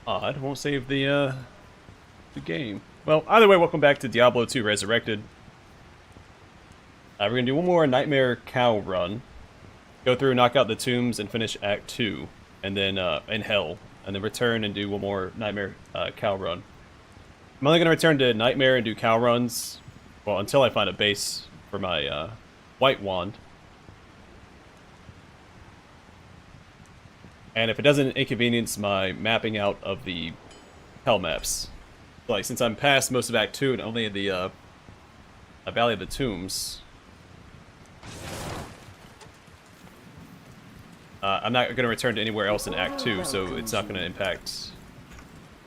Odd, won't save the game. Well, either way, welcome back to Diablo 2 Resurrected. We're gonna do one more Nightmare Cow run. Go through, knock out the tombs, and finish Act 2. And then, in Hell. And then return and do one more Nightmare Cow run. I'm only gonna return to Nightmare and do cow runs, well, until I find a base for my White Wand. And if it doesn't inconvenience my mapping out of the Hell maps. Like, since I'm past most of Act 2 and only in the Valley of the Tombs, I'm not going to return to anywhere else in Act 2, so it's not going to impact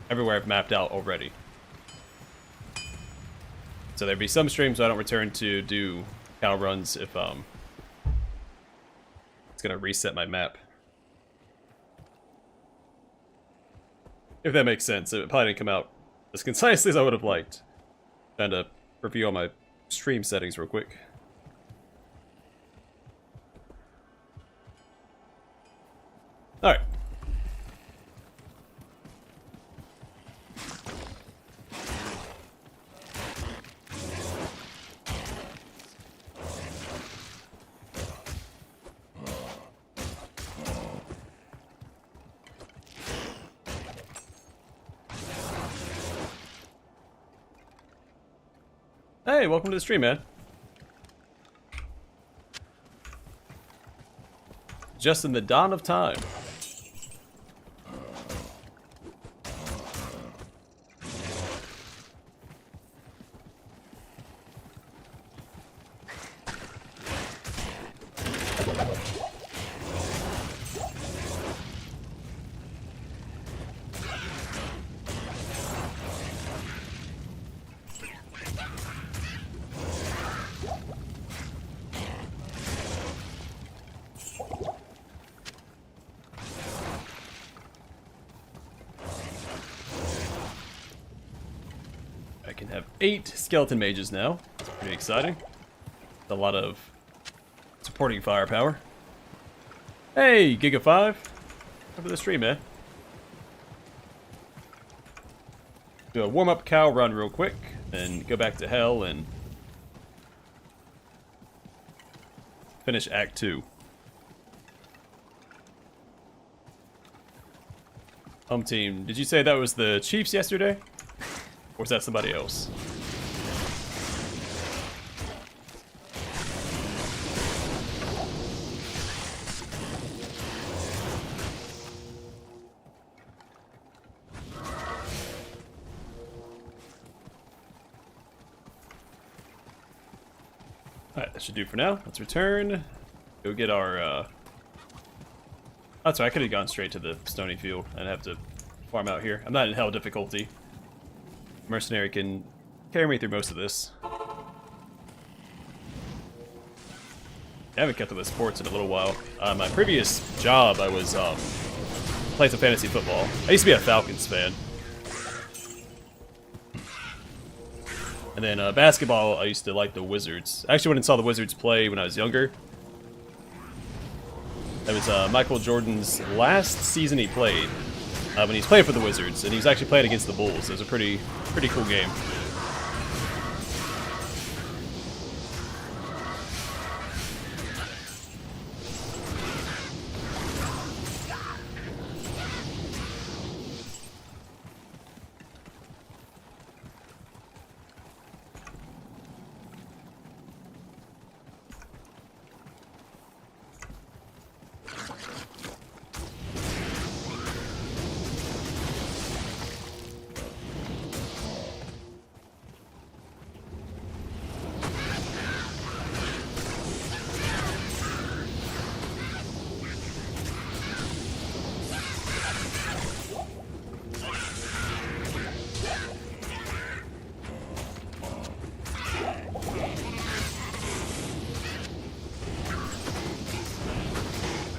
everywhere I've mapped out already. So there'd be some streams I don't return to do cow runs if it's going to reset my map. If that makes sense. It probably didn't come out as concisely as I would have liked. Trying to review all my stream settings real quick. Alright. Hey, welcome to the stream, man. Just in the dawn of time. I can have 8 skeleton mages now. It's pretty exciting. A lot of supporting firepower. Hey, Giga 5. Over the stream, man. Do a warm-up cow run real quick, then go back to Hell and finish Act 2. Team, did you say that was the Chiefs yesterday? Or was that somebody else? Alright, that should do for now. Let's return. Go get our, That's right, I could have gone straight to the Stony Field and have to farm out here. I'm not in Hell difficulty. Mercenary can carry me through most of this. I haven't kept up with sports in a little while. My previous job, I was playing some fantasy football. I used to be a Falcons fan. And then basketball, I used to like the Wizards. I actually went and saw the Wizards play when I was younger. That was Michael Jordan's last season he played. When he's playing for the Wizards, and he was actually playing against the Bulls. It was a pretty cool game.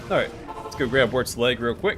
Alright, let's go grab Wart's leg real quick.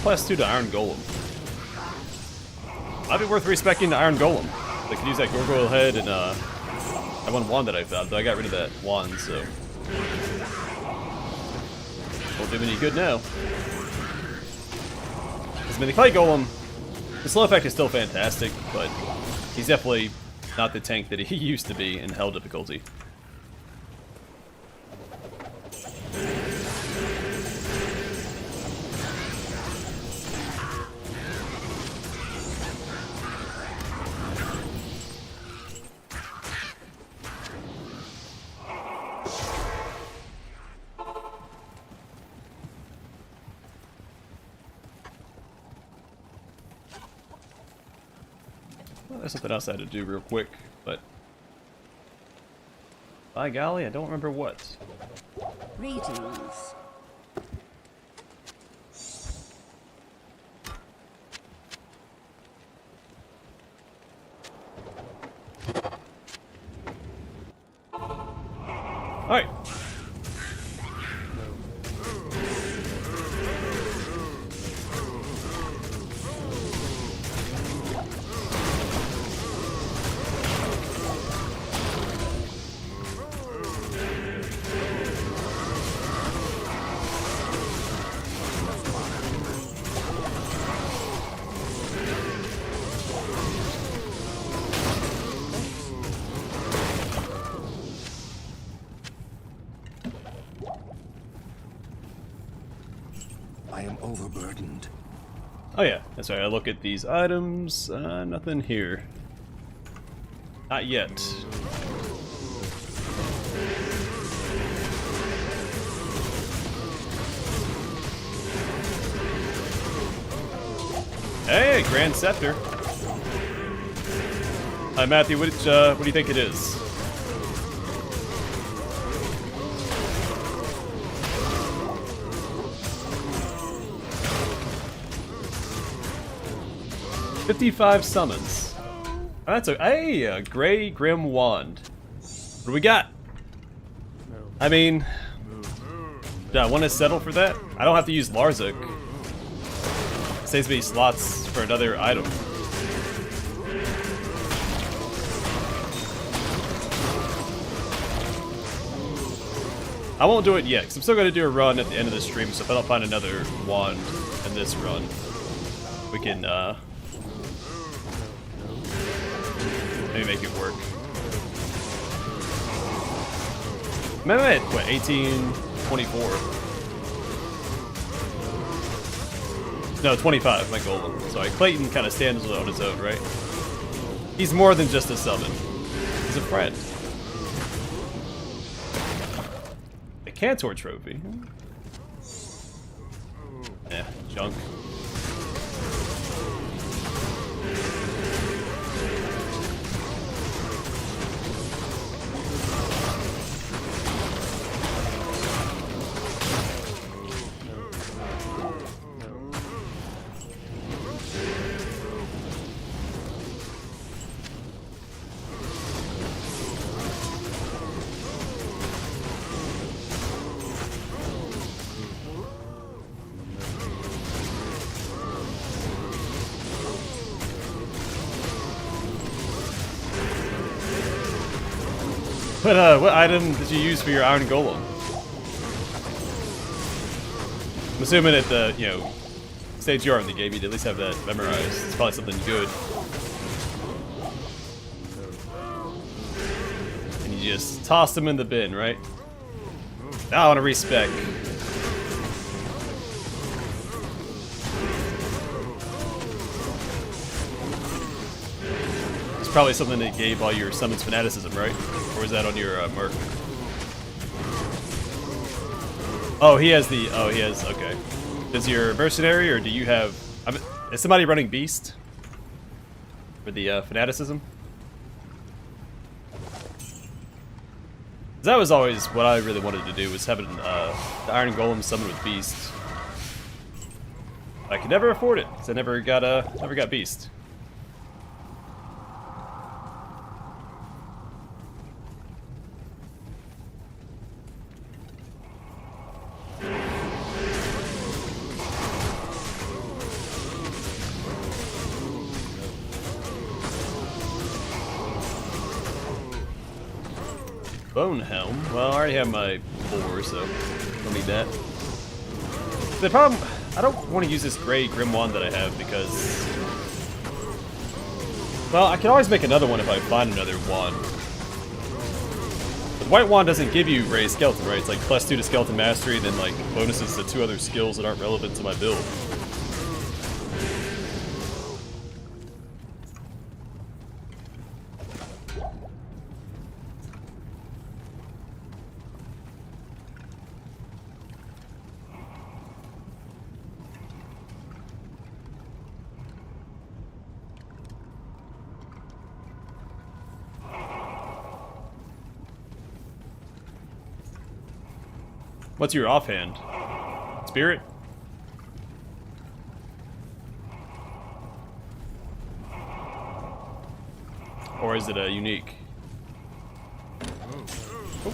plus 2 to Iron Golem. Might be worth respecking the Iron Golem. I could use that Gargoyle Head and that one wand that I found, but I got rid of that wand, so won't do me any good now. I mean, the Clay Golem, the slow effect is still fantastic, but he's definitely not the tank that he used to be in Hell difficulty. Well, there's something else I had to do real quick, but by golly, I don't remember what. Greetings. Alright. I am overburdened. Oh yeah, that's right. I look at these items. Nothing here. Not yet. Hey, Grand Scepter. Hi, Matthew. What do you think it is? "55 summons." Oh, that's a Gray Grim Wand. What do we got? I mean, do I want to settle for that? I don't have to use Larzik. It saves me slots for another item. I won't do it yet, because I'm still going to do a run at the end of the stream, so if I don't find another wand in this run, we can, maybe make it work. Maybe at, what, 1824? No, 25, my golem. Sorry, Clayton kind of stands on his own, right? He's more than just a summon. He's a friend. A Cantor trophy. Yeah, junk. What item did you use for your Iron Golem? I'm assuming at the, stage you are in the game, you'd at least have that memorized. It's probably something good. And you just toss them in the bin, right? Now I want to respec. It's probably something that gave all your summons fanaticism, right? Or was that on your Merc? Oh, he has the. Oh, he has. Okay. Is your mercenary, or do you have? Is somebody running Beast for the fanaticism? That was always what I really wanted to do, was have the Iron Golem summon with Beast. I could never afford it, because I never got Beast. Bone helm. Well, I already have my 4, so don't need that. The problem, I don't want to use this gray grim wand that I have because, well, I can always make another one if I find another wand. The white wand doesn't give you raised skeleton, right? It's like +2 to skeleton mastery, then like bonuses to 2 other skills that aren't relevant to my build. What's your offhand? Spirit? Or is it a unique? Oh.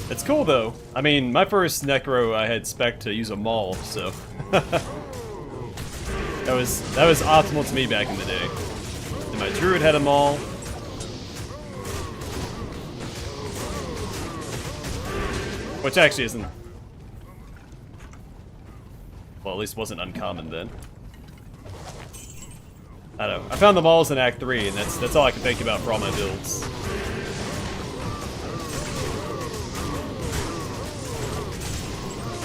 It's cool though. I mean, my first Necro I had spec to use a maul, so that was optimal to me back in the day. And my druid had a maul. Which actually isn't, well, at least wasn't uncommon then. I don't know. I found the mauls in Act 3, and that's all I can think about for all my builds.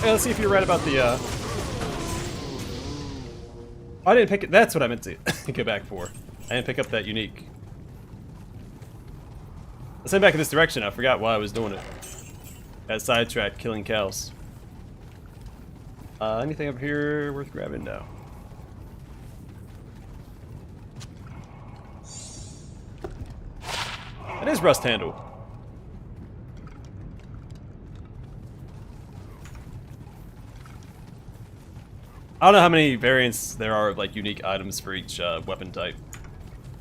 Hey, let's see if you're right about the, oh, I didn't pick it. That's what I meant to go back for. I didn't pick up that unique. Let's head back in this direction. I forgot why I was doing it. Got sidetracked killing cows. Anything up here worth grabbing? No. It is rust handle. I don't know how many variants there are of like unique items for each weapon type.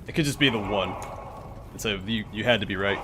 It could just be the one. And so you had to be right.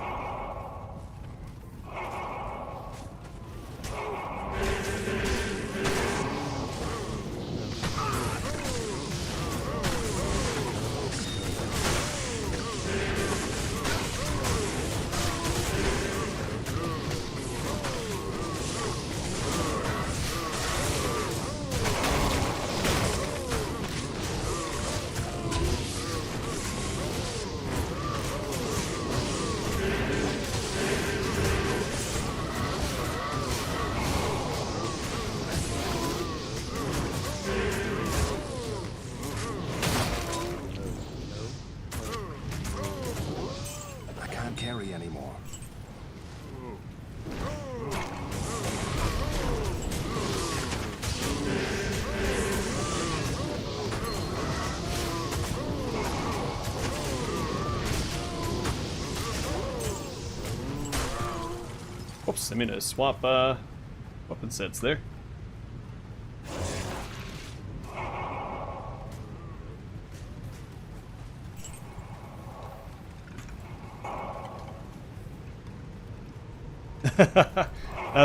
Carry anymore. Whoops, I mean to swap weapon sets there.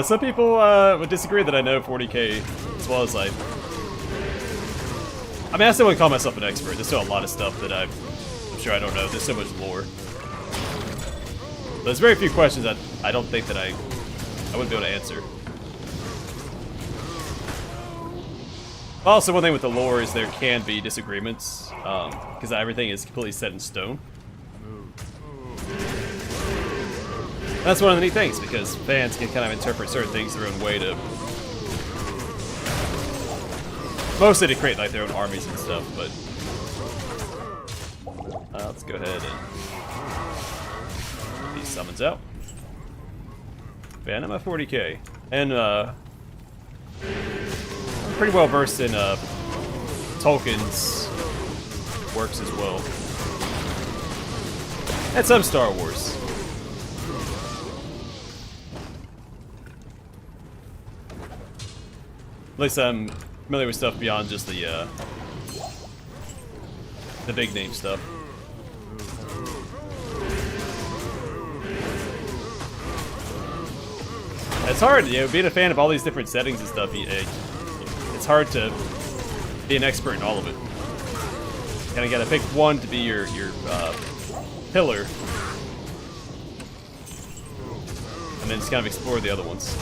Some people would disagree that I know 40k as well as I mean, I still wouldn't call myself an expert. There's still a lot of stuff that I'm sure I don't know. There's so much lore. There's very few questions that I don't think that I wouldn't be able to answer. Also, one thing with the lore is there can be disagreements, because everything is completely set in stone. That's one of the neat things, because fans can kind of interpret certain things their own way to... mostly to create like their own armies and stuff, but... let's go ahead and... get these summons out. Man, I'm at 40k. And, I'm pretty well versed in, Tolkien's works as well. And some Star Wars. At least I'm familiar with stuff beyond just the big name stuff. hard, you know, being a fan of all these different settings and stuff. It's hard to be an expert in all of it. Kind of gotta pick one to be your pillar, and then just kind of explore the other ones.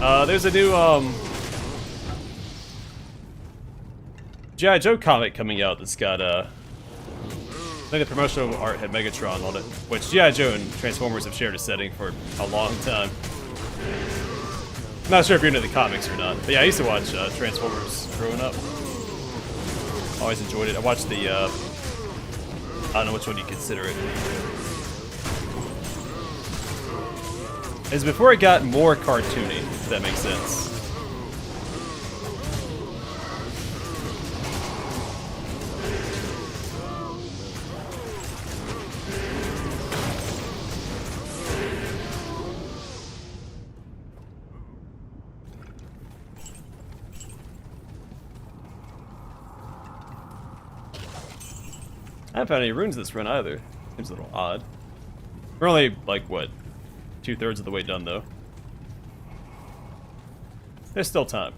Oh, there's a new G.I. Joe comic coming out that's got I think the promotional art had Megatron on it, which G.I. Joe and Transformers have shared a setting for a long time. I'm not sure if you're into the comics or not, but yeah, I used to watch Transformers growing up. Always enjoyed it. I watched the I don't know which one you consider it. It's before it got more cartoony, if that makes sense. I haven't found any runes this run either. Seems a little odd. We're only, like, what? 2/3 of the way done, though. There's still time.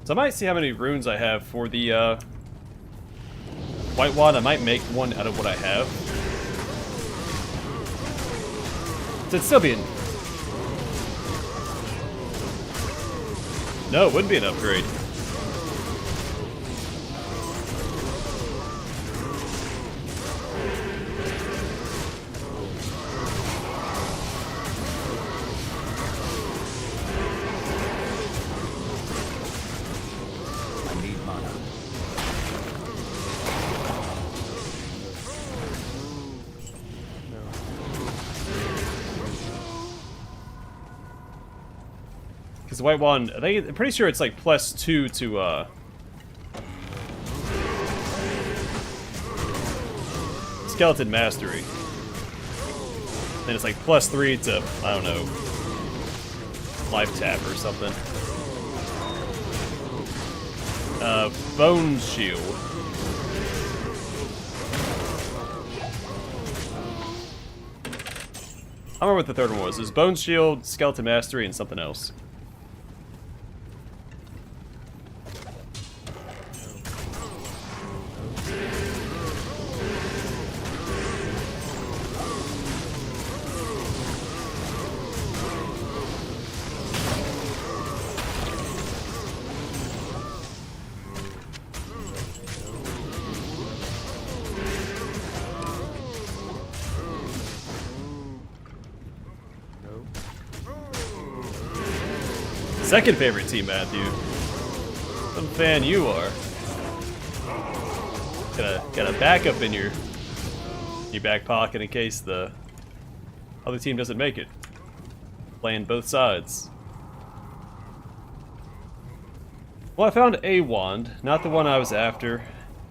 So I might see how many runes I have for the white wand. I might make one out of what I have. So it'd still be no, it wouldn't be an upgrade. I need mana. Because the white wand, I'm pretty sure it's like +2 to skeleton mastery. Then it's like +3 to, I don't know, life tap or something. Bone shield. I don't remember what the third one was. It was bone shield, skeleton mastery, and something else. Second favorite team, Matthew. Some fan you are. Got a backup in your back pocket in case the other team doesn't make it. Playing both sides. Well, I found a wand, not the one I was after.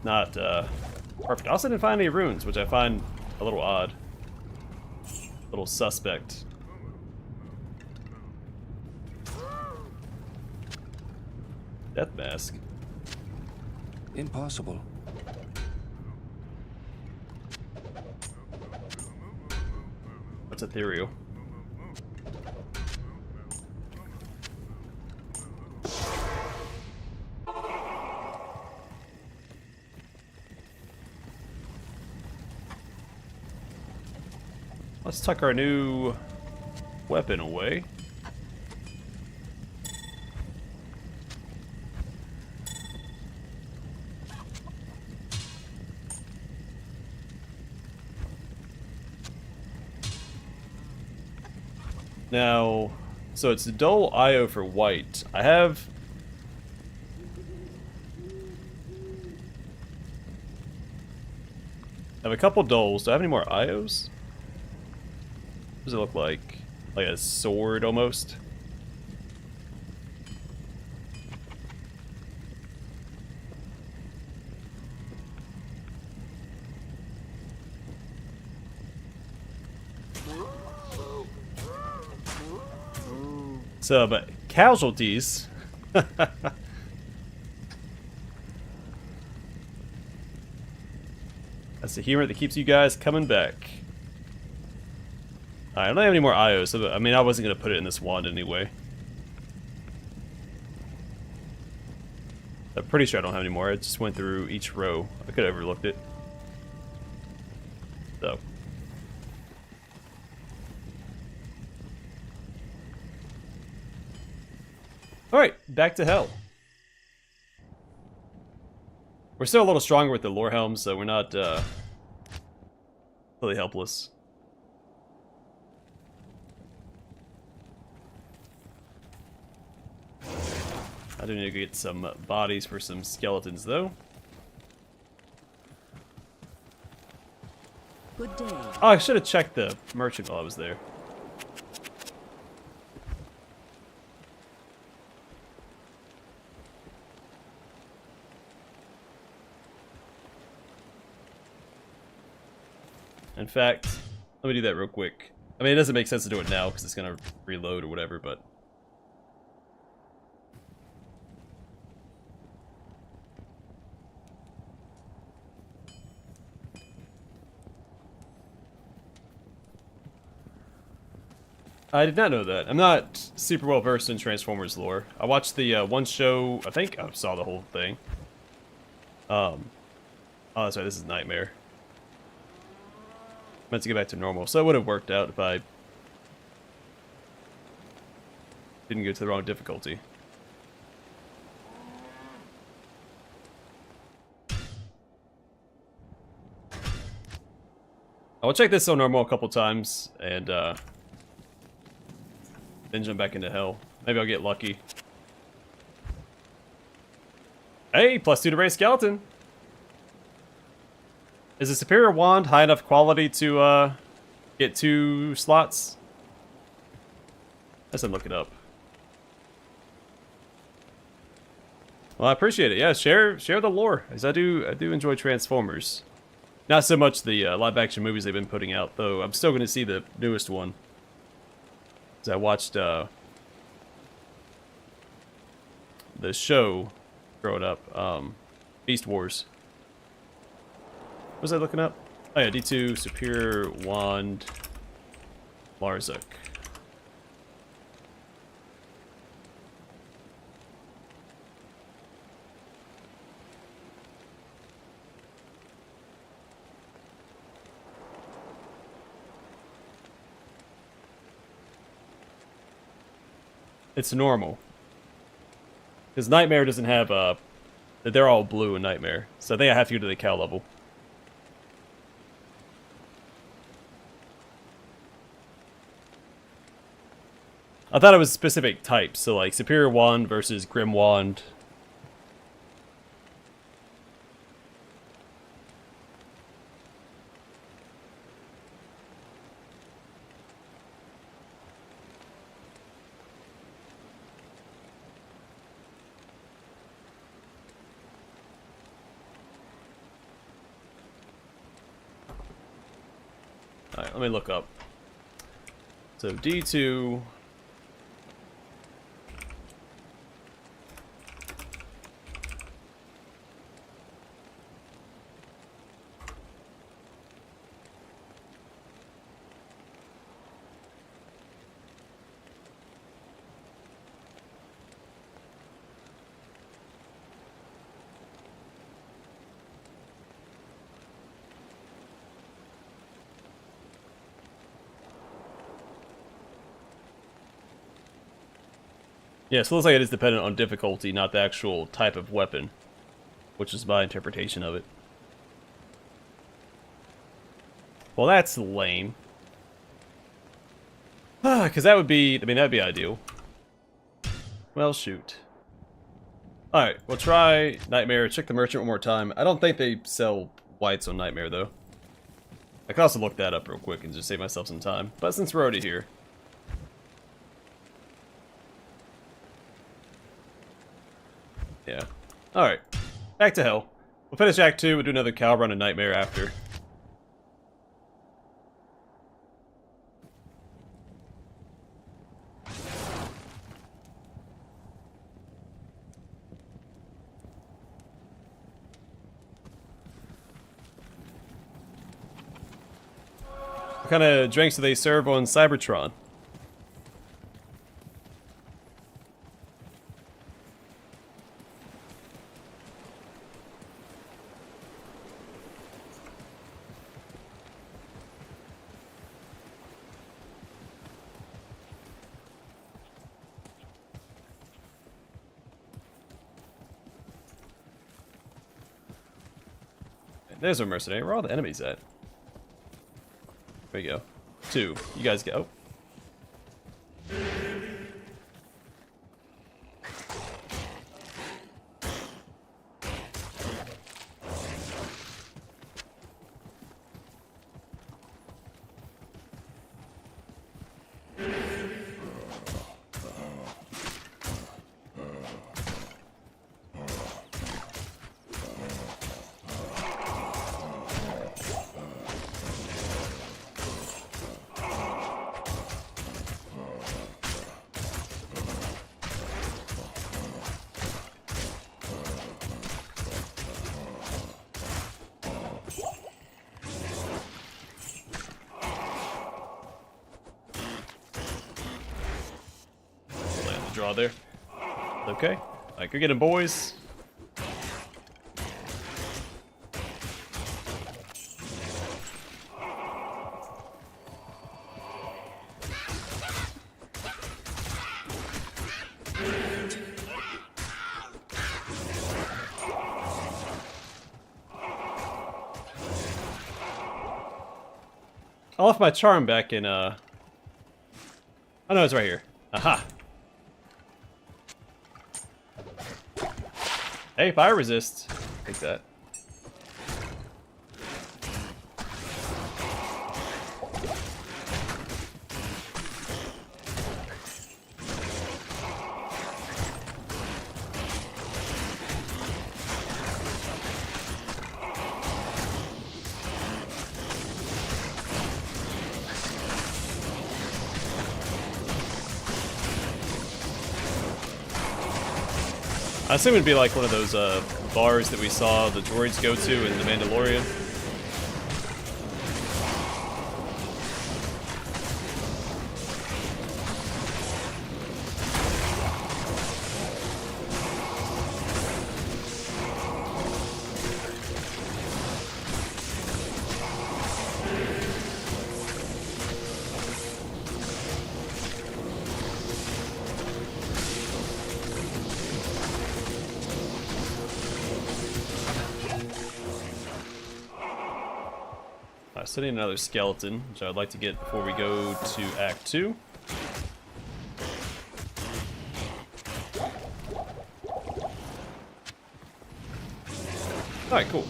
Not perfect. I also didn't find any runes, which I find a little odd. A little suspect. Death mask. Impossible. What's ethereal? Let's tuck our new weapon away. Now, so it's dull IO for white. I have a couple dulls. Do I have any more IOs? What does it look like? Like a sword almost? So, but casualties. That's the humor that keeps you guys coming back. Alright, I don't have any more IOs, so I mean, I wasn't going to put it in this wand anyway. I'm pretty sure I don't have any more. I just went through each row. I could have overlooked it. So. Alright, back to hell. We're still a little stronger with the lore helm, so we're not really helpless. I do need to get some bodies for some skeletons, though. Good day. Oh, I should have checked the merchant while I was there. In fact, let me do that real quick. I mean, it doesn't make sense to do it now because it's going to reload or whatever, but... I did not know that. I'm not super well versed in Transformers lore. I watched the one show, I think I saw the whole thing. Oh, that's right, this is Nightmare. Meant to get back to normal, so it would have worked out if I didn't go to the wrong difficulty. I'll check this on normal a couple times, and then jump back into hell. Maybe I'll get lucky. Hey, +2 to raise skeleton! Is a superior wand high enough quality to get 2 slots? Let's look it up. Well, I appreciate it. Yeah, share the lore, as I do enjoy Transformers. Not so much the live-action movies they've been putting out, though. I'm still going to see the newest one. As I watched the show growing up, Beast Wars. What was I looking up? Oh yeah, D2 Superior Wand Larzuk. It's normal. Because Nightmare doesn't have, they're all blue in Nightmare. So I think I have to go to the cow level. I thought it was specific types, so like Superior Wand versus Grim Wand. Alright, let me look up. So D2... Yeah, so it looks like it is dependent on difficulty, not the actual type of weapon, which is my interpretation of it. Well, that's lame. Because that would be, I mean, that'd be ideal. Well, shoot. Alright, we'll try Nightmare. Check the merchant one more time. I don't think they sell whites on Nightmare, though. I could also look that up real quick and just save myself some time. But since we're already here. Yeah. Alright. Back to hell. We'll finish Act 2. We'll do another cow run and Nightmare after. What kind of drinks do they serve on Cybertron? There's a mercenary. Where are all the enemies at? There we go. 2. You guys go. Draw there. Okay. Alright, go get him, boys. I left my charm back in, oh no, it's right here. Aha! Hey, fire resist. Take that. I assume it'd be like one of those bars that we saw the droids go to in The Mandalorian. Setting another skeleton, which I'd like to get before we go to Act 2. Alright, cool.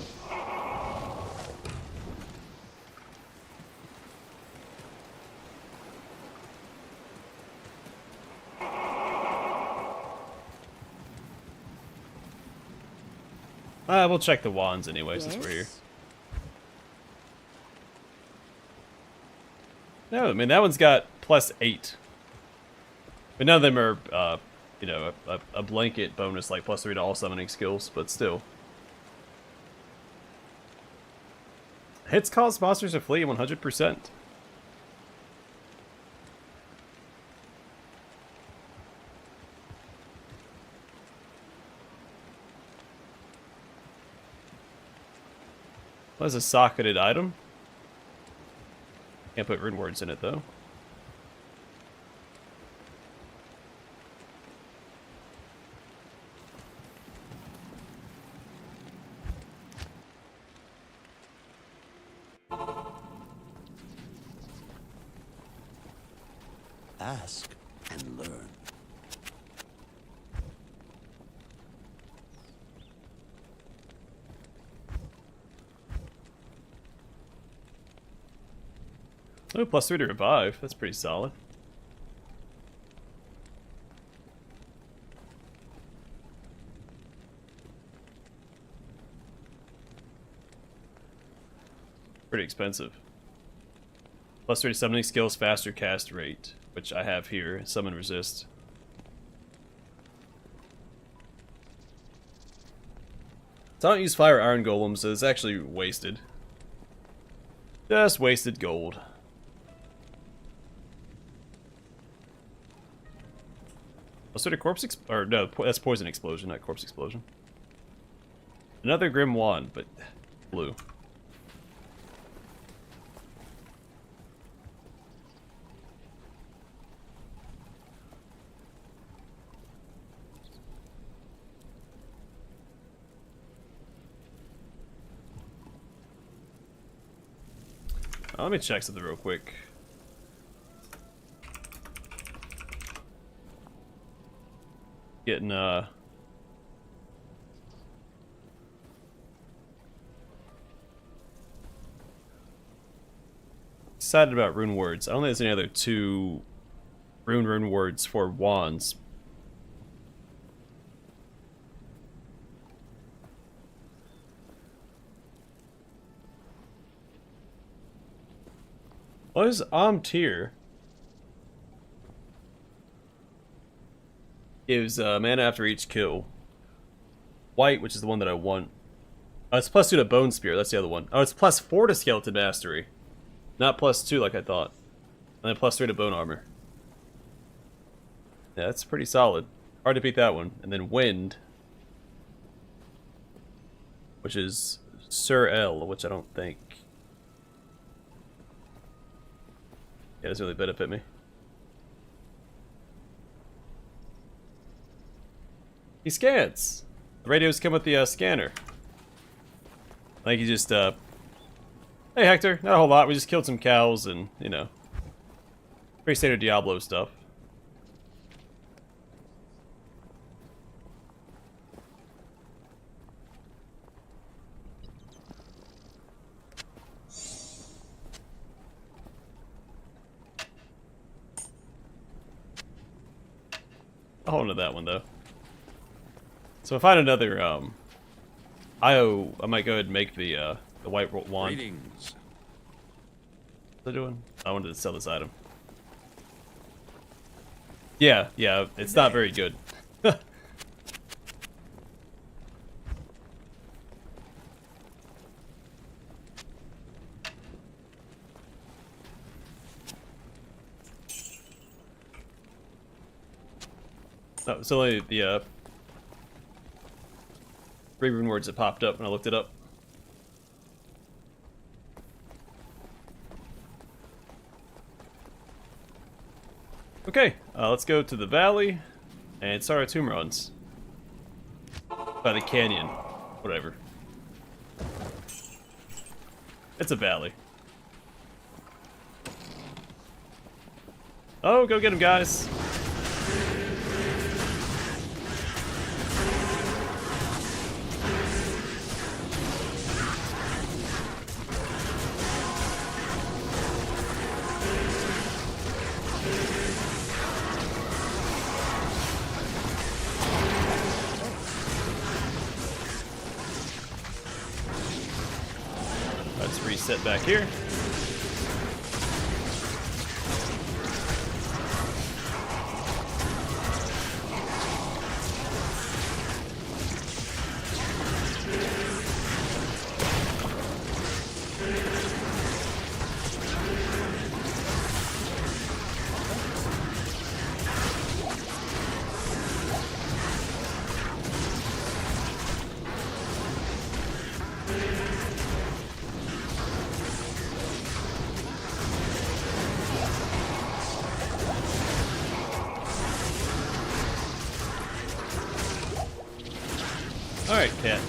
We'll check the wands anyway, since we're here. No, I mean, that one's got +8. But none of them are, you know, a blanket bonus like +3 to all summoning skills, but still. Hits cause monsters to flee 100%. What is a socketed item? Can't put rune words in it, though. Ask and learn. Oh, +3 to revive. That's pretty solid. Pretty expensive. +3 to summoning skills, faster cast rate, which I have here. Summon resist. So I don't use fire iron golems, so it's actually wasted. Just wasted gold. Was it a corpse or no, that's poison explosion, not corpse explosion. Another grim wand, but blue. Let me check something real quick. Getting excited about rune words. I don't think there's any other 2 rune words for wands. What is tier? Gives mana after each kill. White, which is the one that I want. Oh, it's +2 to Bone Spear, that's the other one. Oh, it's +4 to Skeleton Mastery. Not +2 like I thought. And then +3 to Bone Armor. Yeah, that's pretty solid. Hard to beat that one. And then Wind, which is Sir L, which I don't think... Yeah, it doesn't really benefit me. He scans. The radios come with the scanner. I think he just, hey Hector, not a whole lot, we just killed some cows and, you know, pretty standard Diablo stuff. I'll hold on to that one though. So if I find another IO, I might go ahead and make the white wand. Greetings. What's it doing? I wanted to sell this item. Yeah, it's not very good. Oh, it's only the 3 rune words that popped up when I looked it up. Okay, let's go to the valley and start our tomb runs. By the canyon. Whatever. It's a valley. Oh, go get him, guys. Let's reset back here. Alright, cat.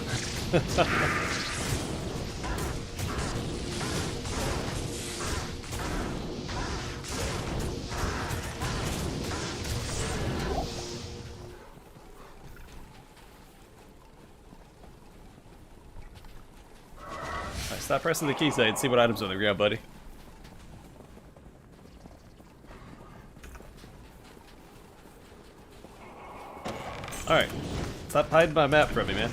Stop pressing the keys and see what items are on the ground, buddy. Alright. Stop hiding my map from me, man.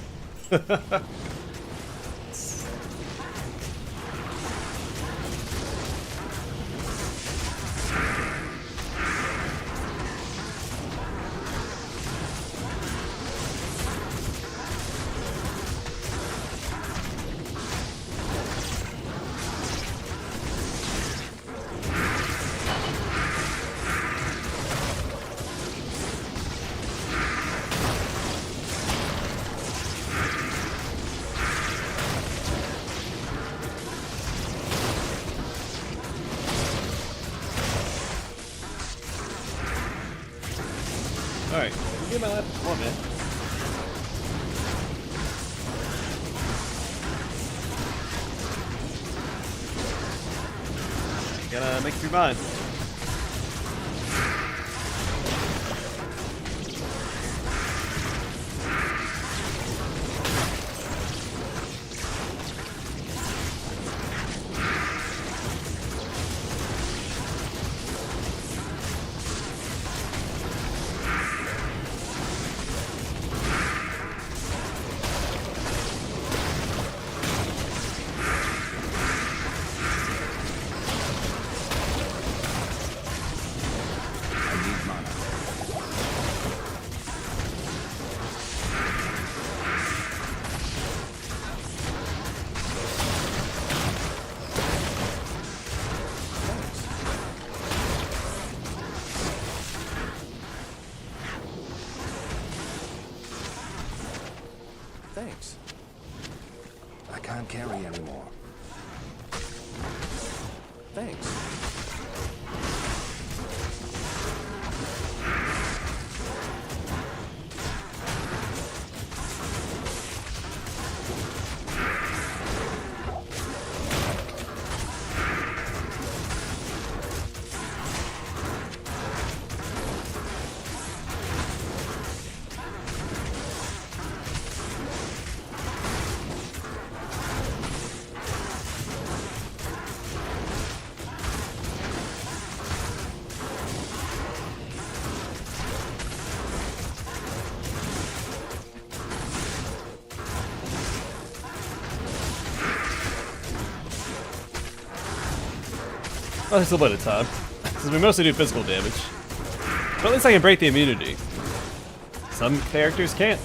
Alright, get my lap. Come on, man. Gotta make up your mind. Thanks. I can't carry anymore. Thanks. Well, there's a little bit of time. Because we mostly do physical damage. But at least I can break the immunity. Some characters can't.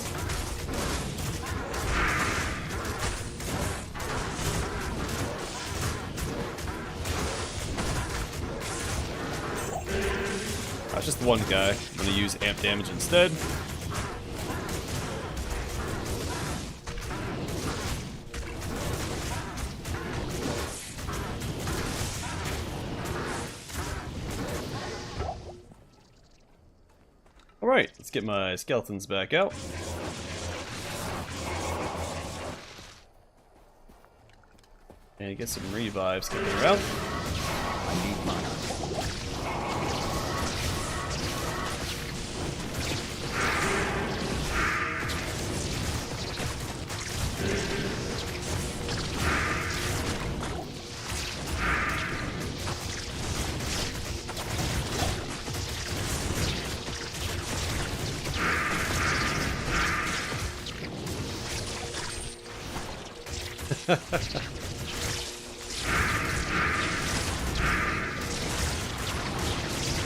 That's just the one guy. I'm gonna use amp damage instead. Alright, let's get my skeletons back out. And get some revives kicking around. I need mana.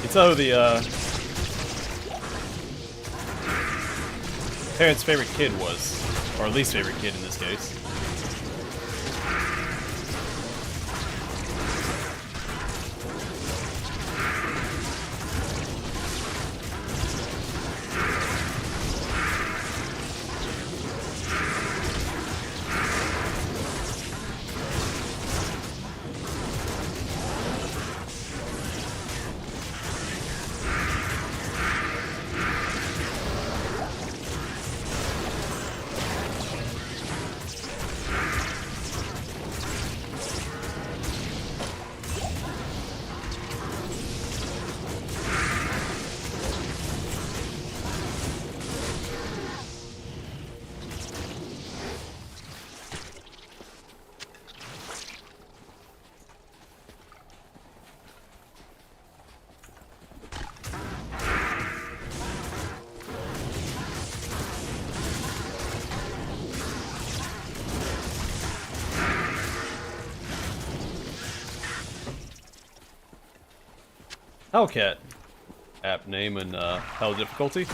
It's how the parents' favorite kid was, or least favorite kid in this case. Hellcat. App name and hell difficulty.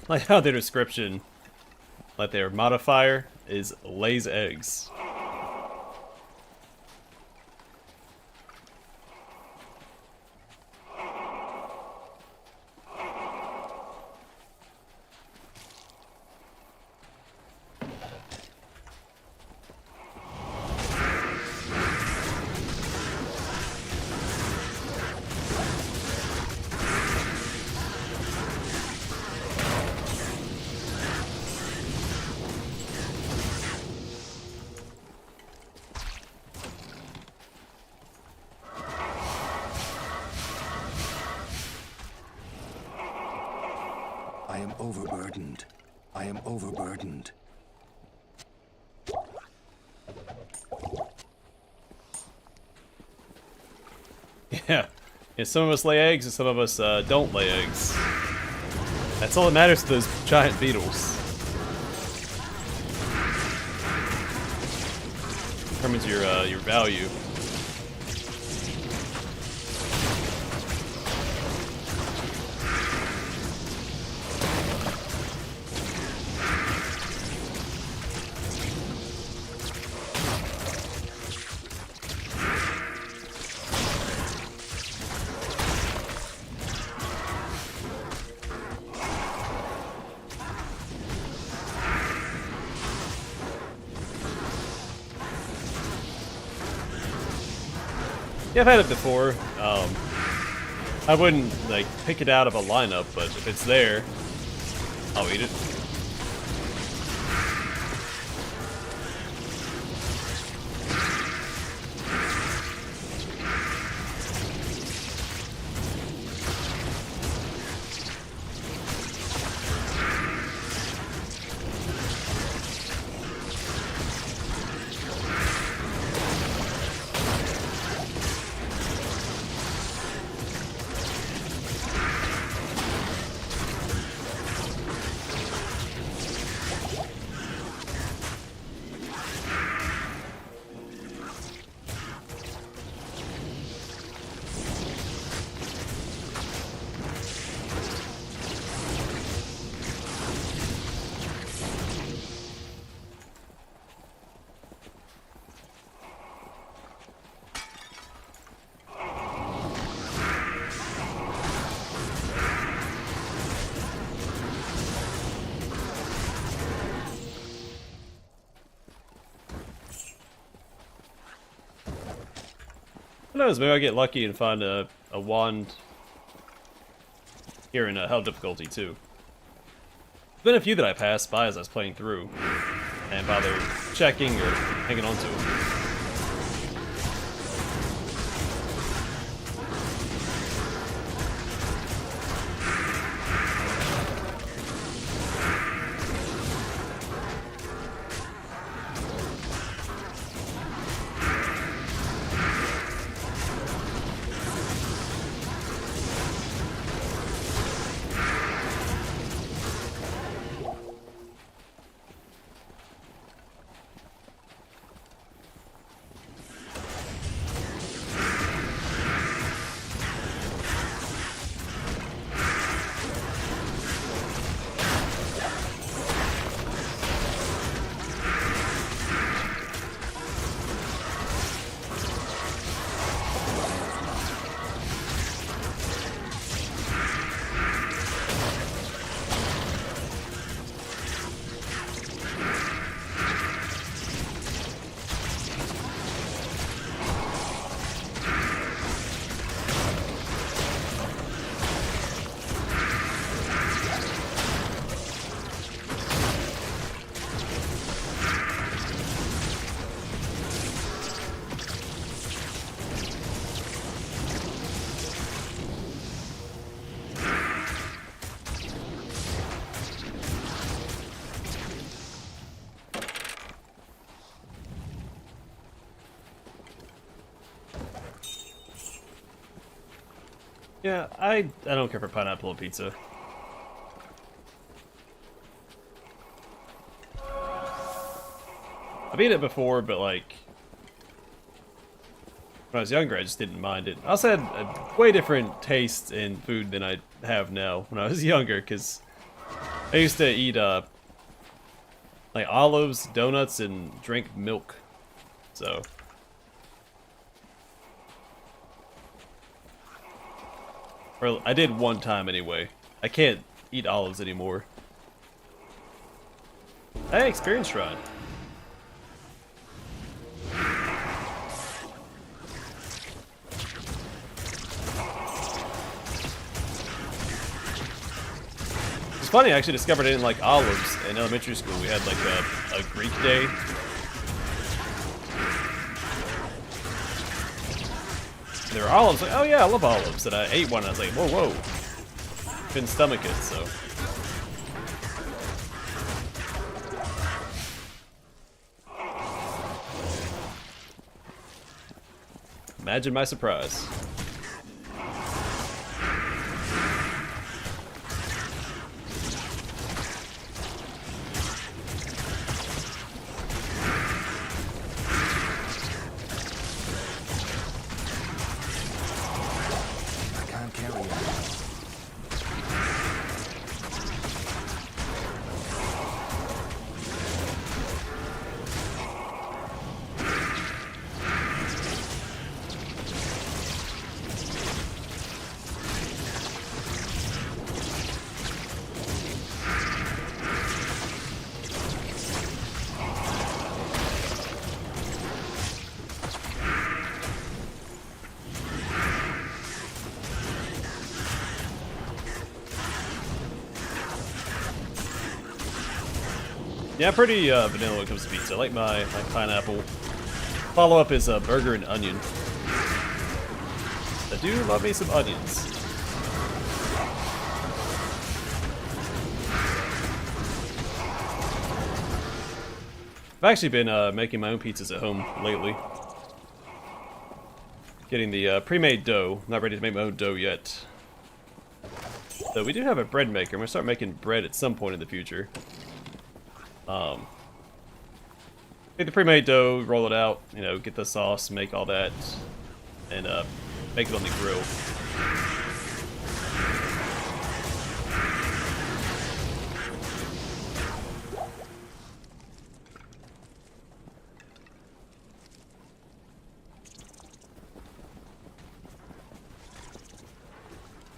Like how their description, like their modifier, is lays eggs. I am overburdened. I am overburdened. Yeah. Some of us lay eggs and some of us don't lay eggs. That's all that matters to those giant beetles. Determines your value. Yeah, I've had it before. I wouldn't like pick it out of a lineup, but if it's there, I'll eat it. Who knows, maybe I'll get lucky and find a wand here in hell difficulty too. There's been a few that I passed by as I was playing through, and bother checking or hanging on to them. Yeah, I don't care for pineapple on pizza. I've eaten it before, but like when I was younger, I just didn't mind it. I also had a way different taste in food than I have now when I was younger, because I used to eat like olives, donuts, and drink milk. So. Or I did one time anyway. I can't eat olives anymore. Hey, experience shrine. It's funny, I actually discovered I didn't like olives in elementary school. We had like a Greek day. There were olives, like, oh yeah, I love olives. And I ate one, and I was like, whoa, whoa. Couldn't stomach it, so. Imagine my surprise. Yeah, pretty vanilla when it comes to pizza. I like my pineapple. Follow-up is burger and onion. I do love me some onions. I've actually been making my own pizzas at home lately. Getting the pre-made dough. Not ready to make my own dough yet. Though we do have a bread maker. I'm gonna start making bread at some point in the future. Take the pre-made dough, roll it out, you know, get the sauce, make all that, and make it on the grill.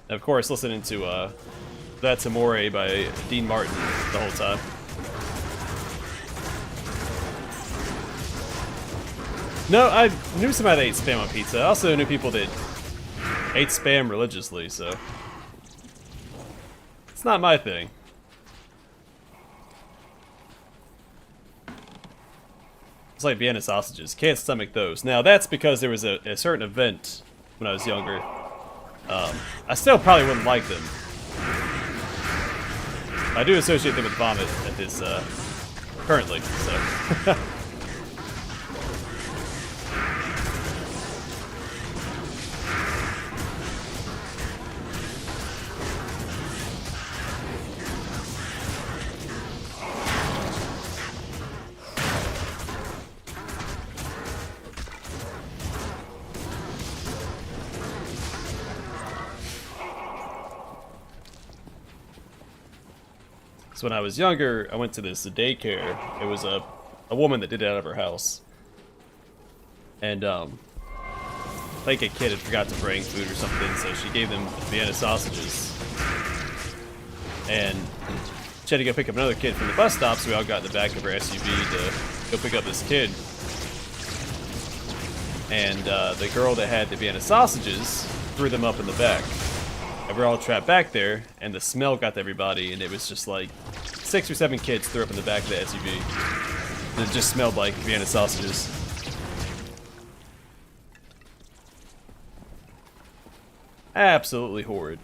And of course, listening to That's Amore by Dean Martin the whole time. No, I knew somebody that ate Spam on pizza. I also knew people that ate Spam religiously, so it's not my thing. It's like Vienna sausages. Can't stomach those. Now, that's because there was a certain event when I was younger. I still probably wouldn't like them. I do associate them with vomit at this, currently, so. So when I was younger, I went to this daycare. It was a woman that did it out of her house. And, I think a kid had forgot to bring food or something, so she gave them Vienna sausages. And she had to go pick up another kid from the bus stop, so we all got in the back of her SUV to go pick up this kid. And, the girl that had the Vienna sausages threw them up in the back. And we're all trapped back there, and the smell got to everybody, and it was just like 6 or 7 kids threw up in the back of the SUV. And it just smelled like Vienna sausages. Absolutely horrid.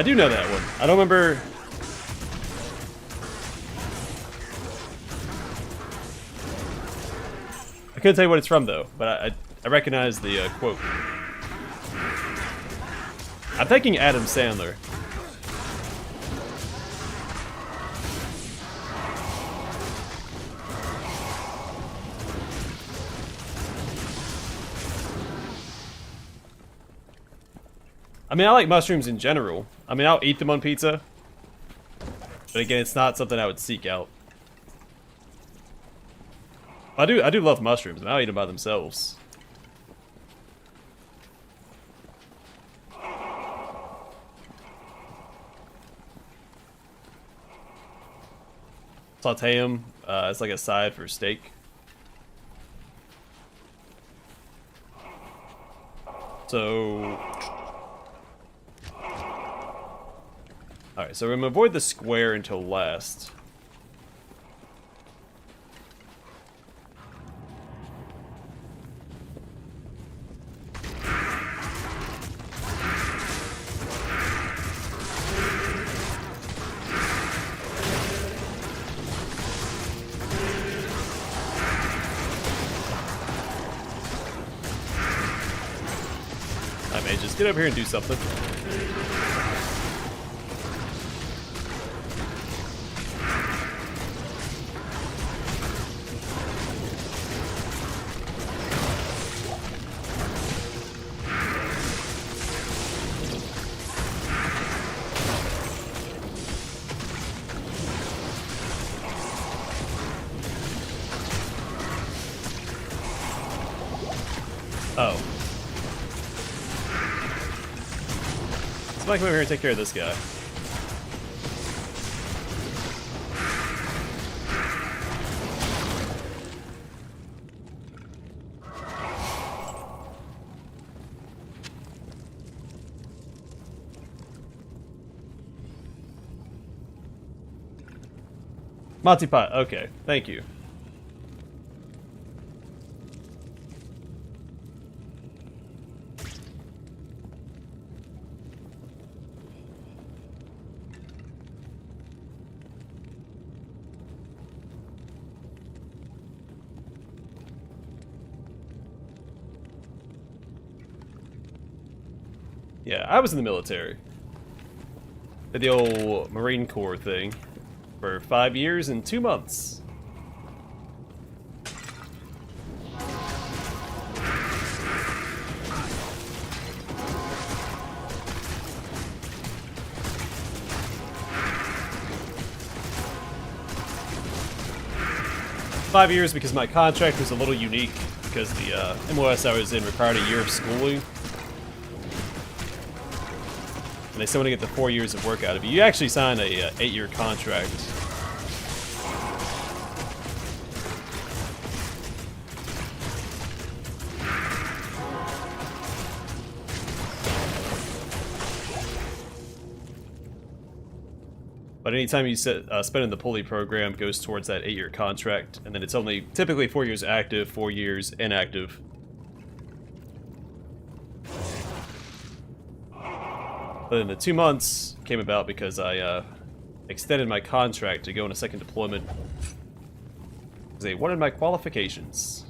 I do know that one. I don't remember. I couldn't tell you what it's from though, but I recognize the quote. I'm thinking Adam Sandler. I mean, I like mushrooms in general. I mean, I'll eat them on pizza. But again, it's not something I would seek out. I do love mushrooms, and I'll eat them by themselves. Saute them. It's like a side for steak. So... Alright, so we're going to avoid the square until last. Alright, man, just get over here and do something. Oh. Somebody come over here and take care of this guy. Monty Pot, okay, thank you. Yeah, I was in the military. Did the old Marine Corps thing for 5 years and 2 months. Five years because my contract was a little unique because the MOS I was in required a year of schooling. And they still want to get the 4 years of work out of you. You actually sign a 8-year contract. But anytime you spend in the pulley program goes towards that 8-year contract, and then it's only typically 4 years active, 4 years inactive. But then the 2 months came about because I extended my contract to go on a second deployment because they wanted my qualifications.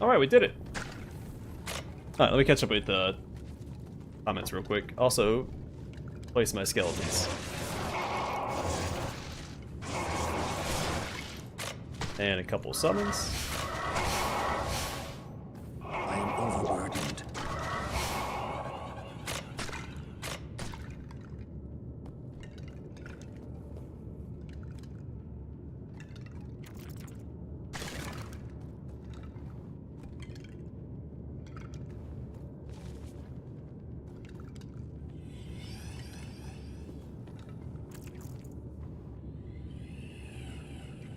Alright, we did it. Alright, let me catch up with the comments real quick. Also, place my skeletons. And a couple summons. I am overburdened.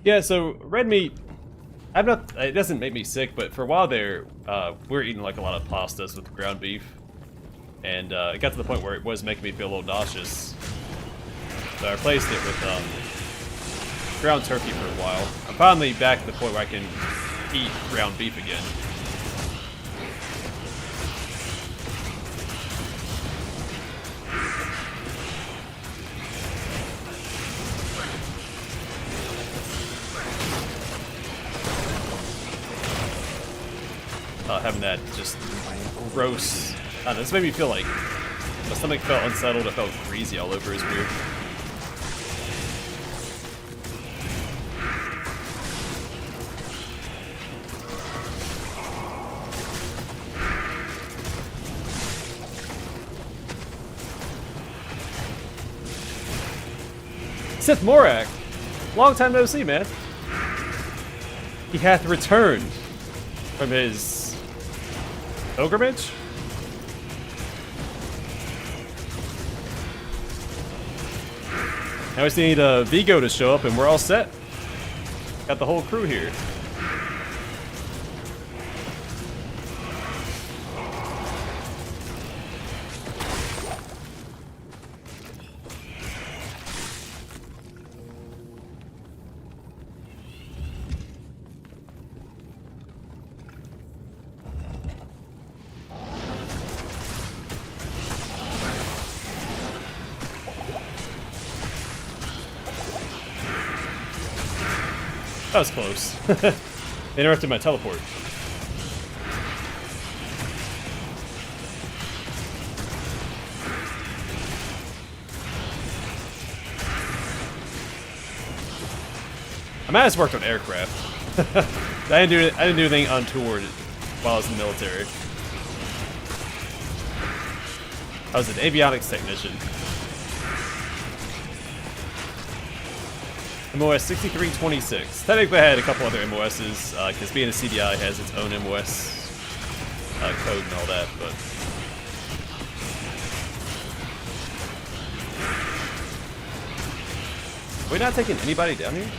Yeah, so red meat, I'm not, it doesn't make me sick, but for a while there, we were eating like a lot of pastas with ground beef. And it got to the point where it was making me feel a little nauseous. So I replaced it with ground turkey for a while. I'm finally back at the point where I can eat ground beef again. Having that just gross. I don't know, this made me feel like my stomach felt unsettled. It felt greasy all over. It's weird. Sith Morak! Long time no see, man. He hath returned from his pilgrimage? Now we just need Vigo to show up and we're all set. Got the whole crew here. That was close. They interrupted my teleport. I might have worked on aircraft. I didn't do anything untoward while I was in the military. I was an avionics technician. MOS 6326. Technically, I had a couple other MOSs, because being a CDI has its own MOS code and all that, but... Are we not taking anybody down here?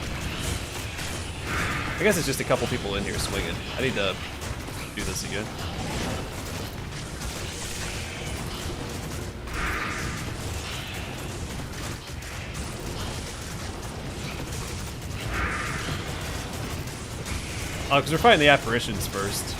I guess it's just a couple people in here swinging. I need to do this again. Because we're fighting the apparitions first.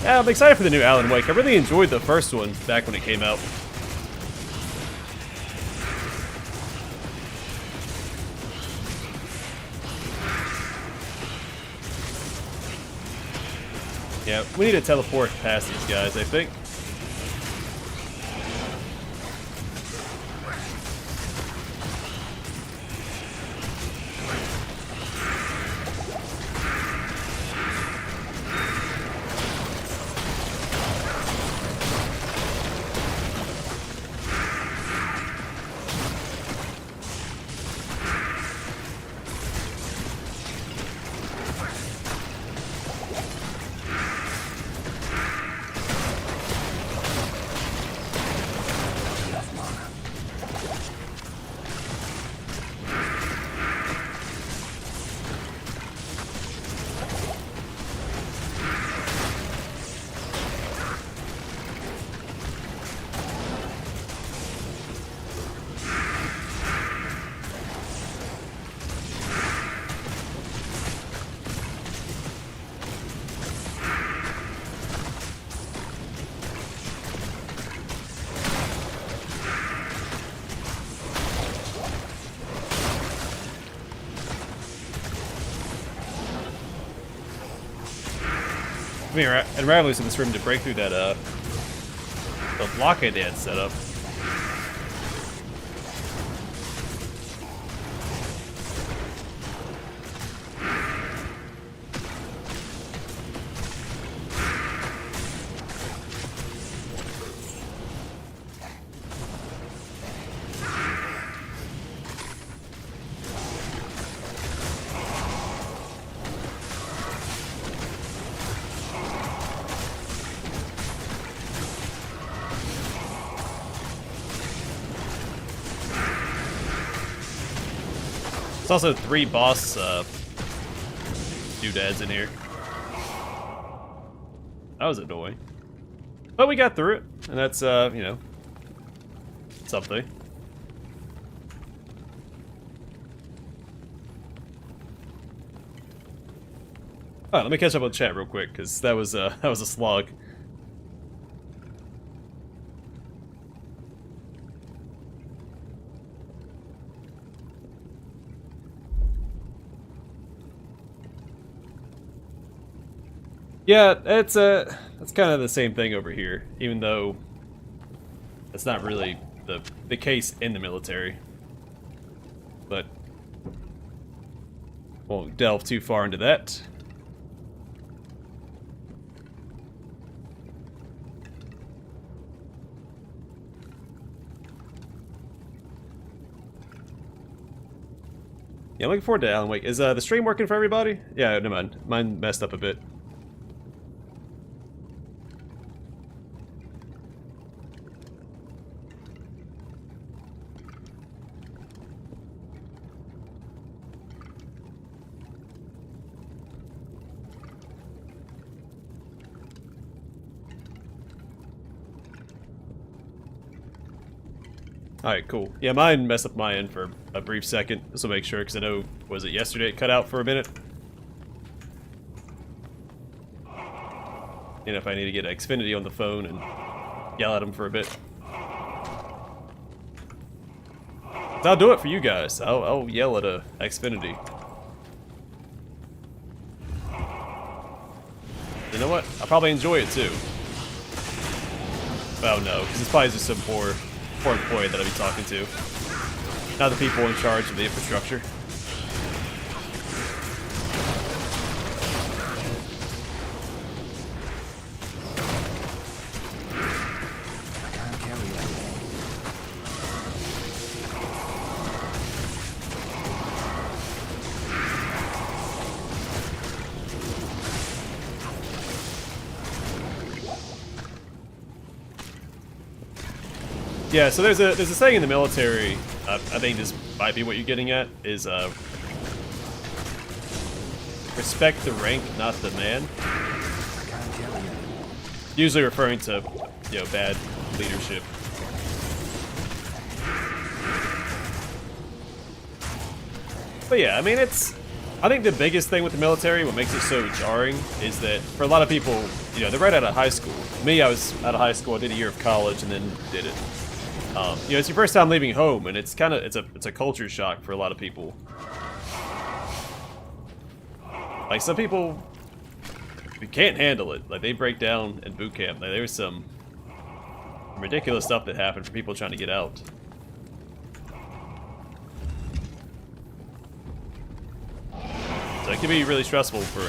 Yeah, I'm excited for the new Alan Wake. I really enjoyed the first one back when it came out. Yeah, we need to teleport past these guys, I think. I mean, and Ravenous in this room to break through that, the blockade they had set up. also 3 boss doodads in here. That was annoying. But we got through it, and that's, you know, something. Alright, let me catch up with chat real quick, because that was a slog. Yeah, that's kind of the same thing over here, even though that's not really the case in the military. But won't delve too far into that. Yeah, I'm looking forward to Alan Wake. Is the stream working for everybody? Yeah, never mind. Mine messed up a bit. Alright, cool. Yeah, mine messed up my end for a brief second. This will make sure, because I know, was it yesterday it cut out for a minute? And if I need to get Xfinity on the phone and yell at him for a bit. I'll do it for you guys. I'll yell at Xfinity. You know what? I'll probably enjoy it too. Oh no, because it's probably just some poor employee that I'll be talking to. Not the people in charge of the infrastructure. Yeah, so there's a saying in the military, I think this might be what you're getting at, is respect the rank, not the man. Usually referring to, you know, bad leadership. But yeah, I mean, I think the biggest thing with the military, what makes it so jarring, is that for a lot of people, you know, they're right out of high school. Me, I was out of high school, I did a year of college, and then did it. You know, it's your first time leaving home, and it's kind of it's a culture shock for a lot of people. Like some people, can't handle it. Like they break down in boot camp. Like there was some ridiculous stuff that happened for people trying to get out. So it can be really stressful for,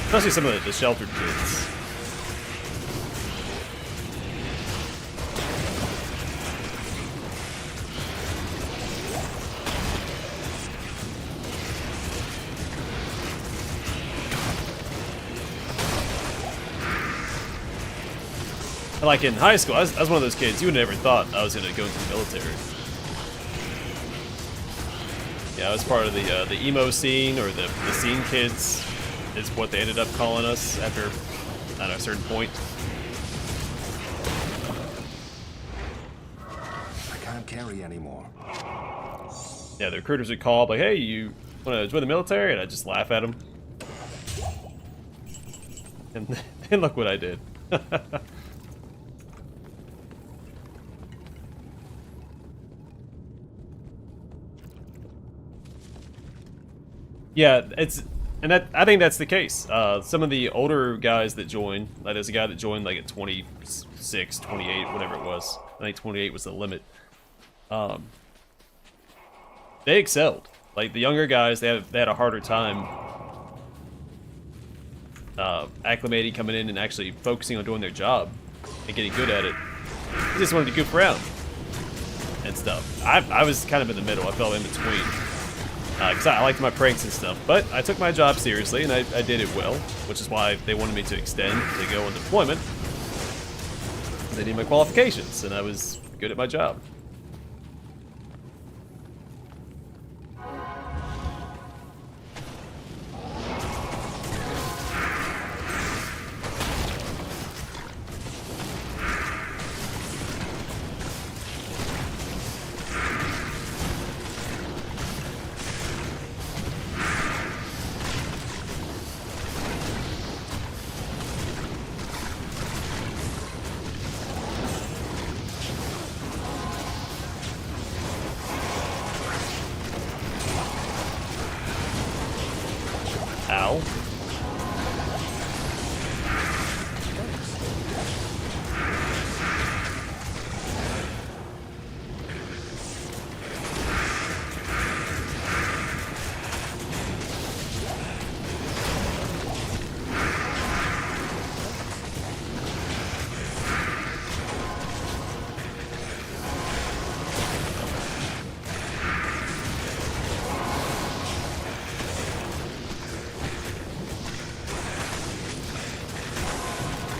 especially some of the sheltered kids. Like in high school, I was one of those kids, you would never thought I was going to go into the military. Yeah, I was part of the emo scene, or the scene kids, is what they ended up calling us after, I don't know, a certain point. I can't carry anymore. Yeah, the recruiters would call, like, hey, you want to join the military? And I'd just laugh at them. And look what I did. Yeah, I think that's the case. Some of the older guys that join, like there's a guy that joined like at 26, 28, whatever it was. I think 28 was the limit. They excelled. Like the younger guys, they had a harder time acclimating, coming in, and actually focusing on doing their job and getting good at it. They just wanted to goof around and stuff. I was kind of in the middle. I fell in between. Because I liked my pranks and stuff, but I took my job seriously and I did it well, which is why they wanted me to extend to go on deployment. They need my qualifications, and I was good at my job. Ow.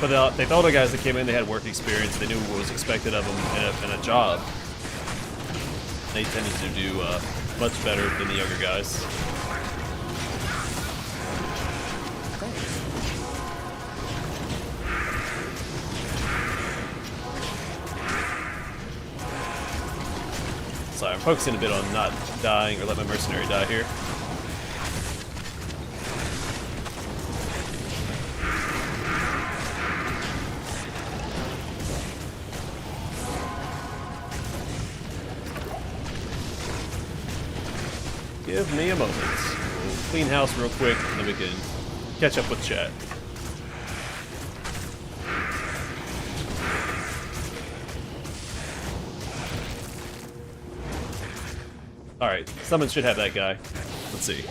But they thought the guys that came in, they had work experience, they knew what was expected of them in a job. They tended to do much better than the younger guys. Sorry, I'm focusing a bit on not dying or let my mercenary die here. Give me a moment. We'll clean house real quick, and then we can catch up with chat. Alright, someone should have that guy. Let's see.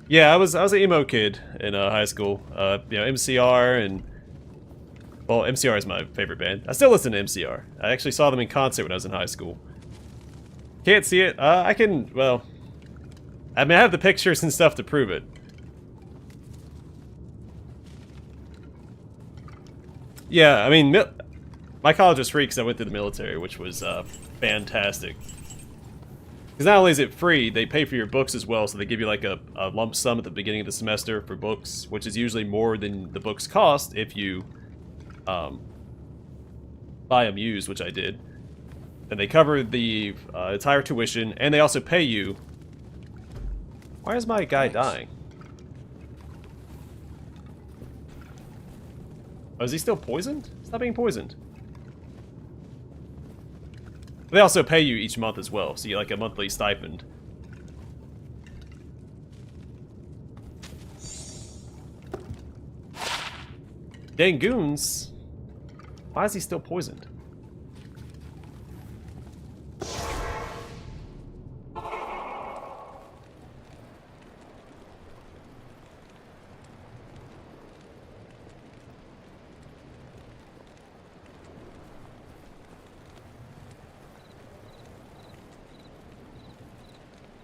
Yeah, I was an emo kid in high school. You know, MCR and... Well, MCR is my favorite band. I still listen to MCR. I actually saw them in concert when I was in high school. Can't see it. I can, well... I mean, I have the pictures and stuff to prove it. Yeah, I mean, my college was free because I went through the military, which was fantastic. Because not only is it free, they pay for your books as well, so they give you like a lump sum at the beginning of the semester for books, which is usually more than the books cost if you... buy them used, which I did. And they cover the entire tuition, and they also pay you. Why is my guy dying? Oh, is he still poisoned? Stop being poisoned. They also pay you each month as well, so you get like a monthly stipend. Dang goons! Why is he still poisoned?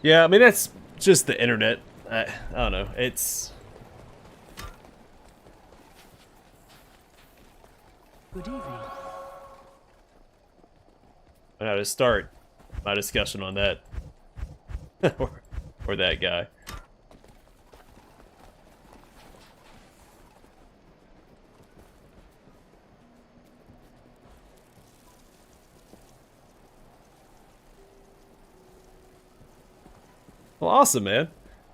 Yeah, I mean, that's just the internet. I don't know, it's... Good evening. I know how to start my discussion on that. or that guy. Well, awesome, man.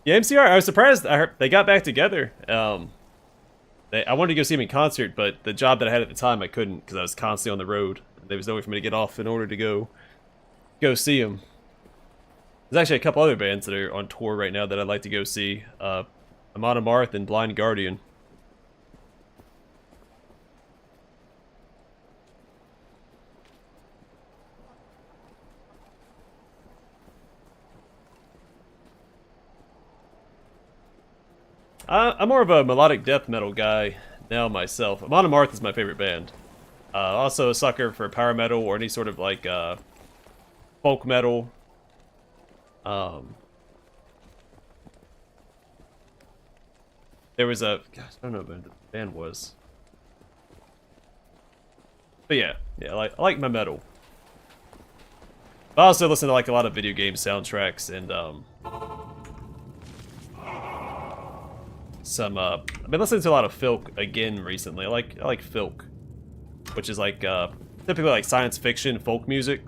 Yeah, MCR, I was surprised. I heard they got back together. I wanted to go see him in concert, but the job that I had at the time, I couldn't because I was constantly on the road. There was no way for me to get off in order to go see him. There's actually a couple other bands that are on tour right now that I'd like to go see. Amon Amarth and Blind Guardian. I'm more of a melodic death metal guy now myself. Amon Amarth is my favorite band. Also a sucker for power metal or any sort of like folk metal. There was a... Gosh, I don't know what the band was. But yeah, I like my metal. But I also listen to like a lot of video game soundtracks and some I've been listening to a lot of Filk again recently. I like Filk, which is like typically like science fiction folk music.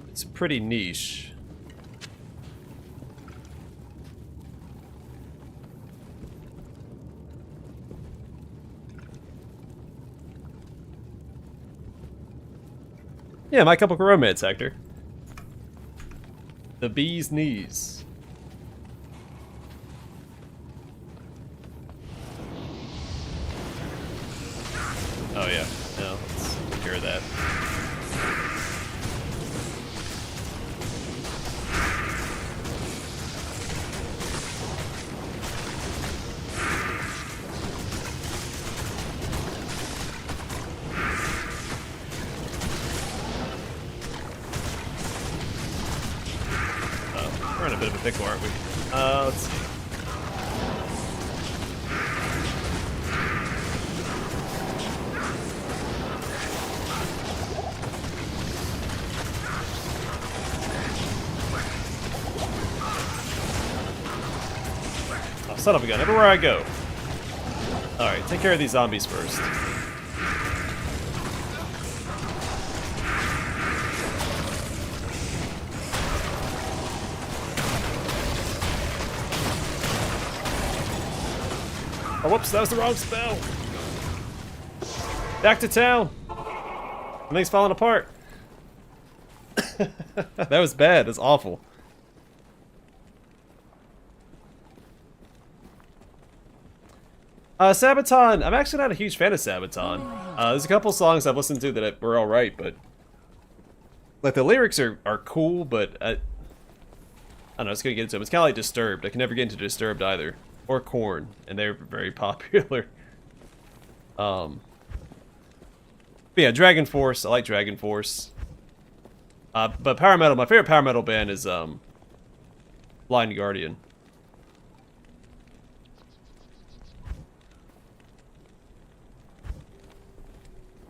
It's pretty niche. Yeah, My Chemical Romance actor. The bee's knees. Oh yeah, no, let's take care of that. We're in a bit of a pickle, aren't we? Let's see. Oh, son of a gun, everywhere I go. Alright, take care of these zombies first. Oh, whoops, that was the wrong spell. Back to town. Everything's falling apart. That was bad. That's awful. Sabaton. I'm actually not a huge fan of Sabaton. There's a couple songs I've listened to that were alright, but like the lyrics are cool, but I don't know. It's gonna get into them. It's kind of like Disturbed. I can never get into Disturbed either, or Korn, and they're very popular. But yeah, Dragon Force. I like Dragon Force. But power metal. My favorite power metal band is Blind Guardian.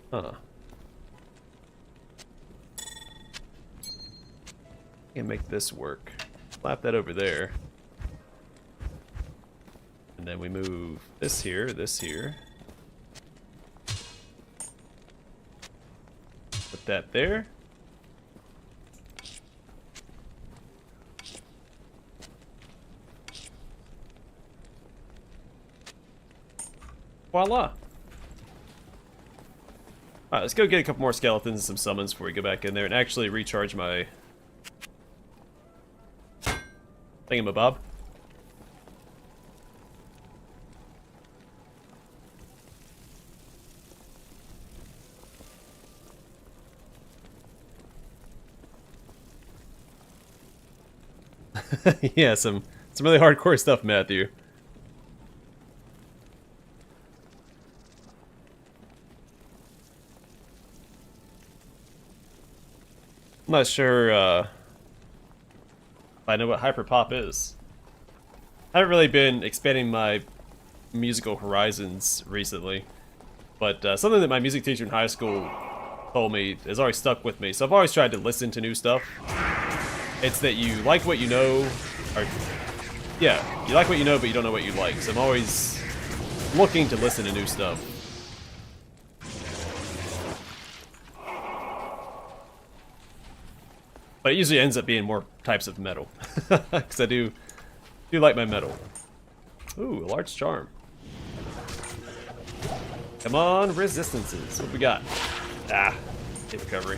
Huh. Can't make this work. Slap that over there. And then we move this here, this here. Put that there. Voila. Alright, let's go get a couple more skeletons and some summons before we go back in there and actually recharge my thingamabob. Yeah, some really hardcore stuff, Matthew. I'm not sure if I know what hyperpop is. I haven't really been expanding my musical horizons recently, but something that my music teacher in high school told me has always stuck with me. So I've always tried to listen to new stuff. It's that you like what you know, or yeah, you like what you know, but you don't know what you like. So I'm always looking to listen to new stuff. But it usually ends up being more types of metal, because I do like my metal. Ooh, a large charm. Come on, resistances. What we got? Ah, hit recovery.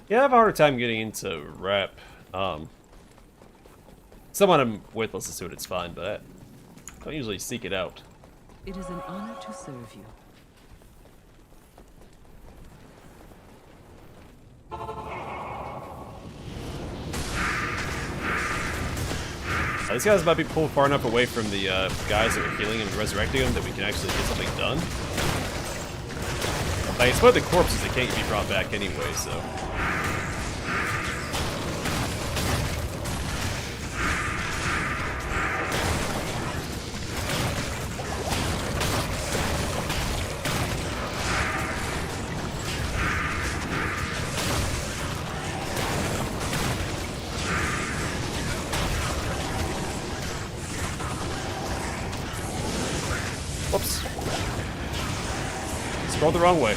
Yeah, I have a harder time getting into rap. Someone I'm with listens to it, it's fine, but I don't usually seek it out. It is an honor to serve you. These guys might be pulled far enough away from the guys that were healing and resurrecting them that we can actually get something done. Like, it's about the corpses that can't be brought back anyway, so... Whoops. Scrolled the wrong way.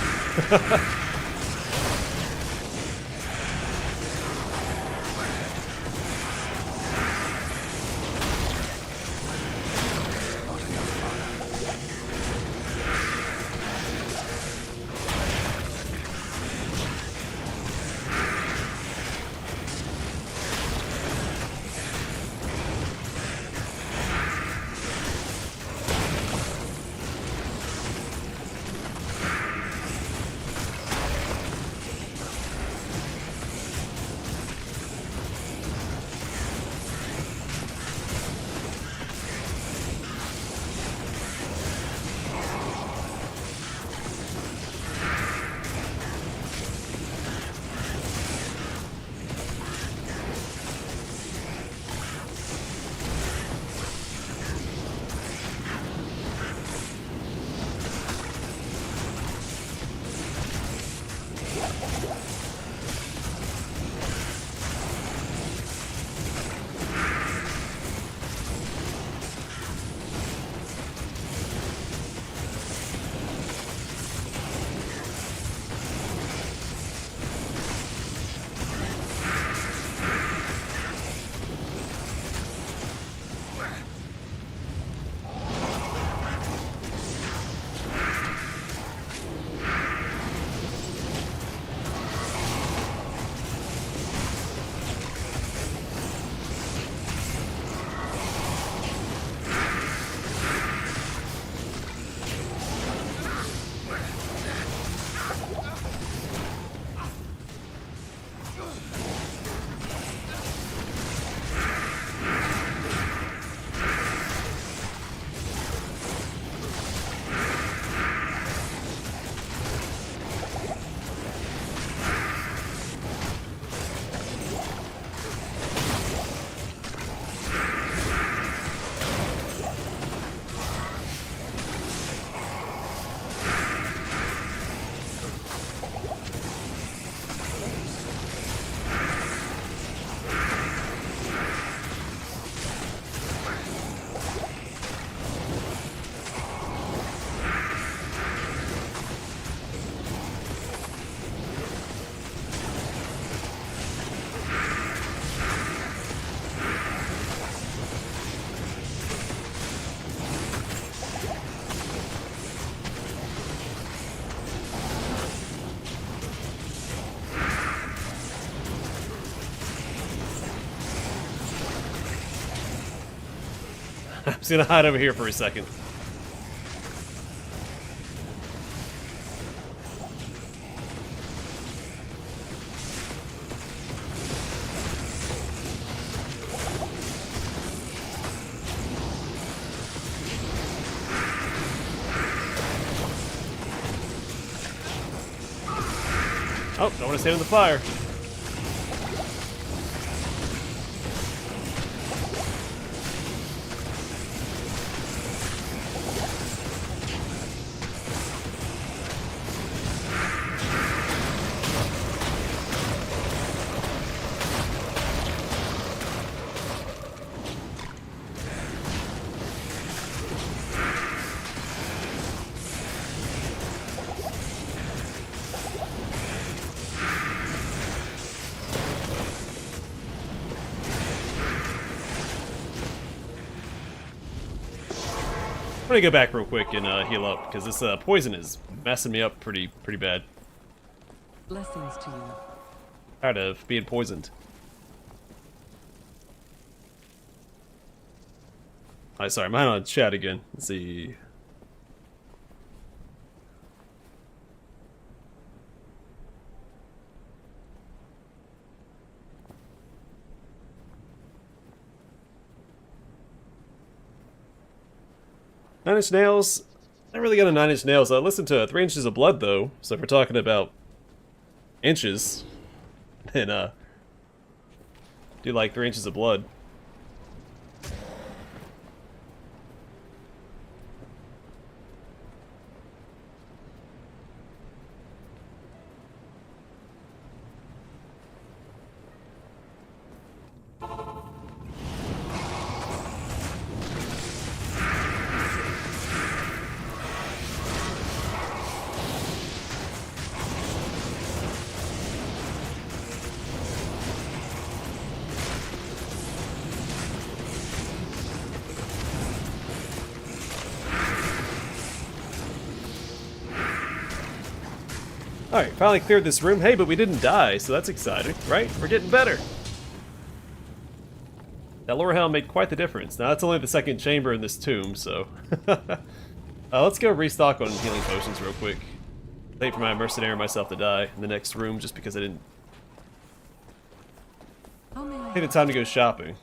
I'm just gonna hide over here for a second. Oh, don't want to stand in the fire. I'm gonna go back real quick and heal up because this poison is messing me up pretty bad. Blessings to you. Tired of being poisoned. Sorry, mine on chat again. Let's see. Nine Inch Nails. I really got a Nine Inch Nails. I listened to 3 Inches of Blood though, so if we're talking about inches, then do like 3 Inches of Blood. Alright, finally cleared this room. Hey, but we didn't die, so that's exciting, right? We're getting better. That lower helm made quite the difference. Now, that's only the second chamber in this tomb, so... let's go restock on healing potions real quick. Wait for my mercenary myself to die in the next room just because I didn't take the time to go shopping.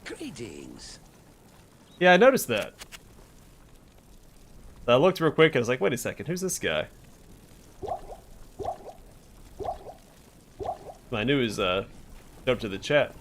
Greetings. Yeah, I noticed that. I looked real quick and I was like, wait a second, who's this guy? I knew he was jumped to the chat.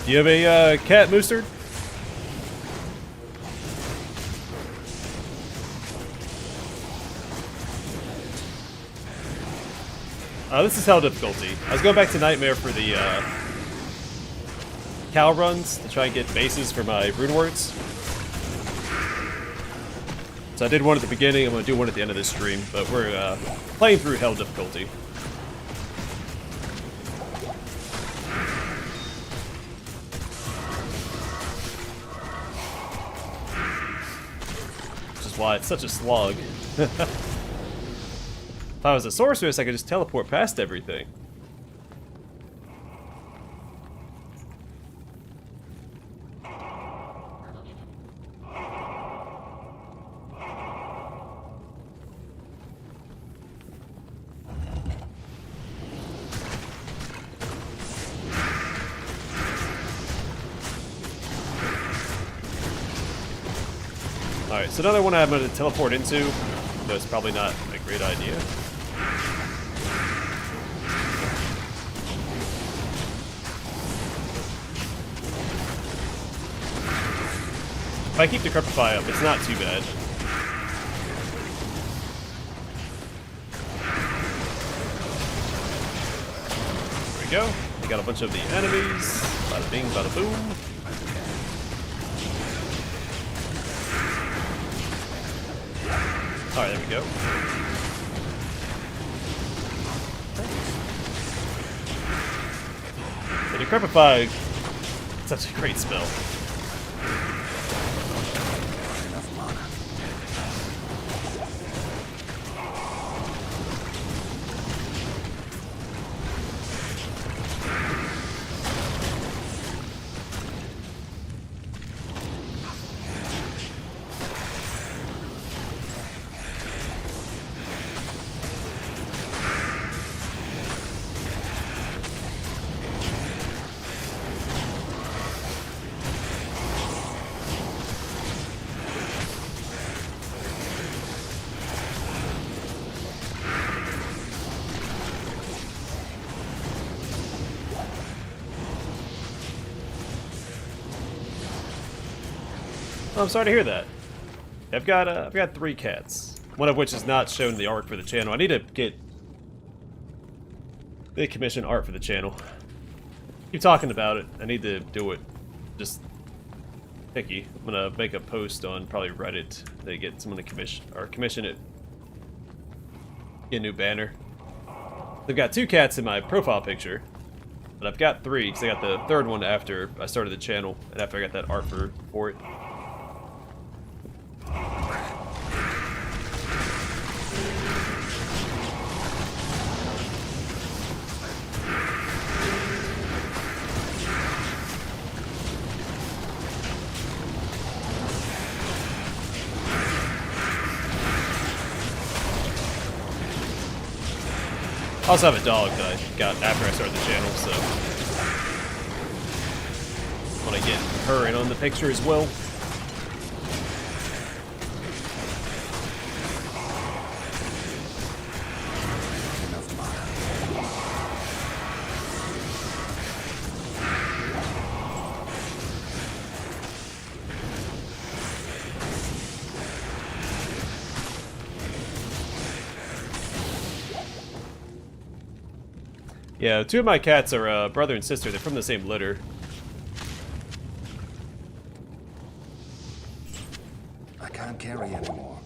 Do you have a cat, Moostard? This is hell difficulty. I was going back to Nightmare for the cow runs to try and get bases for my rune words. So I did one at the beginning, I'm going to do one at the end of this stream, but we're playing through hell difficulty. Why it's such a slog. If I was a sorceress, I could just teleport past everything. Alright, so another one I'm going to teleport into, though it's probably not a great idea. If I keep the Decrepify up, it's not too bad. There we go. We got a bunch of the enemies. Bada bing, bada boom. Alright, there we go. The Decrepify, such a great spell. Oh, I'm sorry to hear that. I've got 3 cats, one of which is not shown in the art for the channel. I need to commission art for the channel. Keep talking about it. I need to do it. Just picky. I'm gonna make a post on probably Reddit to get someone to commission it. Get a new banner. I've got 2 cats in my profile picture, but I've got 3 because I got the 3rd one after I started the channel and after I got that art for it. I also have a dog that I got after I started the channel, so I want to get her in on the picture as well. Yeah, 2 of my cats are brother and sister. They're from the same litter. I can't carry anymore.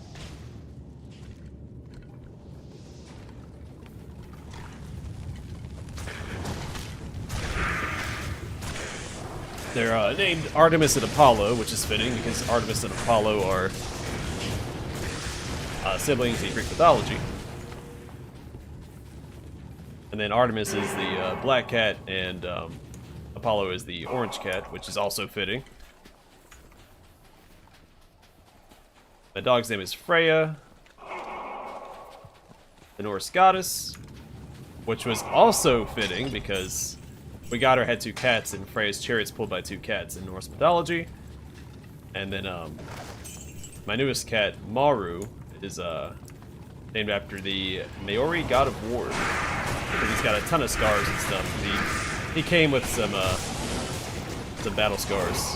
They're named Artemis and Apollo, which is fitting because Artemis and Apollo are siblings in Greek mythology. And then Artemis is the black cat, and Apollo is the orange cat, which is also fitting. My dog's name is Freya, the Norse goddess, which was also fitting because we got her had 2 cats, and Freya's chariot's pulled by 2 cats in Norse mythology. And then my newest cat, Maru, is named after the Maori god of war. Because he's got a ton of scars and stuff. He came with some battle scars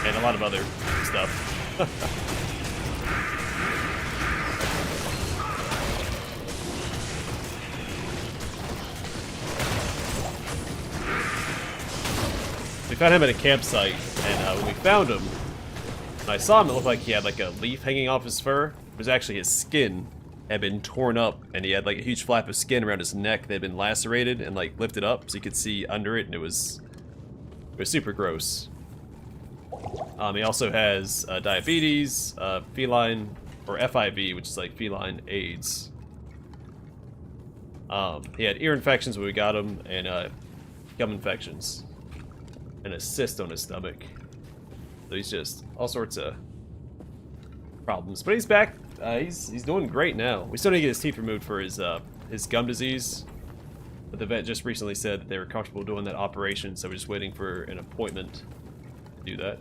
and a lot of other stuff. We found him at a campsite, and when we found him, when I saw him, it looked like he had like a leaf hanging off his fur. It was actually his skin had been torn up, and he had like a huge flap of skin around his neck that had been lacerated and like lifted up so you could see under it, and it was super gross. He also has diabetes, feline, or FIV, which is like feline AIDS. He had ear infections when we got him, and gum infections, and a cyst on his stomach. So he's just all sorts of problems, but he's back. He's doing great now. We still need to get his teeth removed for his gum disease, but the vet just recently said that they were comfortable doing that operation, so we're just waiting for an appointment to do that.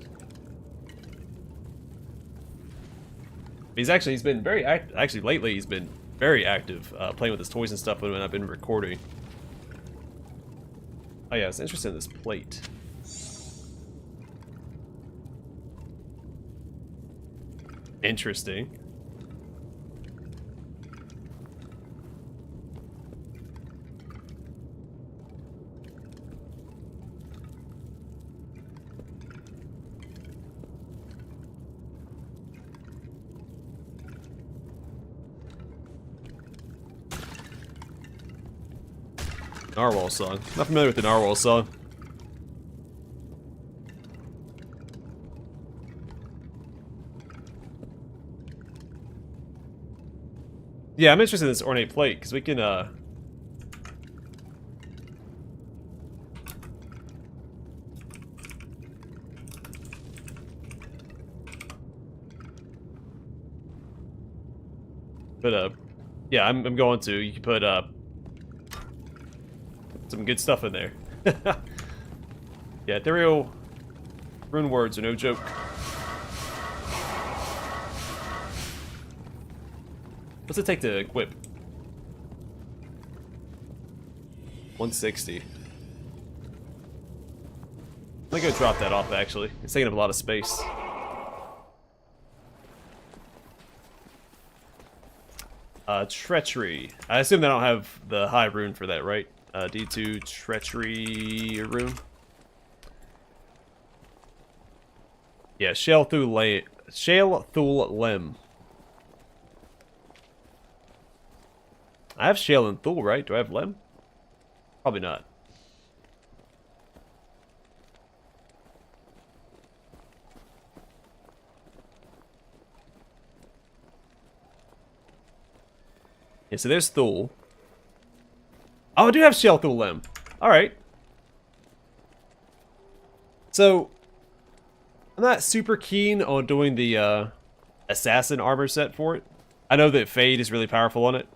He's been very active. Actually, lately he's been very active, playing with his toys and stuff when I've been recording. Oh yeah, I was interested in this plate. Interesting. Narwhal song. Not familiar with the Narwhal song. Yeah, I'm interested in this ornate plate, because we can, But, yeah, I'm going to. You can put, some good stuff in there. Yeah, ethereal rune words are no joke. What's it take to equip? 160. I'm gonna go drop that off, actually. It's taking up a lot of space. Treachery. I assume they don't have the high rune for that, right? D2 Treachery rune. Yeah, Shale Thul Lim. I have Shale and Thul, right? Do I have Lim? Probably not. Yeah, so there's Thul. Oh, I do have Shale Thul Lim. Alright. So, I'm not super keen on doing the assassin armor set for it. I know that Fade is really powerful on it.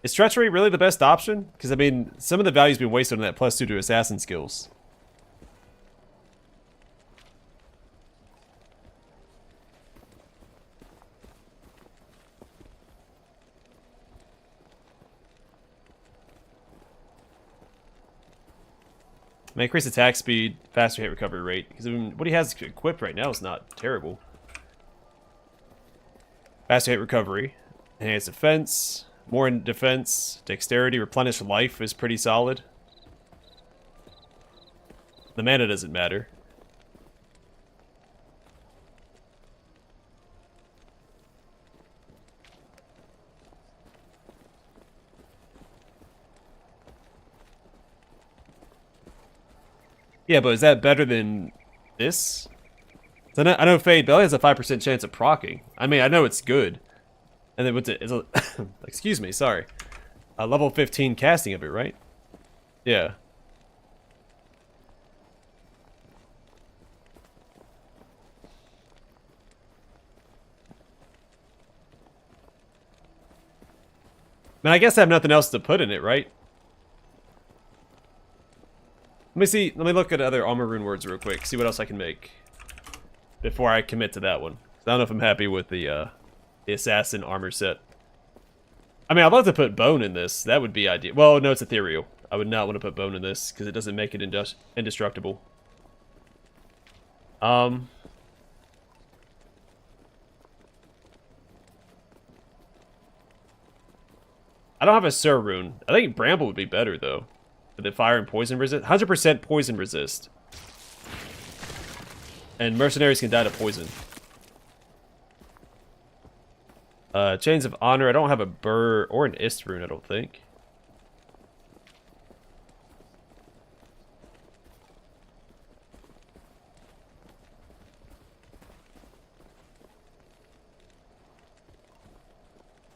Is Treachery really the best option? Because, I mean, some of the value's been wasted on that +2 to assassin skills. May increase attack speed, faster hit recovery rate. Because I mean, what he has equipped right now is not terrible. Faster hit recovery, enhanced defense, more in defense, dexterity, replenish life is pretty solid. The mana doesn't matter. Yeah, but is that better than this? So I know Fade Belly has a 5% chance of proccing. I mean, I know it's good. And then what's it? It's a excuse me, sorry. A level 15 casting of it, right? Yeah. Man, I guess I have nothing else to put in it, right? Let me see. Let me look at other armor rune words real quick. See what else I can make before I commit to that one. I don't know if I'm happy with the assassin armor set. I mean, I'd love to put bone in this. That would be ideal. Well, no, it's ethereal. I would not want to put bone in this because it doesn't make it indestructible. I don't have a Sur rune. I think Bramble would be better though. The fire and poison resist. 100% poison resist. And mercenaries can die to poison. Chains of Honor. I don't have a Burr or an Ist rune, I don't think.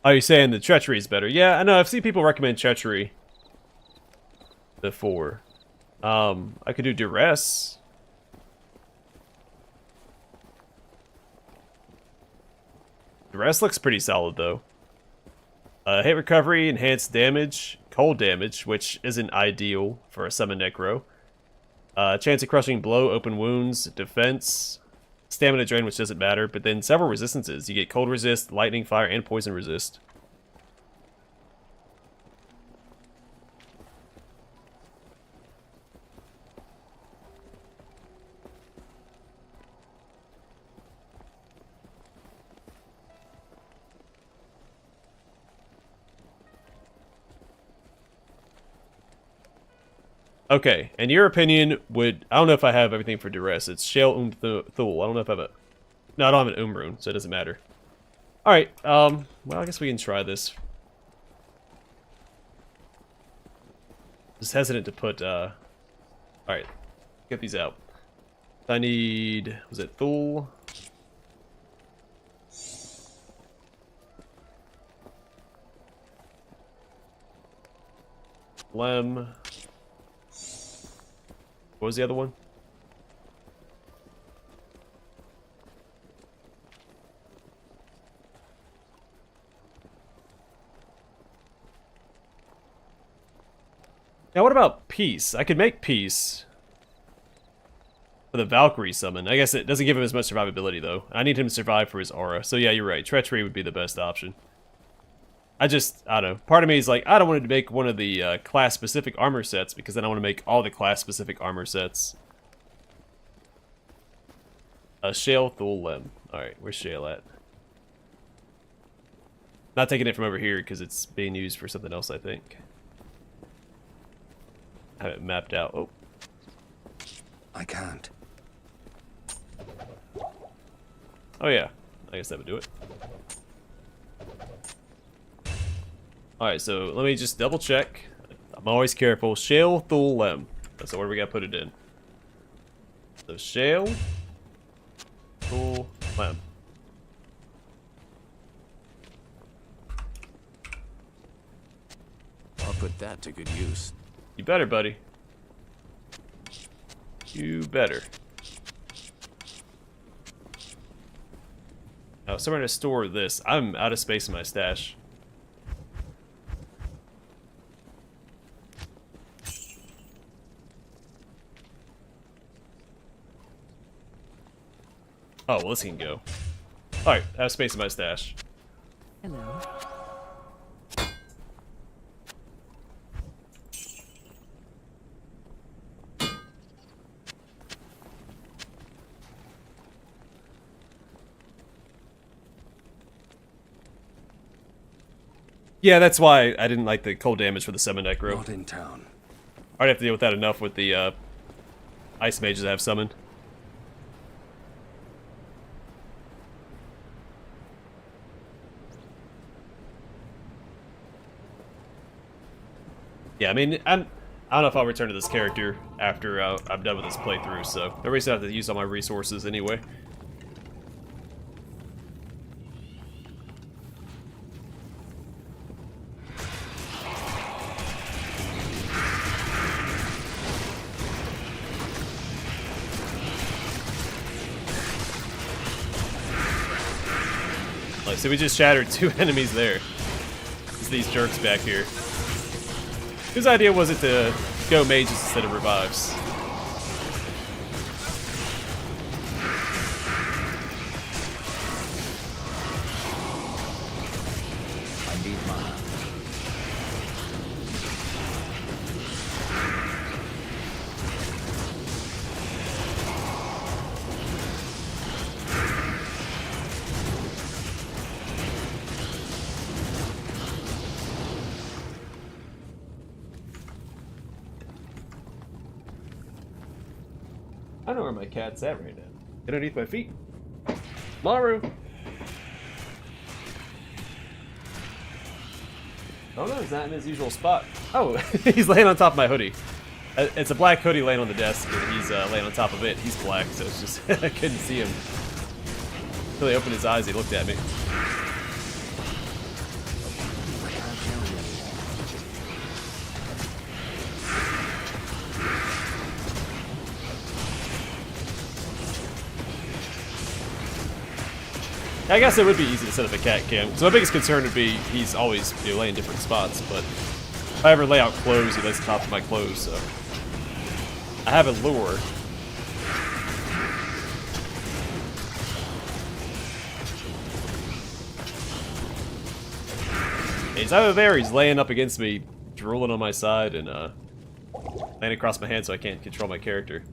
Oh, you're saying the Treachery is better? Yeah, I know. I've seen people recommend Treachery before. I could do Duress. Duress looks pretty solid, though. Hit recovery, enhanced damage, cold damage, which isn't ideal for a summon Necro. Chance of crushing blow, open wounds, defense, stamina drain, which doesn't matter, but then several resistances. You get cold resist, lightning, fire, and poison resist. Okay, in your opinion, would... I don't know if I have everything for Duress. It's Shale Thul. I don't know if I have a... No, I don't have an rune, so it doesn't matter. Alright, well, I guess we can try this. Just hesitant to put, alright. Get these out. I need, was it Thule? Lem. What was the other one? Now what about Peace? I could make Peace for the Valkyrie summon. I guess it doesn't give him as much survivability though. I need him to survive for his aura. So yeah, you're right. Treachery would be the best option. I don't know. Part of me is like, I don't want to make one of the class-specific armor sets because then I want to make all the class-specific armor sets. Shale, Thule, Lem. Alright, where's Shale at? Not taking it from over here because it's being used for something else, I think. I have it mapped out. Oh. I can't. Oh yeah. I guess that would do it. Alright, so let me just double check. I'm always careful. Shale, Thule, Lem. That's the order we gotta put it in. So Shale, Thule, Lem. I'll put that to good use. You better, buddy. You better. Oh, somewhere to store this. I'm out of space in my stash. Oh, well, this can go. Alright, I have space in my stash. Hello. Yeah, that's why I didn't like the cold damage for the summon necro. Not in town. I'd have to deal with that enough with the ice mages I have summoned. Yeah, I mean, I don't know if I'll return to this character after I'm done with this playthrough, so no reason I have to use all my resources anyway. Like, so we just shattered 2 enemies there. It's these jerks back here. Whose idea was it to go mages instead of revives? I need mana. I know where my cat's at right now. Underneath my feet. Maru! Oh no, he's not in his usual spot. Oh, he's laying on top of my hoodie. It's a black hoodie laying on the desk, and he's laying on top of it. He's black, so it's just, I couldn't see him. Until he opened his eyes, he looked at me. I can't carry anymore. I guess it would be easy to set up a cat cam. So my biggest concern would be he's always laying different spots, but if I ever lay out clothes, he lays on top of my clothes, so. I have a lure. He's either there or he's laying up against me, drooling on my side, and laying across my hand so I can't control my character.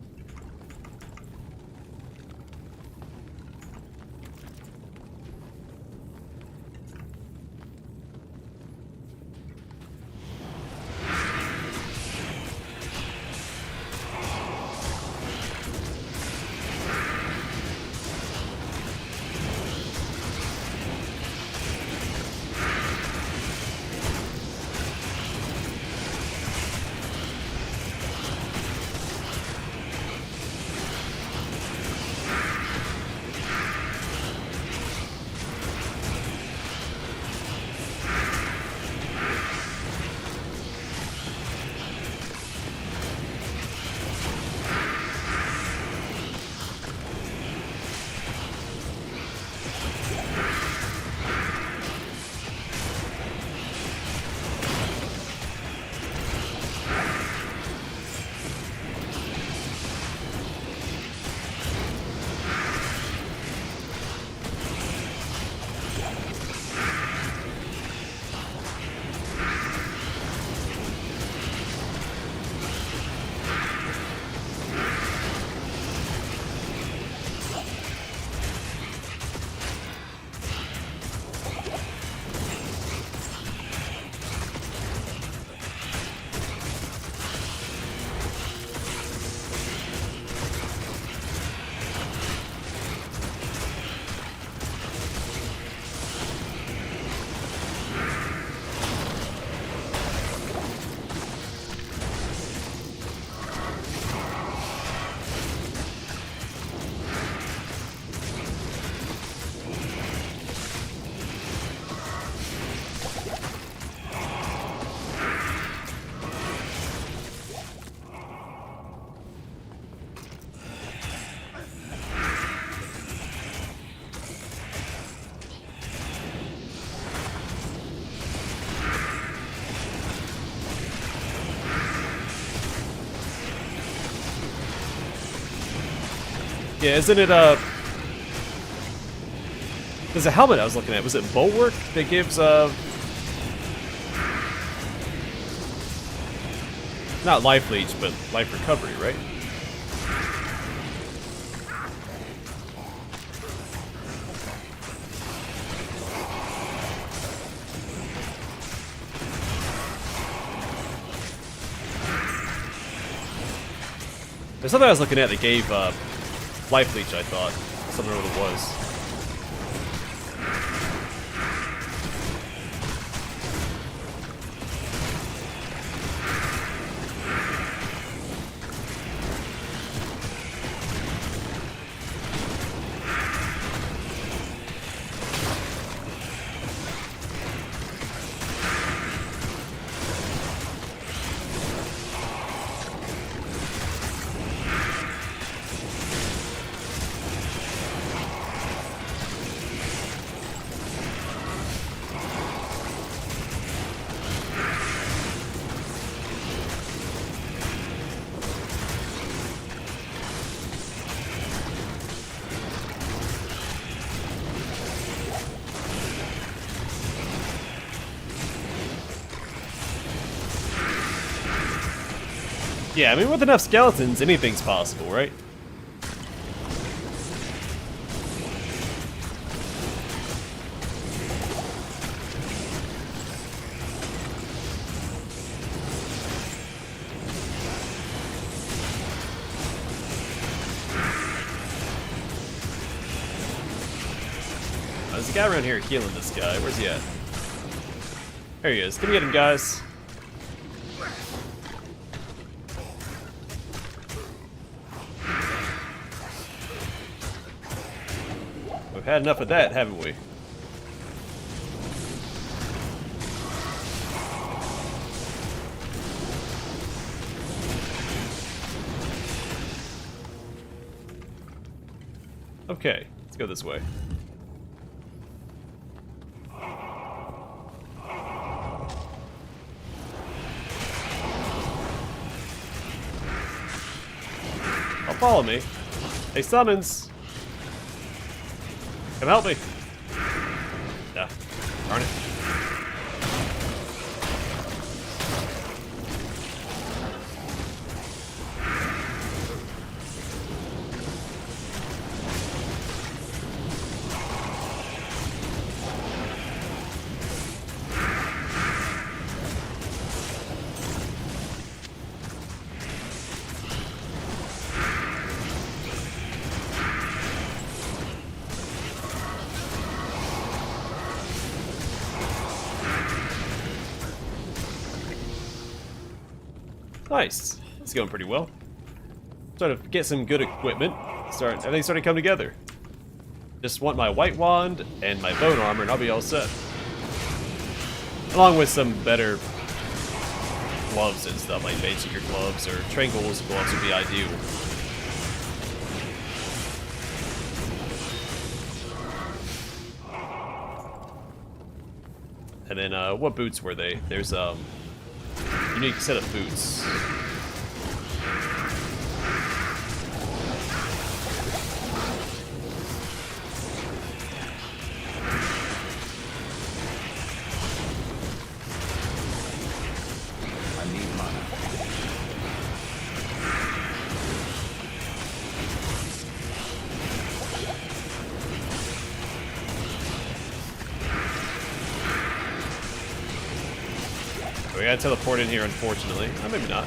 Yeah, isn't it there's a helmet I was looking at. Was it Bulwark that gives not life leech, but life recovery, right? There's something I was looking at that gave life leech, I thought. I don't know what it was. Yeah, I mean, with enough skeletons, anything's possible, right? There's a guy around here healing this guy. Where's he at? There he is. Come get him, guys. We've had enough of that, haven't we? Okay, let's go this way. Don't follow me. Hey, summons! Come help me! Yeah, darn it. Nice. It's going pretty well. Starting to get some good equipment. Everything's starting to come together. Just want my white wand and my bone armor and I'll be all set. Along with some better gloves and stuff, like Bait Seeker gloves or Trangle's gloves would be ideal. And then, what boots were they? There's, unique set of boots. I need mana. We gotta teleport in here, unfortunately. Or maybe not.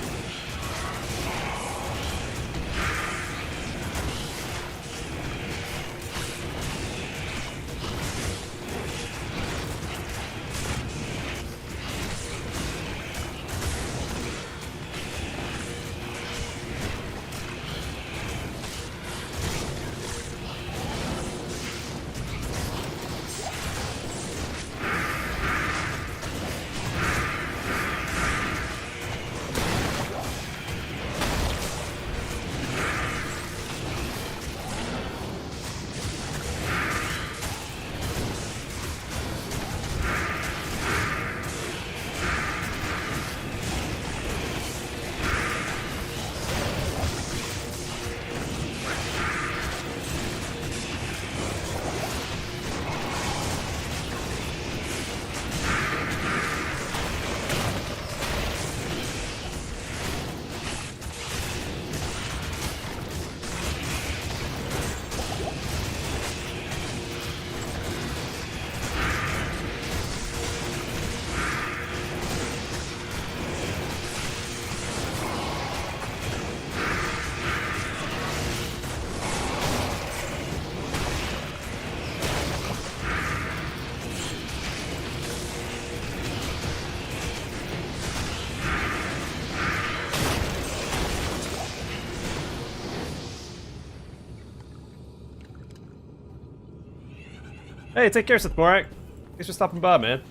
Hey, take care, Seth Morak. Thanks for stopping by, man.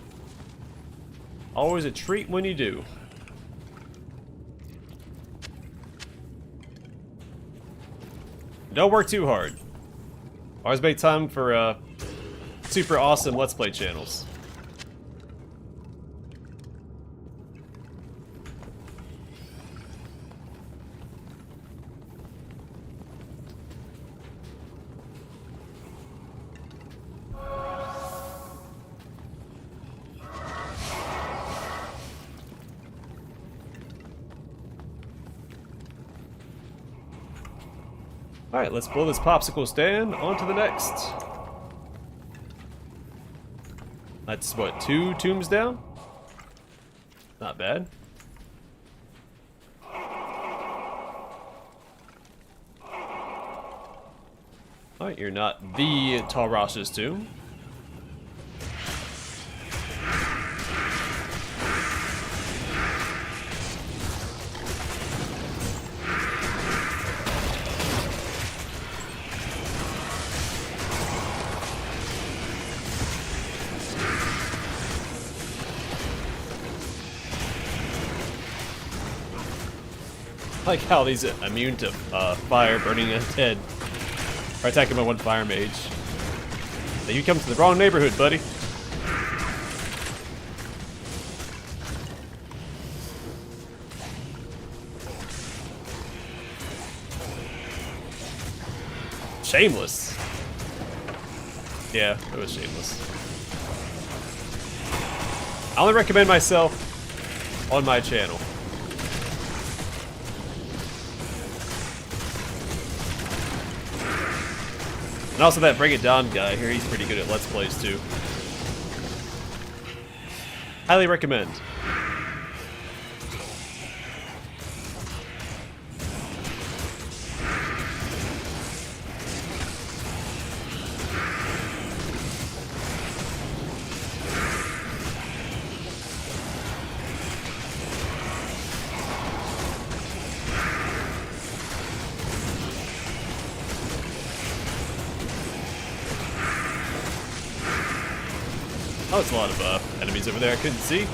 Always a treat when you do. Don't work too hard. Always make time for super awesome Let's Play channels. Alright, let's blow this popsicle stand. On to the next. That's what, 2 tombs down? Not bad. Alright, you're not the Talrash's tomb. I like how these are immune to fire burning his head. Or attacking by one fire mage. Now you come to the wrong neighborhood, buddy. Shameless. Yeah, it was shameless. I only recommend myself on my channel. And also that Break It Down guy here, he's pretty good at Let's Plays too. Highly recommend. Oh, it's a lot of enemies over there I couldn't see.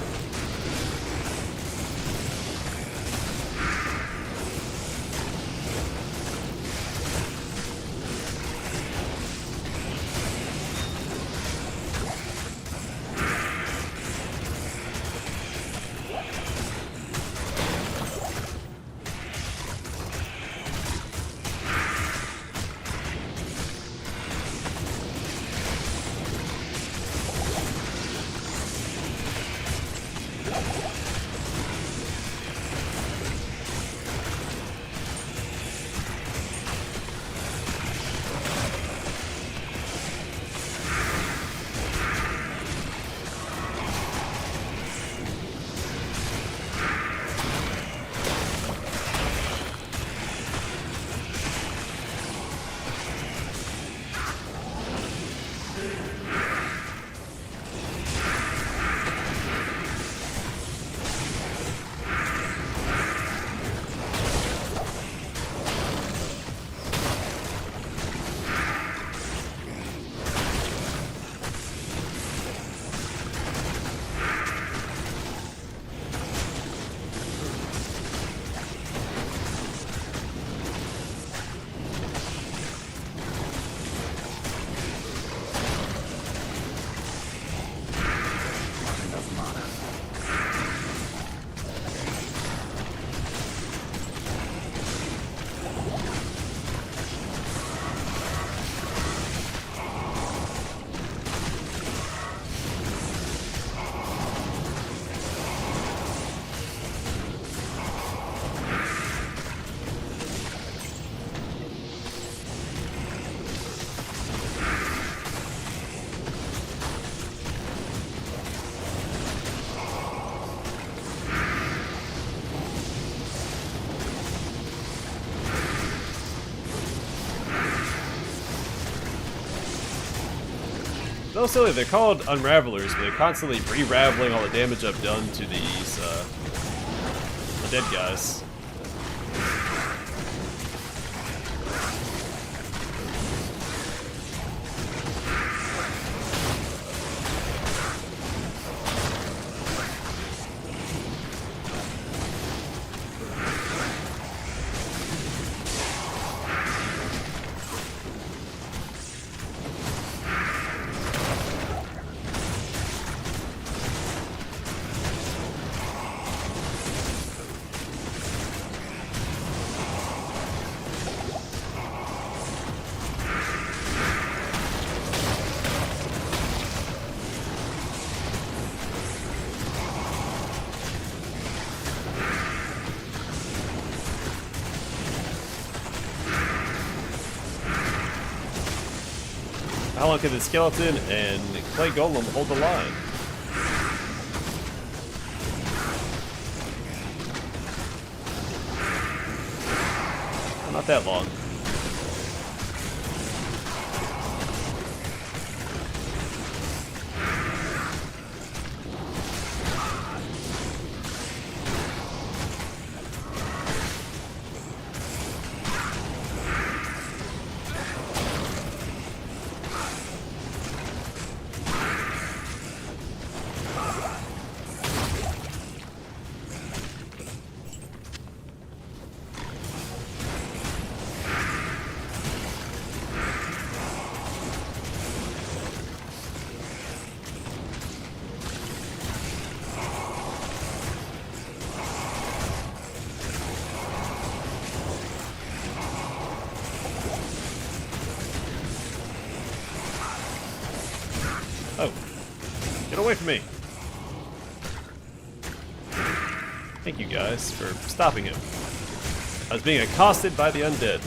So silly, they're called Unravelers, but they're constantly re-raveling all the damage I've done to these, the dead guys. how long can the skeleton and clay golem hold the line? Well, not that long. Oh, get away from me. Thank you guys for stopping him. I was being accosted by the undead.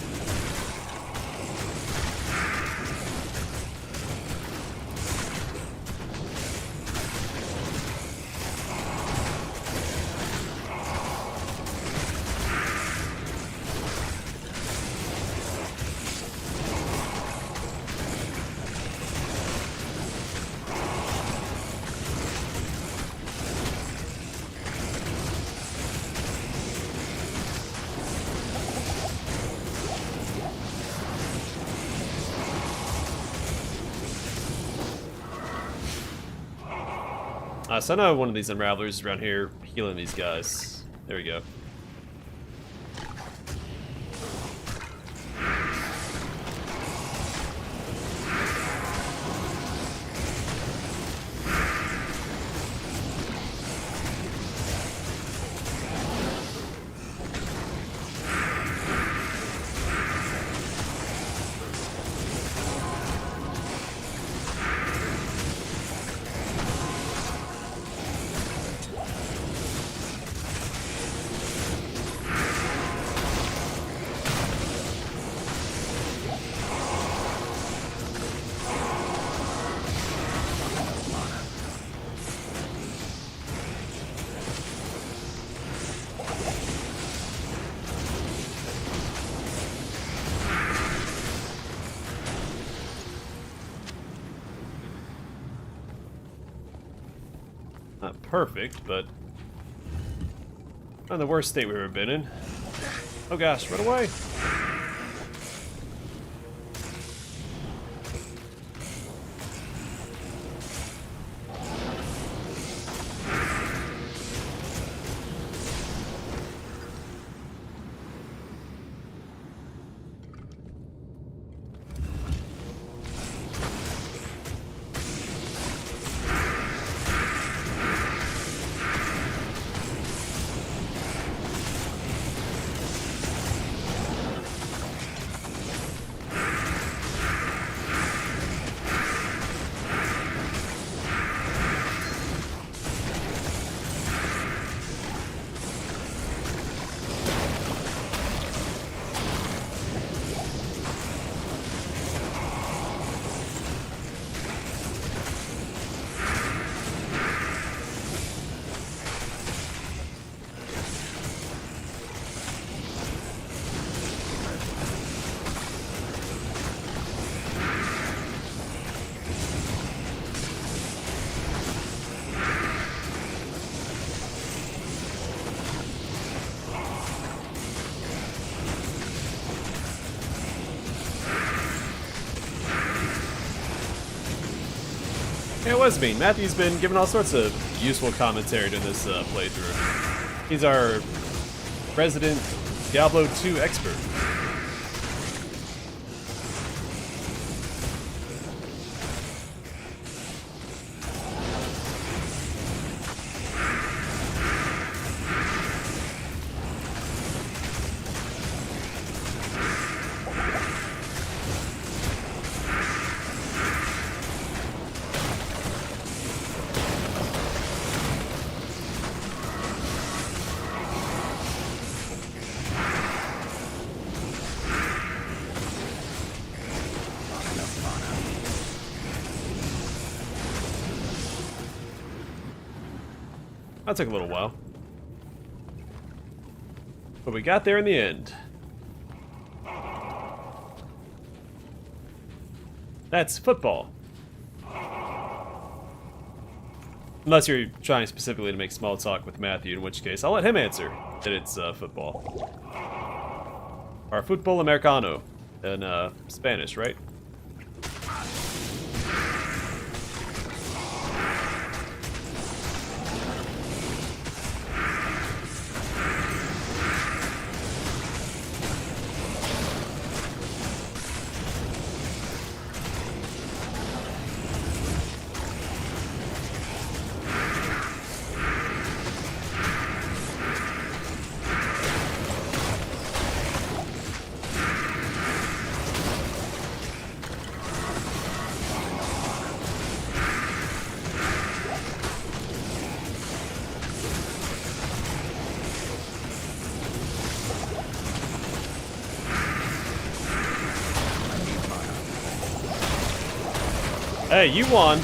So I know one of these unravelers is around here healing these guys. There we go. Not perfect, but not the worst state we've ever been in. Oh gosh, run away! Yeah, it was me. Matthew's been giving all sorts of useful commentary to this playthrough. He's our resident Diablo 2 expert. That took a little while. But we got there in the end. That's football. Unless you're trying specifically to make small talk with Matthew, in which case I'll let him answer that it's football. Or football americano in Spanish, right? Hey, you won.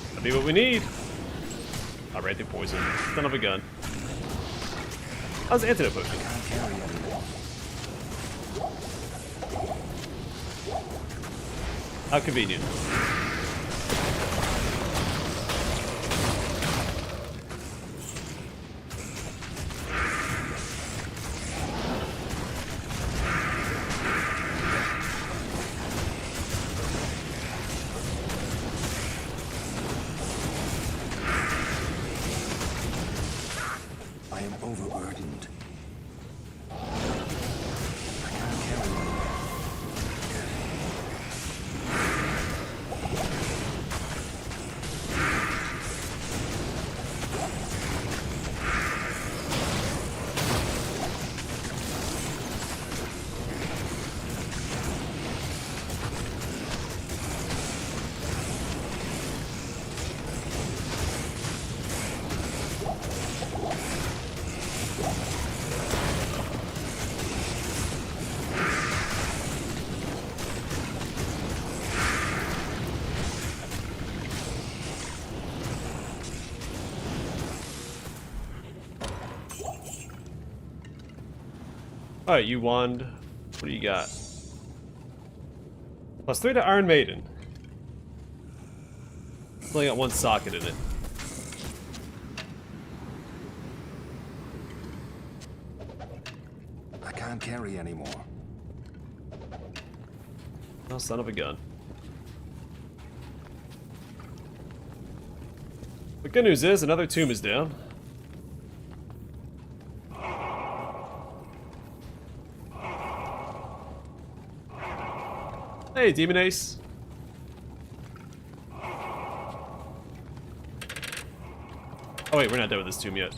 That'll be what we need. Alright, the poison. Son of a gun. How's the antidote potion? How convenient. I am overburdened. I can't carry anymore. Alright, you wand. What do you got? +3 to Iron Maiden. It's only got one socket in it. I can't carry anymore. Oh, son of a gun. The good news is another tomb is down. Hey, Demon Ace. Oh wait, we're not done with this tomb yet.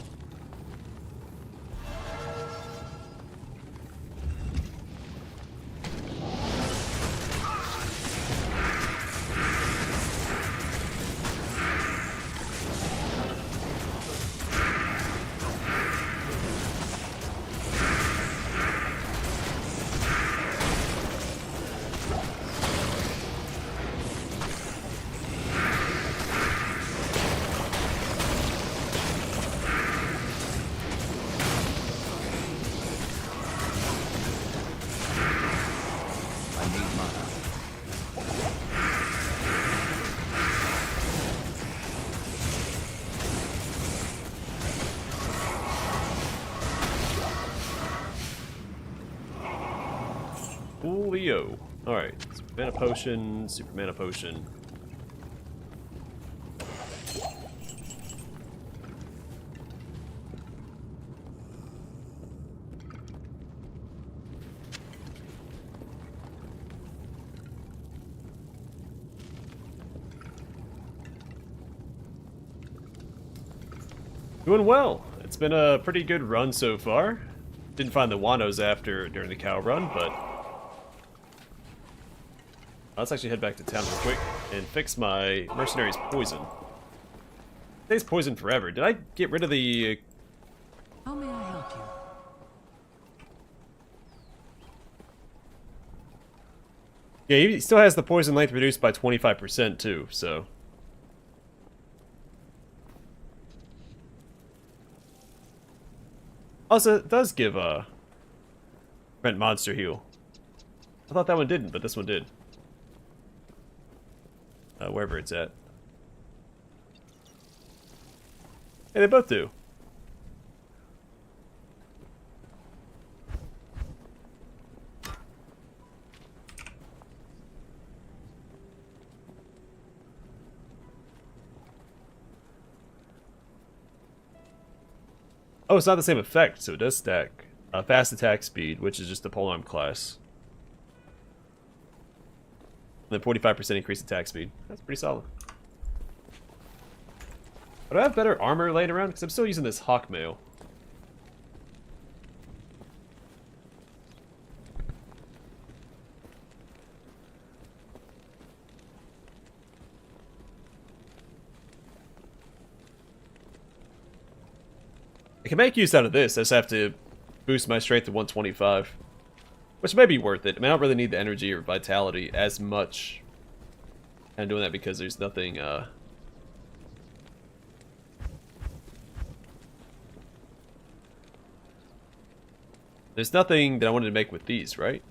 I need mana. Coolio. Alright, mana potion, super mana potion. Doing well. It's been a pretty good run so far. Didn't find the Wanos during the cow run, but let's actually head back to town real quick and fix my mercenary's poison. It stays poison forever. Did I get rid of the... How may I help you? Yeah, he still has the poison length reduced by 25% too, so. Also, it does give a prevent monster heal. I thought that one didn't, but this one did. Wherever it's at. Hey, they both do. Oh, it's not the same effect, so it does stack. Fast attack speed, which is just the polearm class. And then 45% increased attack speed. That's pretty solid. But do I have better armor laying around? Because I'm still using this hawk mail. I can make use out of this. I just have to boost my strength to 125. Which may be worth it. I mean, I don't really need the energy or vitality as much. I'm doing that because there's nothing, there's nothing that I wanted to make with these, right?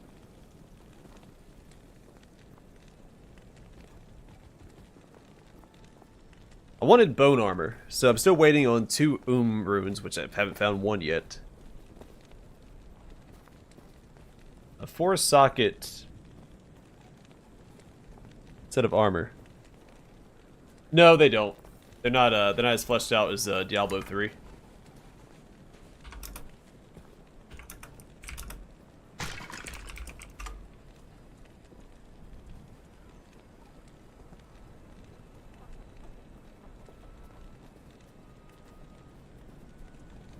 I wanted bone armor, so I'm still waiting on 2 runes, which I haven't found one yet. A 4-socket set of armor. No, they don't. They're not as fleshed out as Diablo 3.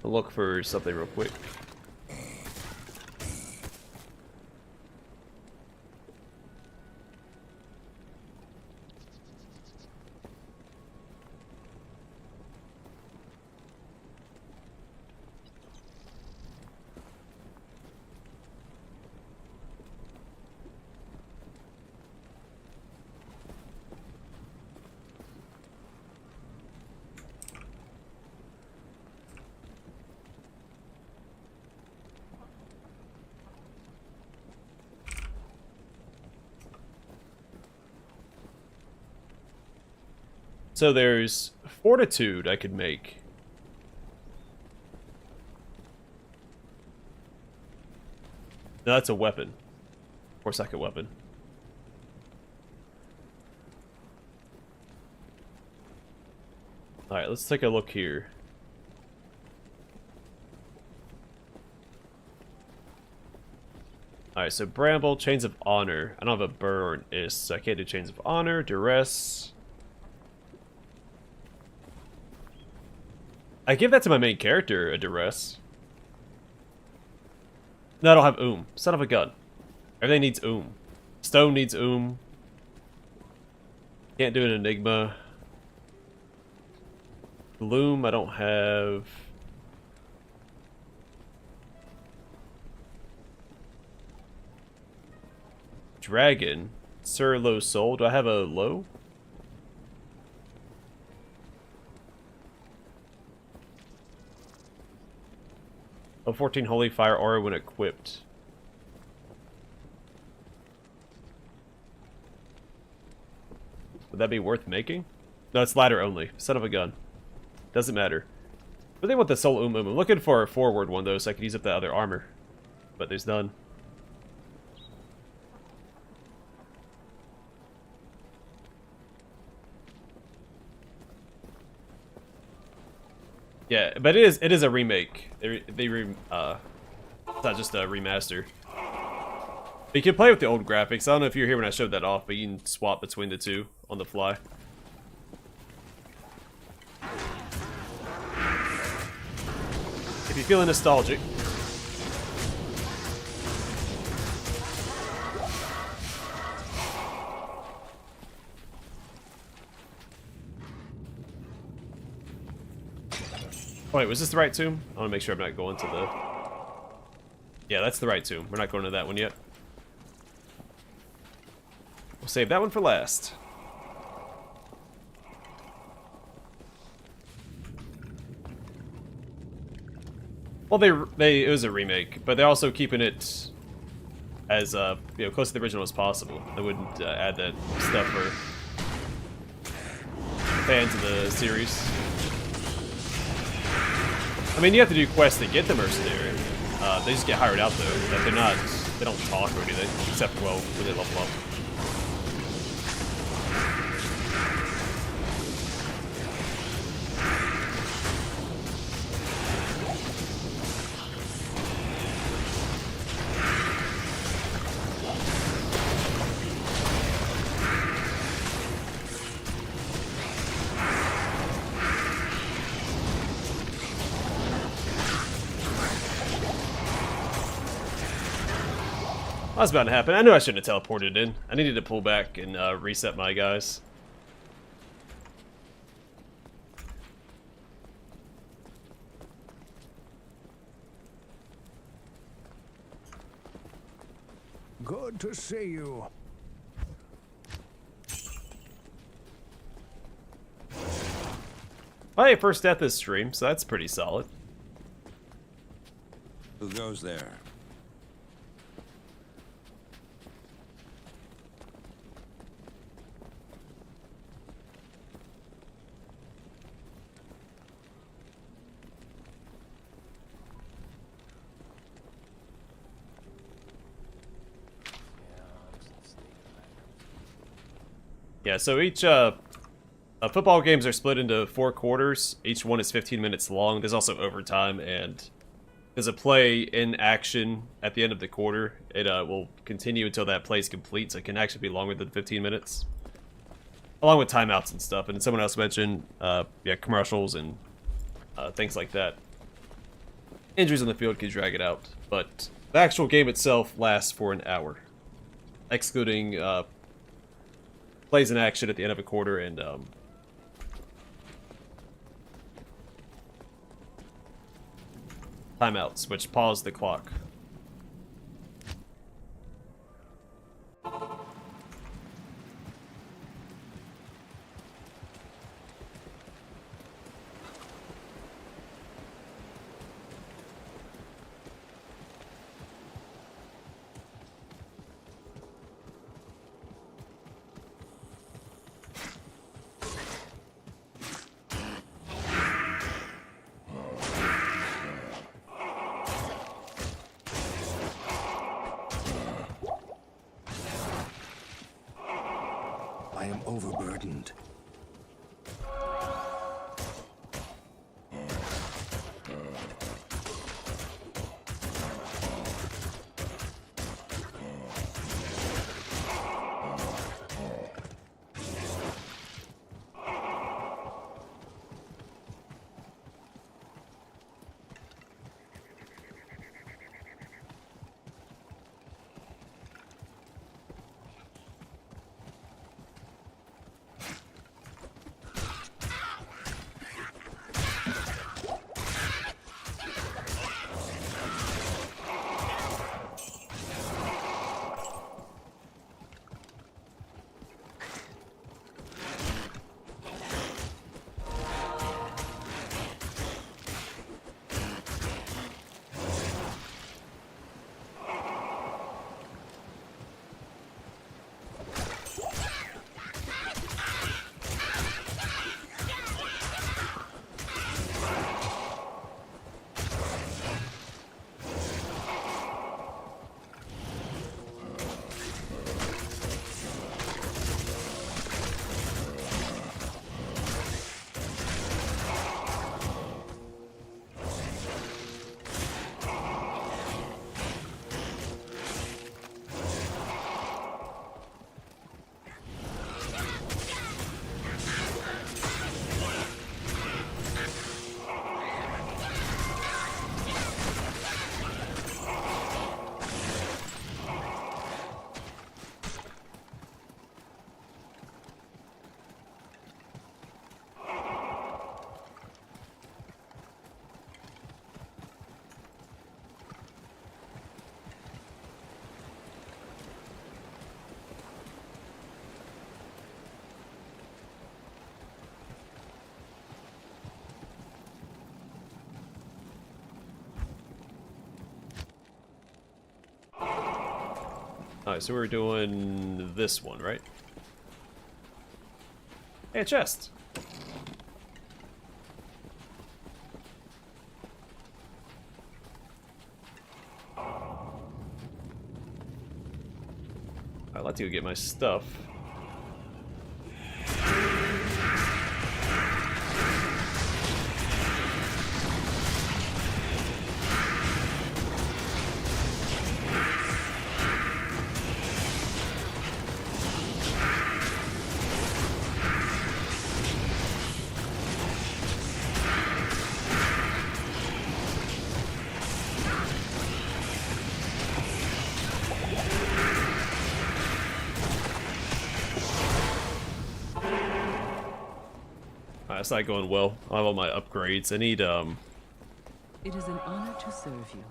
I'll look for something real quick. So there's Fortitude I could make. No, that's a weapon. 4-socket weapon. Alright, let's take a look here. Alright, so Bramble, Chains of Honor. I don't have a Burr or an Is, so I can't do Chains of Honor, Duress. I give that to my main character, a Duress. No, I don't have Son of a gun. Everything needs Stone needs Can't do an Enigma. Gloom, I don't have. Dragon. Sir Low Soul. Do I have a low? Oh, 14 Holy Fire Aura when equipped. Would that be worth making? No, it's ladder only. Son of a gun. Doesn't matter. But they want the Soul I'm looking for a forward one, though, so I can use up the other armor. But there's none. Yeah, but it is a remake. It's not just a remaster. But you can play with the old graphics. I don't know if you were here when I showed that off, but you can swap between the two on the fly. If you're feeling nostalgic. Oh, wait, was this the right tomb? I want to make sure I'm not going to the... Yeah, that's the right tomb. We're not going to that one yet. We'll save that one for last. Well, it was a remake, but they're also keeping it as close to the original as possible. They wouldn't add that stuff for fans of the series. I mean, you have to do quests to get the mercenary. They just get hired out though. But they don't talk or anything, except well when they level up. That was about to happen. I knew I shouldn't have teleported in. I needed to pull back and reset my guys. Good to see you. My first death this stream, so that's pretty solid. Who goes there? Yeah, so each football games are split into 4 quarters. Each one is 15 minutes long. There's also overtime, and there's a play in action at the end of the quarter. It will continue until that play is complete, so it can actually be longer than 15 minutes. Along with timeouts and stuff. And someone else mentioned, commercials and things like that. Injuries on the field can drag it out, but the actual game itself lasts for an hour, excluding plays in action at the end of a quarter and timeouts, which pause the clock. I am overburdened. Alright, so we're doing this one, right? Hey, a chest! I'd like to go get my stuff. That's not going well. I have all my upgrades. I need, It is an honor to serve you.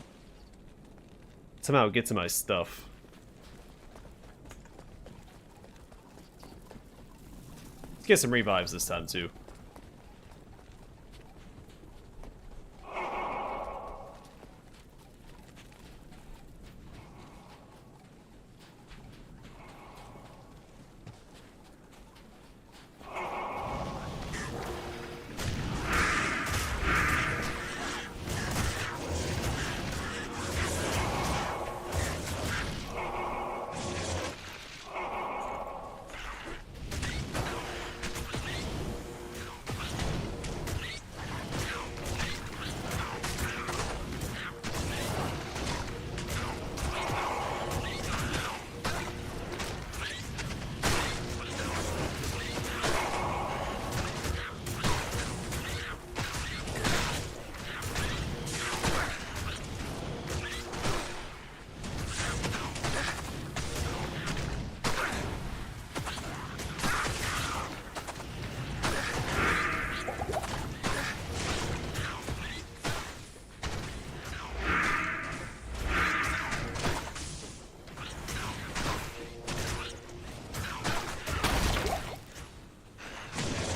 somehow get to my stuff. Let's get some revives this time, too.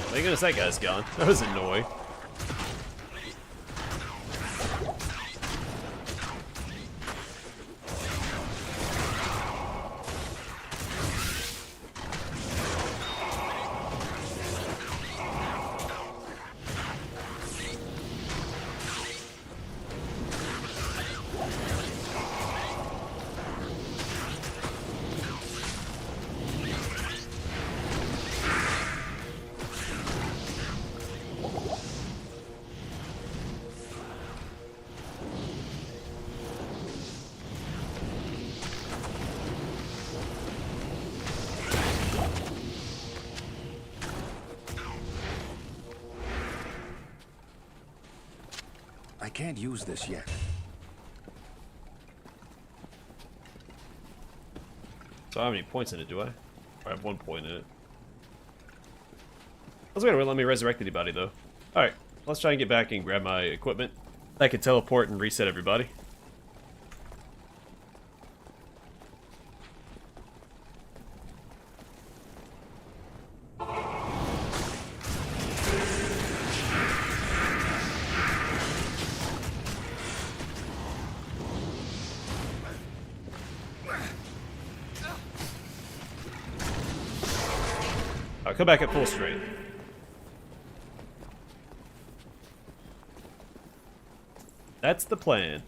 Thank goodness that guy's gone. That was annoying. I can't use this yet. So I don't have any points in it, do I? I have 1 point in it. Let's wait, let me resurrect anybody though. Alright, let's try and get back and grab my equipment. I can teleport and reset everybody. I'll come back at full strength. That's the plan.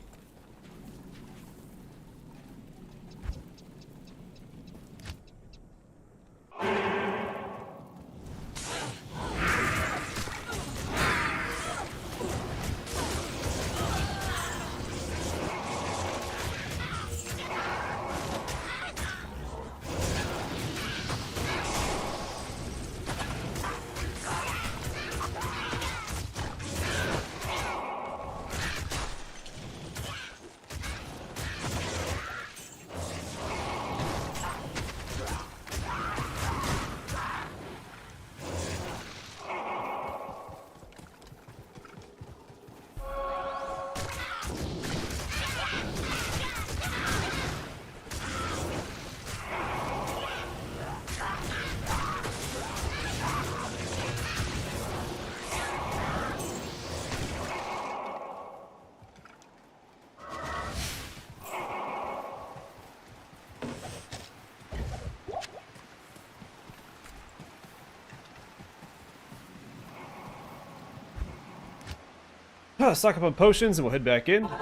Stock up on potions and we'll head back in. I'll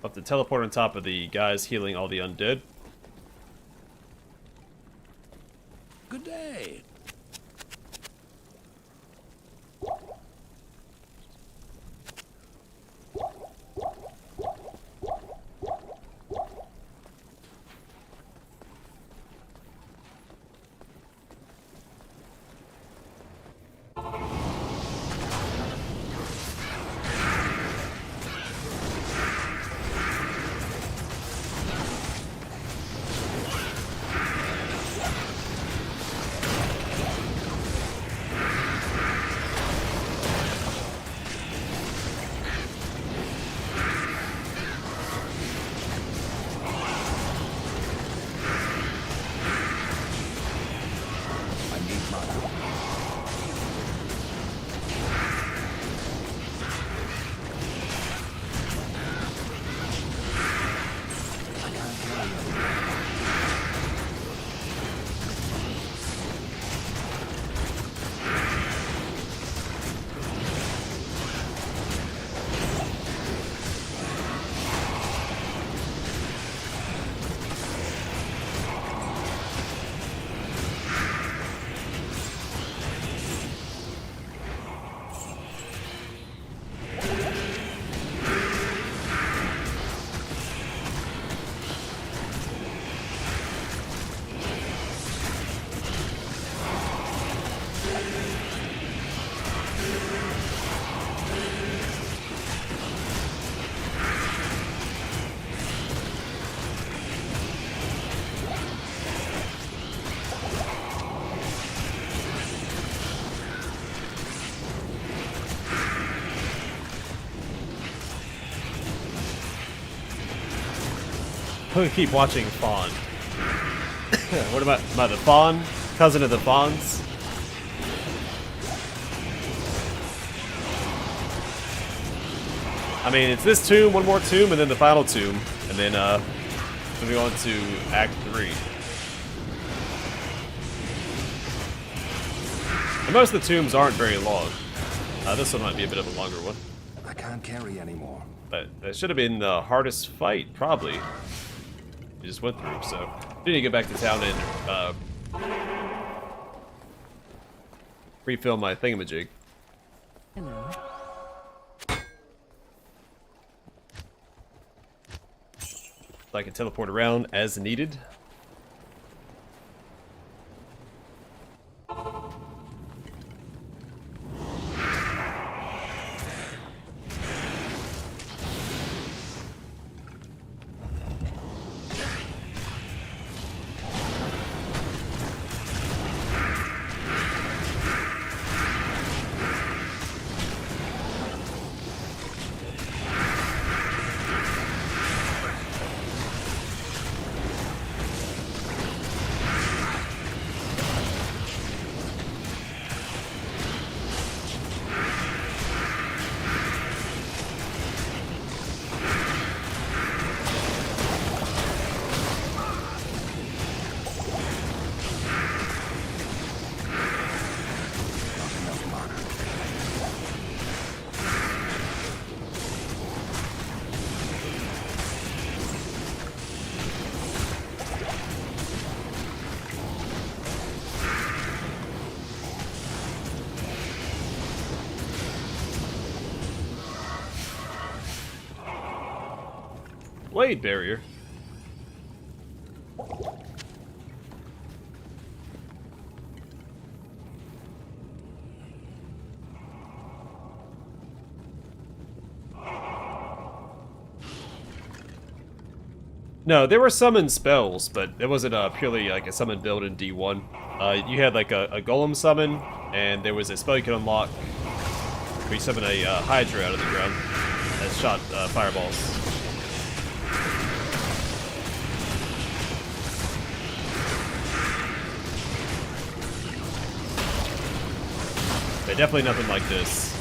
have to teleport on top of the guys healing all the undead. Good day. I need mana. I can't carry anymore. I'm gonna keep watching Fawn. What am I the Fawn? Cousin of the Fawns? I mean, it's this tomb, one more tomb, and then the final tomb. And then, moving on to Act 3. And most of the tombs aren't very long. This one might be a bit of a longer one. I can't carry anymore. But that should have been the hardest fight, probably. We just went through, so we need to get back to town and refill my thingamajig. Hello. So I can teleport around as needed. Blade barrier. No, there were summon spells, but it wasn't purely like a summon build in D1. You had like a golem summon, and there was a spell you could unlock where you summon a Hydra out of the ground that shot fireballs. But definitely nothing like this.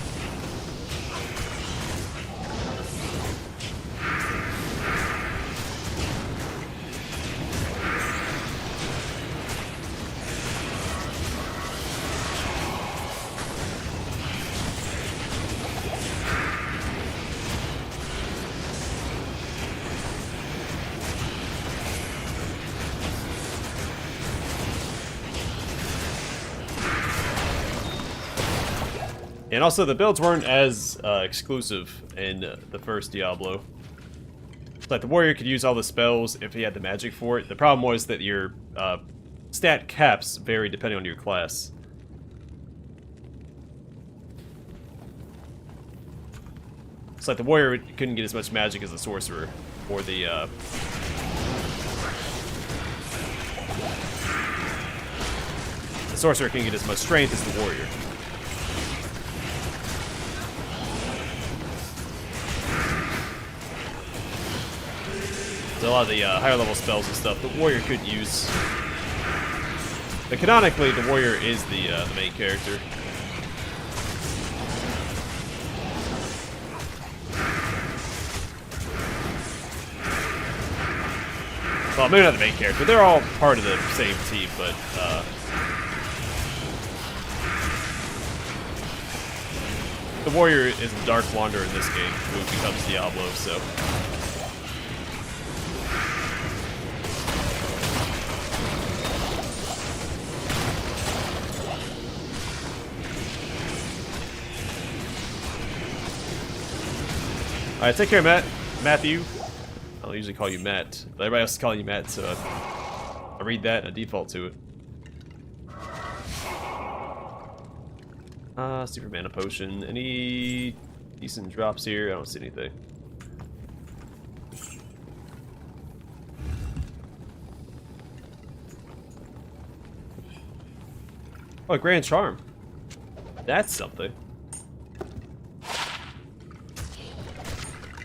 And also, the builds weren't as exclusive in the first Diablo. Like, the warrior could use all the spells if he had the magic for it. The problem was that your stat caps vary depending on your class. It's like the warrior couldn't get as much magic as the sorcerer, or the sorcerer can get as much strength as the warrior. So a lot of the higher level spells and stuff, the warrior could use. But canonically, the warrior is the main character. Well, maybe not the main character. They're all part of the same team, but the warrior is the Dark Wanderer in this game, who becomes Diablo. So. Alright, take care, Matthew. I don't usually call you Matt, but everybody else is calling you Matt, so I read that and I default to it. Super mana potion. Any decent drops here? I don't see anything. Oh, a Grand Charm. That's something.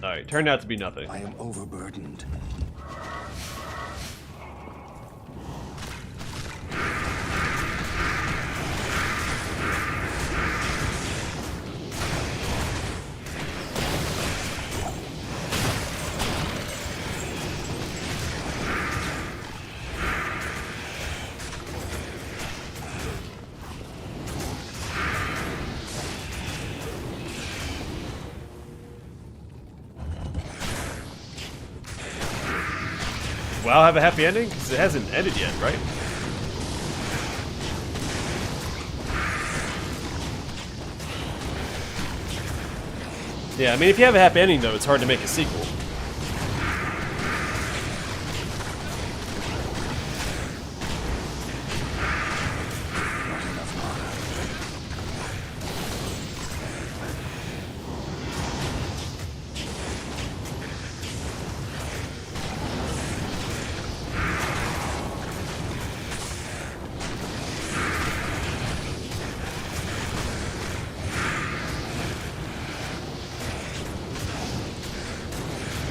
Alright, turned out to be nothing. I am overburdened. Well, have a happy ending? Because it hasn't ended yet, right? Yeah, I mean, if you have a happy ending, though, it's hard to make a sequel.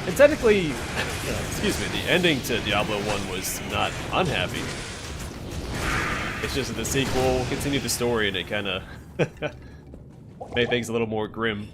And technically, excuse me, the ending to Diablo 1 was not unhappy. It's just that the sequel continued the story and it kind of made things a little more grim.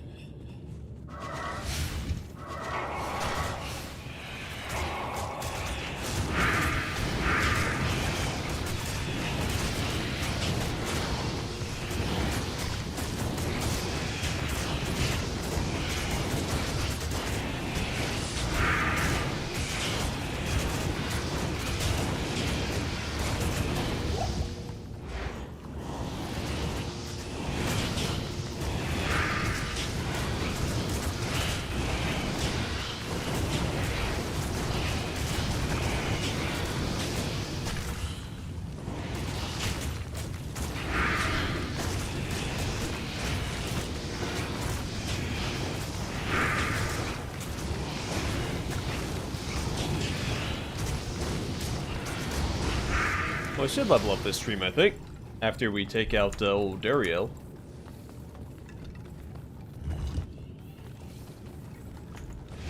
Well, I should level up this stream, I think, after we take out old Dariel.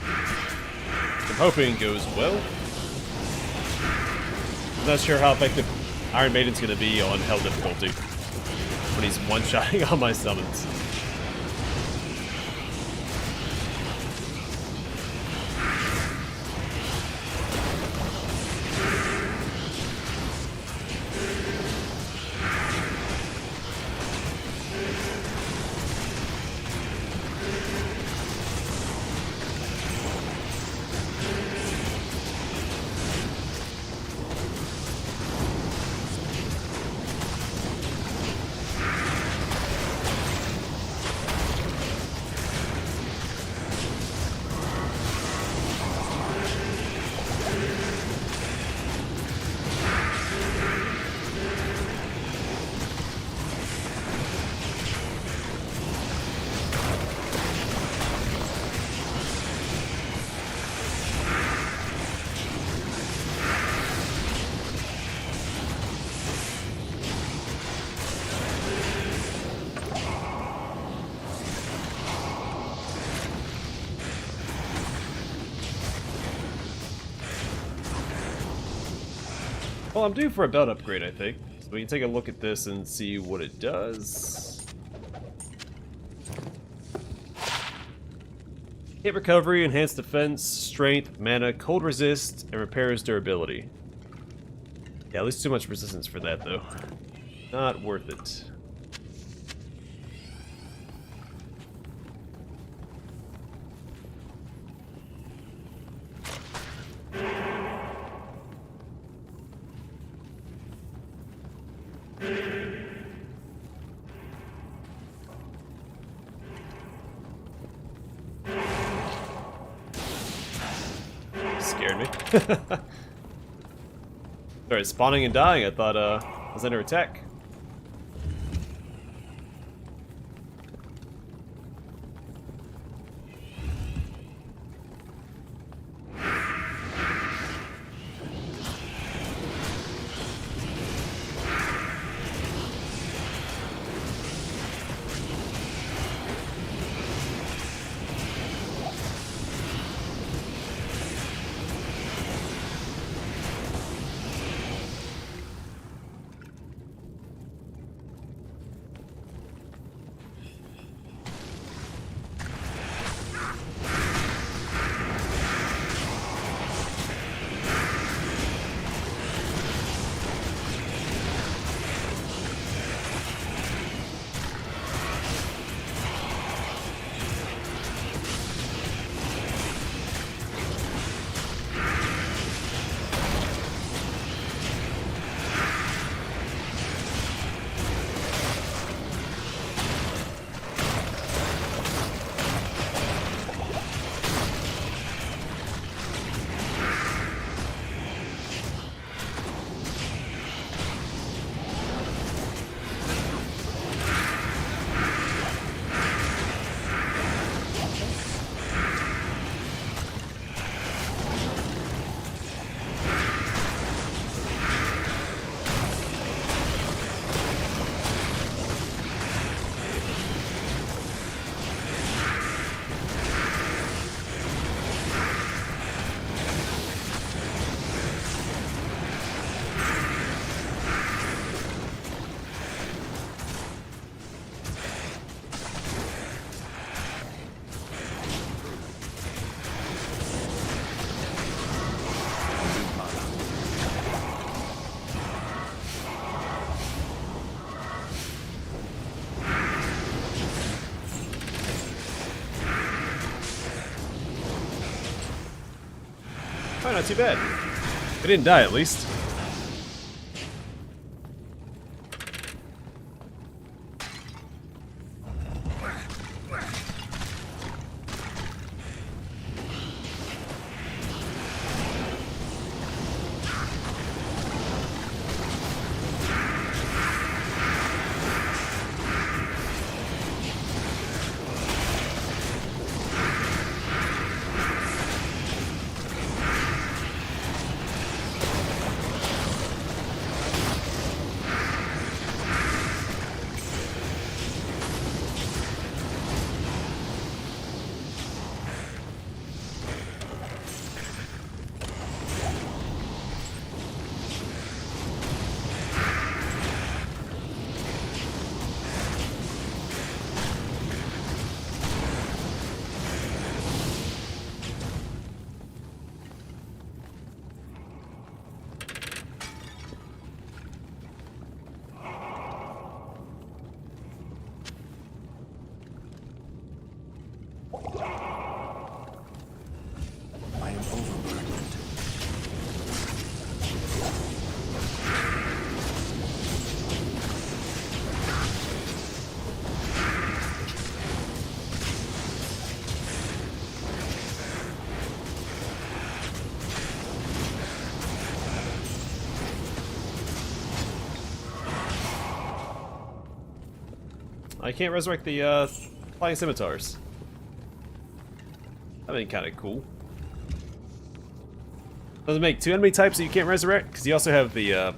I'm hoping it goes well. I'm not sure how effective Iron Maiden's going to be on Hell difficulty when he's one-shotting all my summons. Well, I'm due for a belt upgrade, I think. So we can take a look at this and see what it does. Hit recovery, enhanced defense, strength, mana, cold resist, and repairs durability. Yeah, at least too much resistance for that, though. Not worth it. Scared me. Sorry, spawning and dying. I thought I was under attack. Oh, not too bad. They didn't die, at least. I am overburdened. I can't resurrect the flying scimitars. That'd be kind of cool. Does it make two enemy types that you can't resurrect? Because you also have the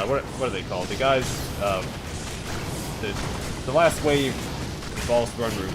what are they called? The guys, the last wave False throne room.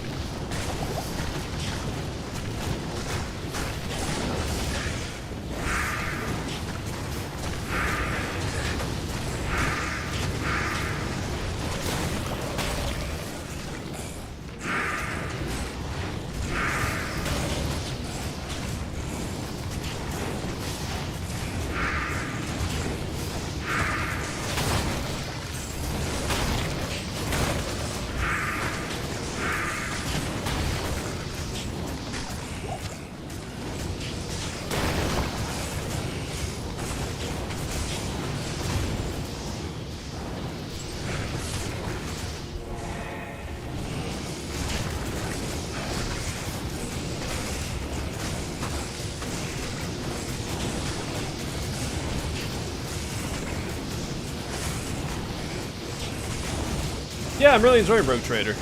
Yeah, I'm really enjoying Rogue Trader.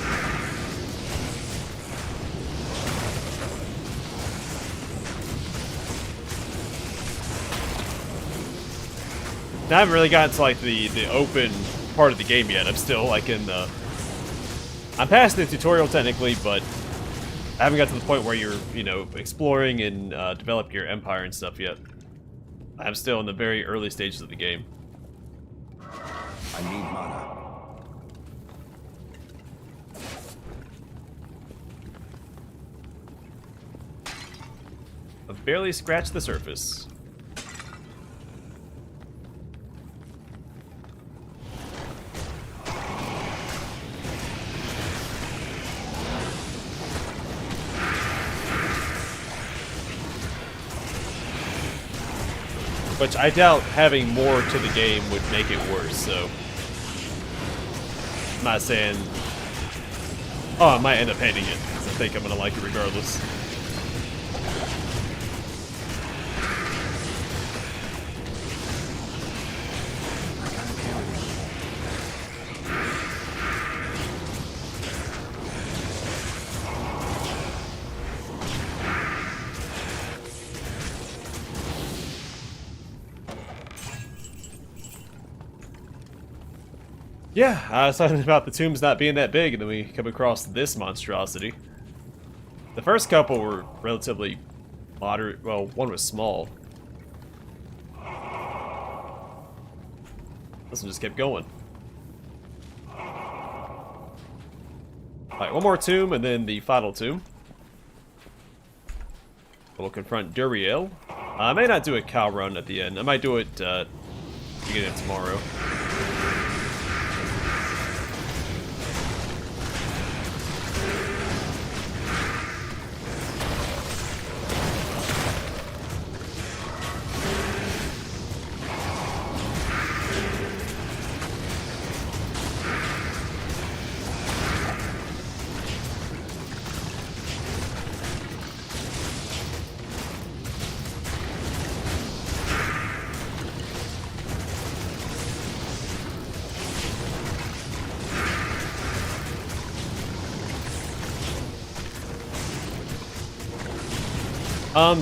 Now I haven't really gotten to like the open part of the game yet. I'm still like in the... I'm past the tutorial technically, but I haven't got to the point where you're, you know, exploring and develop your empire and stuff yet. I'm still in the very early stages of the game. I need mana. I've barely scratched the surface. Which I doubt having more to the game would make it worse, so... I'm not saying... Oh, I might end up hating it, because I think I'm gonna like it regardless. Yeah, I was talking about the tombs not being that big, and then we come across this monstrosity. The first couple were relatively moderate. Well, one was small. This one just kept going. Alright, one more tomb, and then the final tomb. We'll confront Duriel. I may not do a cow run at the end. I might do it beginning of tomorrow.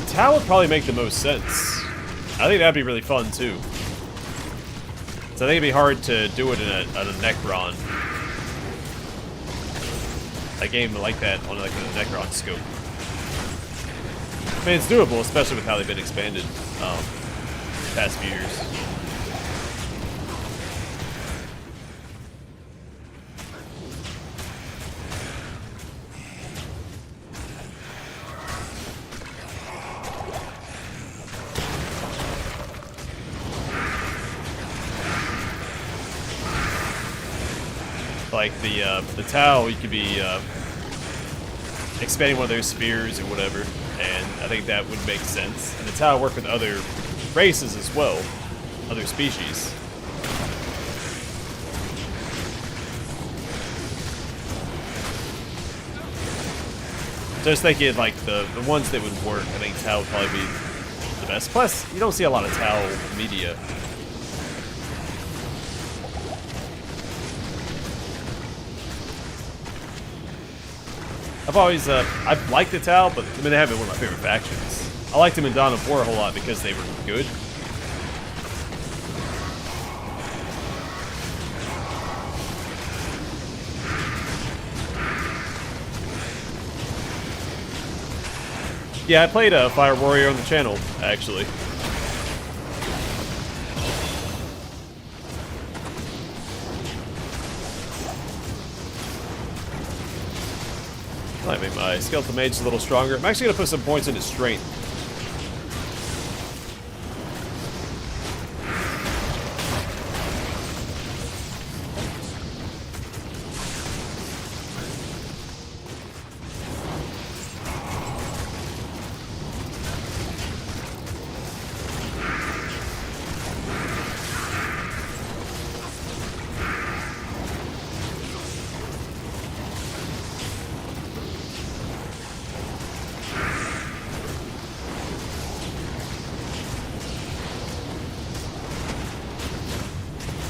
Tau would probably make the most sense. I think that'd be really fun too. So I think it'd be hard to do it in a Necron. A game like that on like a Necron scope. I mean, it's doable, especially with how they've been expanded the past few years. Like the Tau, you could be expanding one of their spears or whatever, and I think that would make sense. And the Tau work with other races as well, other species. So I was thinking like the ones that would work, I think Tau would probably be the best. Plus, you don't see a lot of Tau media. I've liked the Tau, but I mean, they haven't been one of my favorite factions. I liked them in Dawn of War a whole lot because they were good. Yeah, I played a Fire Warrior on the channel, actually. I made my Skeletal Mage a little stronger. I'm actually going to put some points into Strength.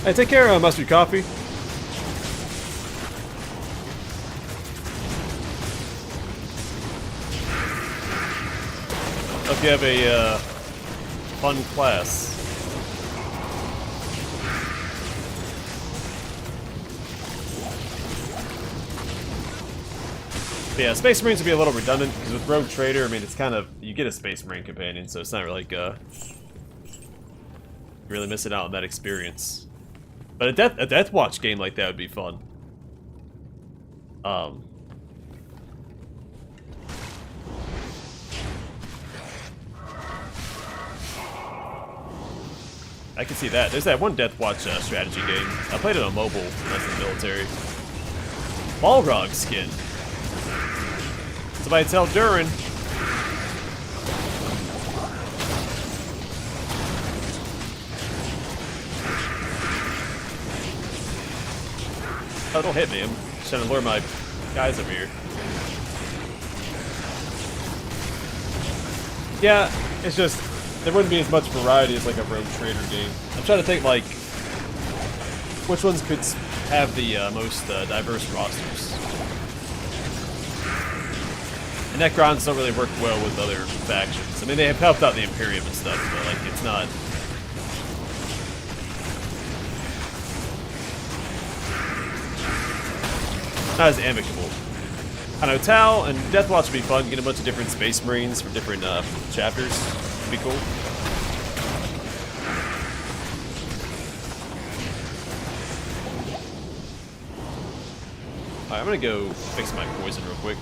Hey, take care, Mustard Coffee. Hope you have a fun class. But yeah, Space Marines would be a little redundant because with Rogue Trader, I mean, it's kind of you get a Space Marine companion, so it's not really like really missing out on that experience. But a Death Watch game like that would be fun. I can see that. There's that one Death Watch strategy game. I played it on mobile when I was in the military. Balrog skin. Somebody tell Durin. Oh, don't hit me. I'm just trying to lure my guys over here. Yeah, it's just, there wouldn't be as much variety as like a Rogue Trader game. I'm trying to think like, which ones could have the most diverse rosters. And Necrons don't really work well with other factions. I mean, they have helped out the Imperium and stuff, but like, it's not... not as amicable. I know Tal and Deathwatch would be fun. Get a bunch of different Space Marines from different chapters. Would be cool. Alright, I'm gonna go fix my poison real quick.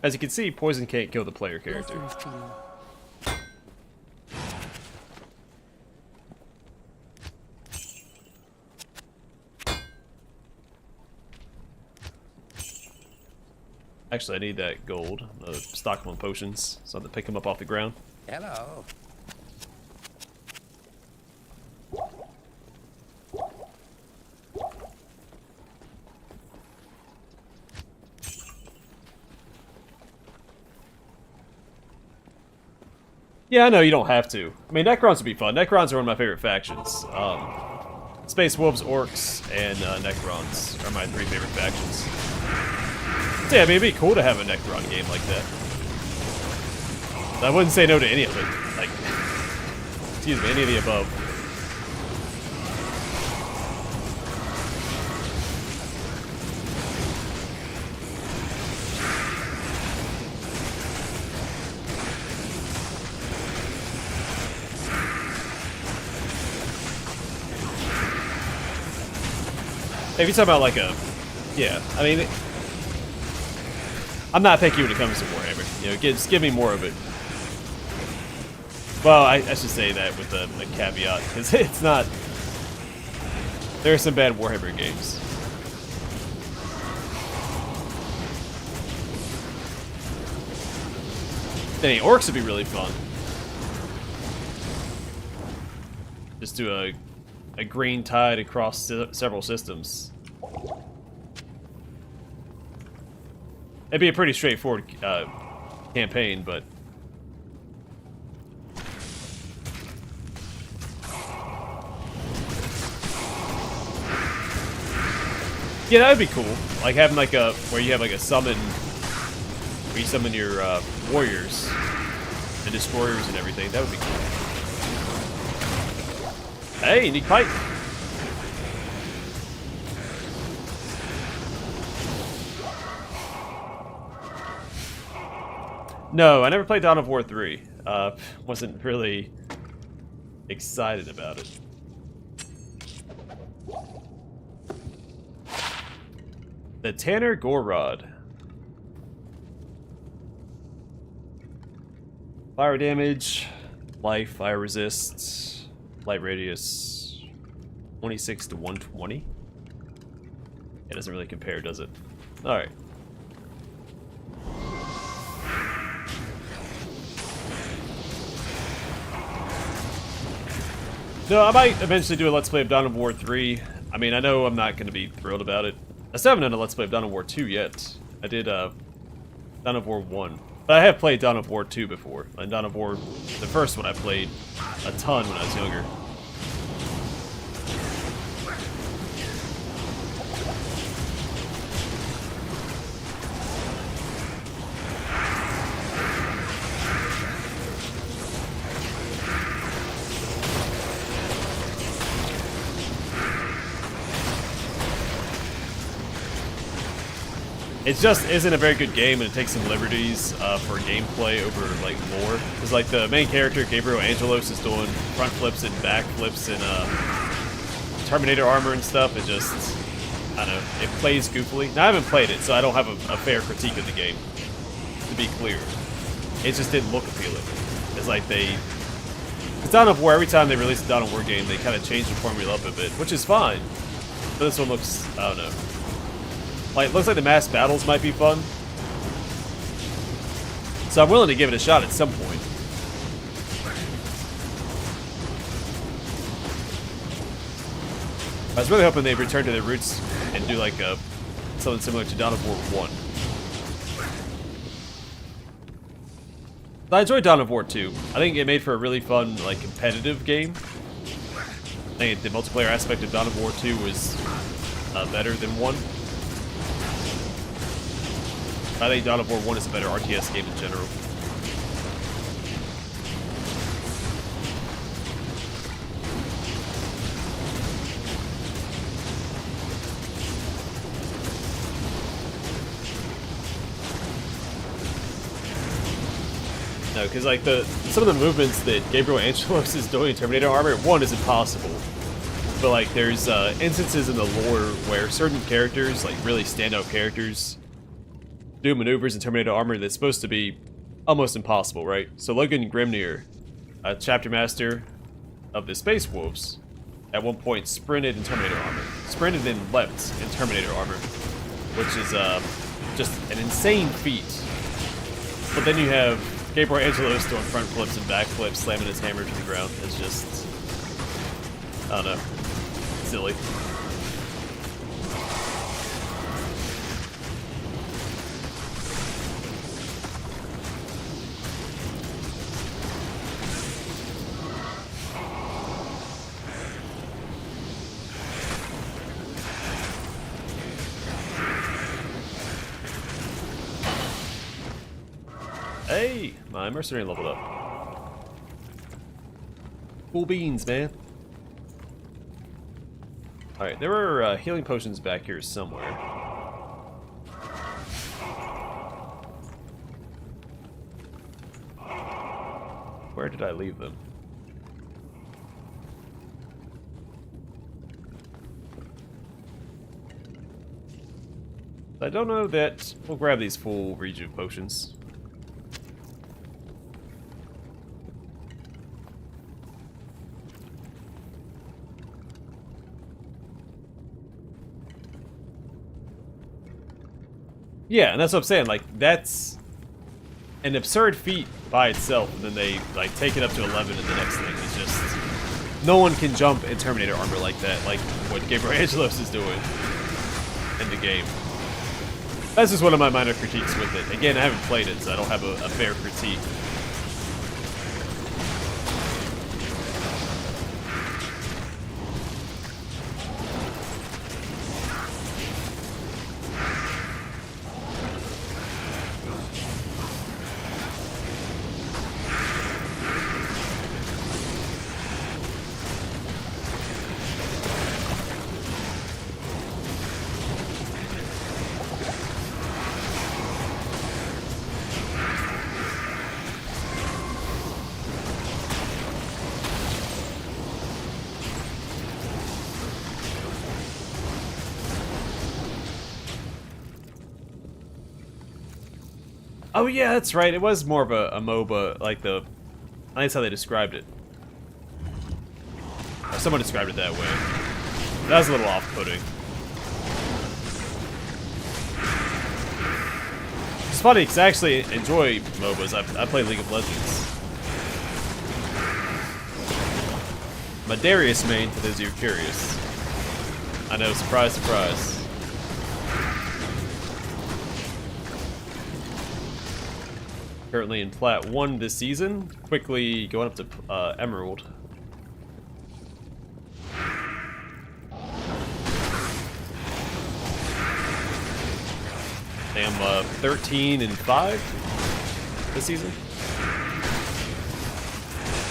As you can see, poison can't kill the player character. Actually, I need that gold. Stock them on potions, so I have to pick them up off the ground. Hello. Yeah, I know, you don't have to. I mean, Necrons would be fun. Necrons are one of my favorite factions. Space Wolves, Orcs, and Necrons are my 3 favorite factions. So yeah, I mean, it'd be cool to have a Necron game like that. I wouldn't say no to any of it. Like, excuse me, any of the above. If you talk about like a, yeah, I mean, I'm not picky when it comes to Warhammer. You know, just give me more of it. Well, I should say that with a caveat, because it's not. There are some bad Warhammer games. Dang, Orcs would be really fun. Just do a green tide across several systems. It'd be a pretty straightforward campaign, but... yeah, that would be cool. Like having like a, where you have like a summon, where you summon your warriors, and destroyers and everything. That would be cool. Hey, unique pipe. No, I never played Dawn of War 3. Wasn't really excited about it. The Tanner Gorod. Fire damage, life, fire resist, light radius, 26 to 120. It doesn't really compare, does it? Alright. No, I might eventually do a Let's Play of Dawn of War 3. I mean, I know I'm not going to be thrilled about it. I still haven't done a Let's Play of Dawn of War 2 yet. I did Dawn of War 1. But I have played Dawn of War 2 before. And Dawn of War, the first one, I played a ton when I was younger. It just isn't a very good game, and it takes some liberties for gameplay over like lore. Because like the main character, Gabriel Angelos, is doing front flips and back flips and Terminator armor and stuff. It just, I don't know, it plays goofily. Now I haven't played it, so I don't have a fair critique of the game. To be clear, it just didn't look appealing. It's like it's Dawn of War. Every time they release a Dawn of War game, they kind of change the formula up a bit, which is fine. But this one looks, I don't know. Like, it looks like the mass battles might be fun. So I'm willing to give it a shot at some point. I was really hoping they'd return to their roots and do like something similar to Dawn of War 1. I enjoyed Dawn of War 2. I think it made for a really fun, like, competitive game. I think the multiplayer aspect of Dawn of War 2 was better than 1. I think Dawn of War 1 is a better RTS game in general. No, because like some of the movements that Gabriel Angelos is doing in Terminator armor, 1 is impossible. But like there's instances in the lore where certain characters, like really standout characters, do maneuvers in Terminator armor that's supposed to be almost impossible, right? So Logan Grimnir, a chapter master of the Space Wolves, at one point sprinted in Terminator armor. Sprinted and leapt in Terminator armor, which is just an insane feat. But then you have Gabriel Angelos doing front flips and back flips, slamming his hammer to the ground. It's just, I don't know, silly. Hey, my mercenary leveled up. Cool beans, man. Alright, there were healing potions back here somewhere. Where did I leave them? I don't know that we'll grab these full rejuve potions. Yeah, and that's what I'm saying, like, that's an absurd feat by itself, and then they, like, take it up to 11 in the next thing. It's just, no one can jump in Terminator armor like that, like what Gabriel Angelos is doing in the game. That's just one of my minor critiques with it. Again, I haven't played it, so I don't have a fair critique. Oh yeah, that's right. It was more of a MOBA, like the. I think that's how they described it. Or someone described it that way. That was a little off-putting. It's funny because I actually enjoy MOBAs. I play League of Legends. I'm a Darius main, for those of you curious. I know, surprise, surprise. Currently in Plat 1 this season, quickly going up to Emerald. I am 13-5 this season.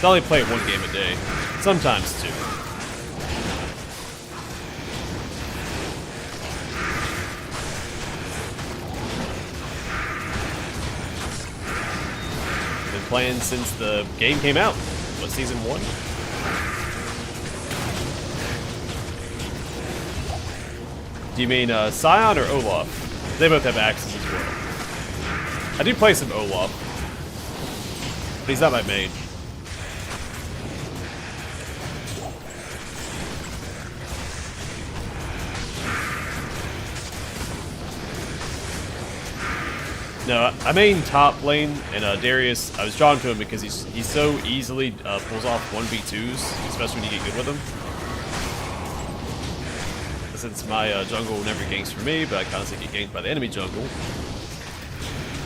I only play 1 game a day, sometimes 2. Been playing since the game came out. What, season 1? Do you mean Scion or Olaf? They both have axes as well. I do play some Olaf, but he's not my main. No, I main top lane, and Darius, I was drawn to him because he's so easily pulls off 1v2s, especially when you get good with him. Since my jungle never ganks for me, but I constantly get ganked by the enemy jungle,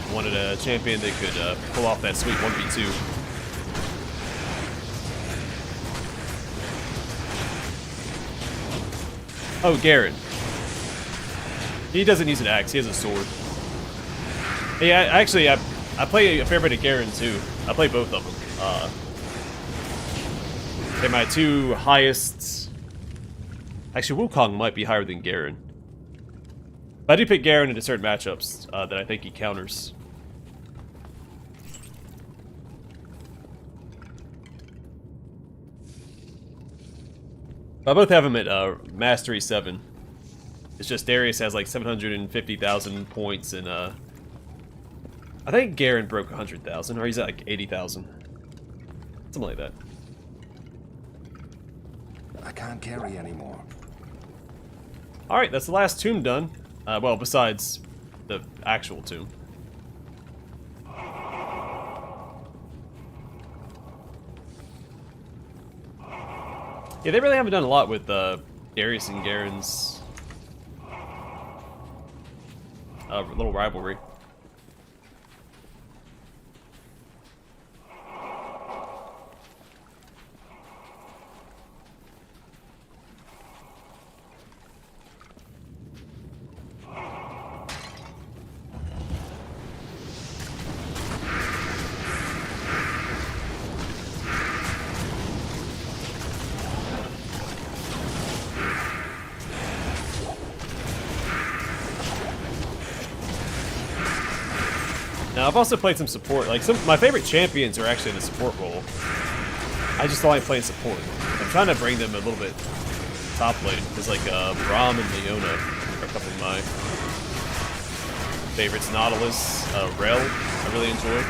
I wanted a champion that could pull off that sweet 1v2. Oh, Garen. He doesn't use an axe, he has a sword. Yeah, actually, I play a fair bit of Garen too. I play both of them. They're my 2 highest. Actually, Wukong might be higher than Garen. But I do pick Garen into certain matchups that I think he counters. I both have him at Mastery 7. It's just Darius has like 750,000 points, and I think Garen broke 100,000, or he's at like 80,000. Something like that. I can't carry anymore. Alright, that's the last tomb done. Well, besides the actual tomb. Yeah, they really haven't done a lot with Darius and Garen's little rivalry. Now, I've also played some support. Like, my favorite champions are actually in the support role. I just don't like playing support. I'm trying to bring them a little bit top lane, because like Braum and Leona are a couple of my favorites. Nautilus, Rel, I really enjoy.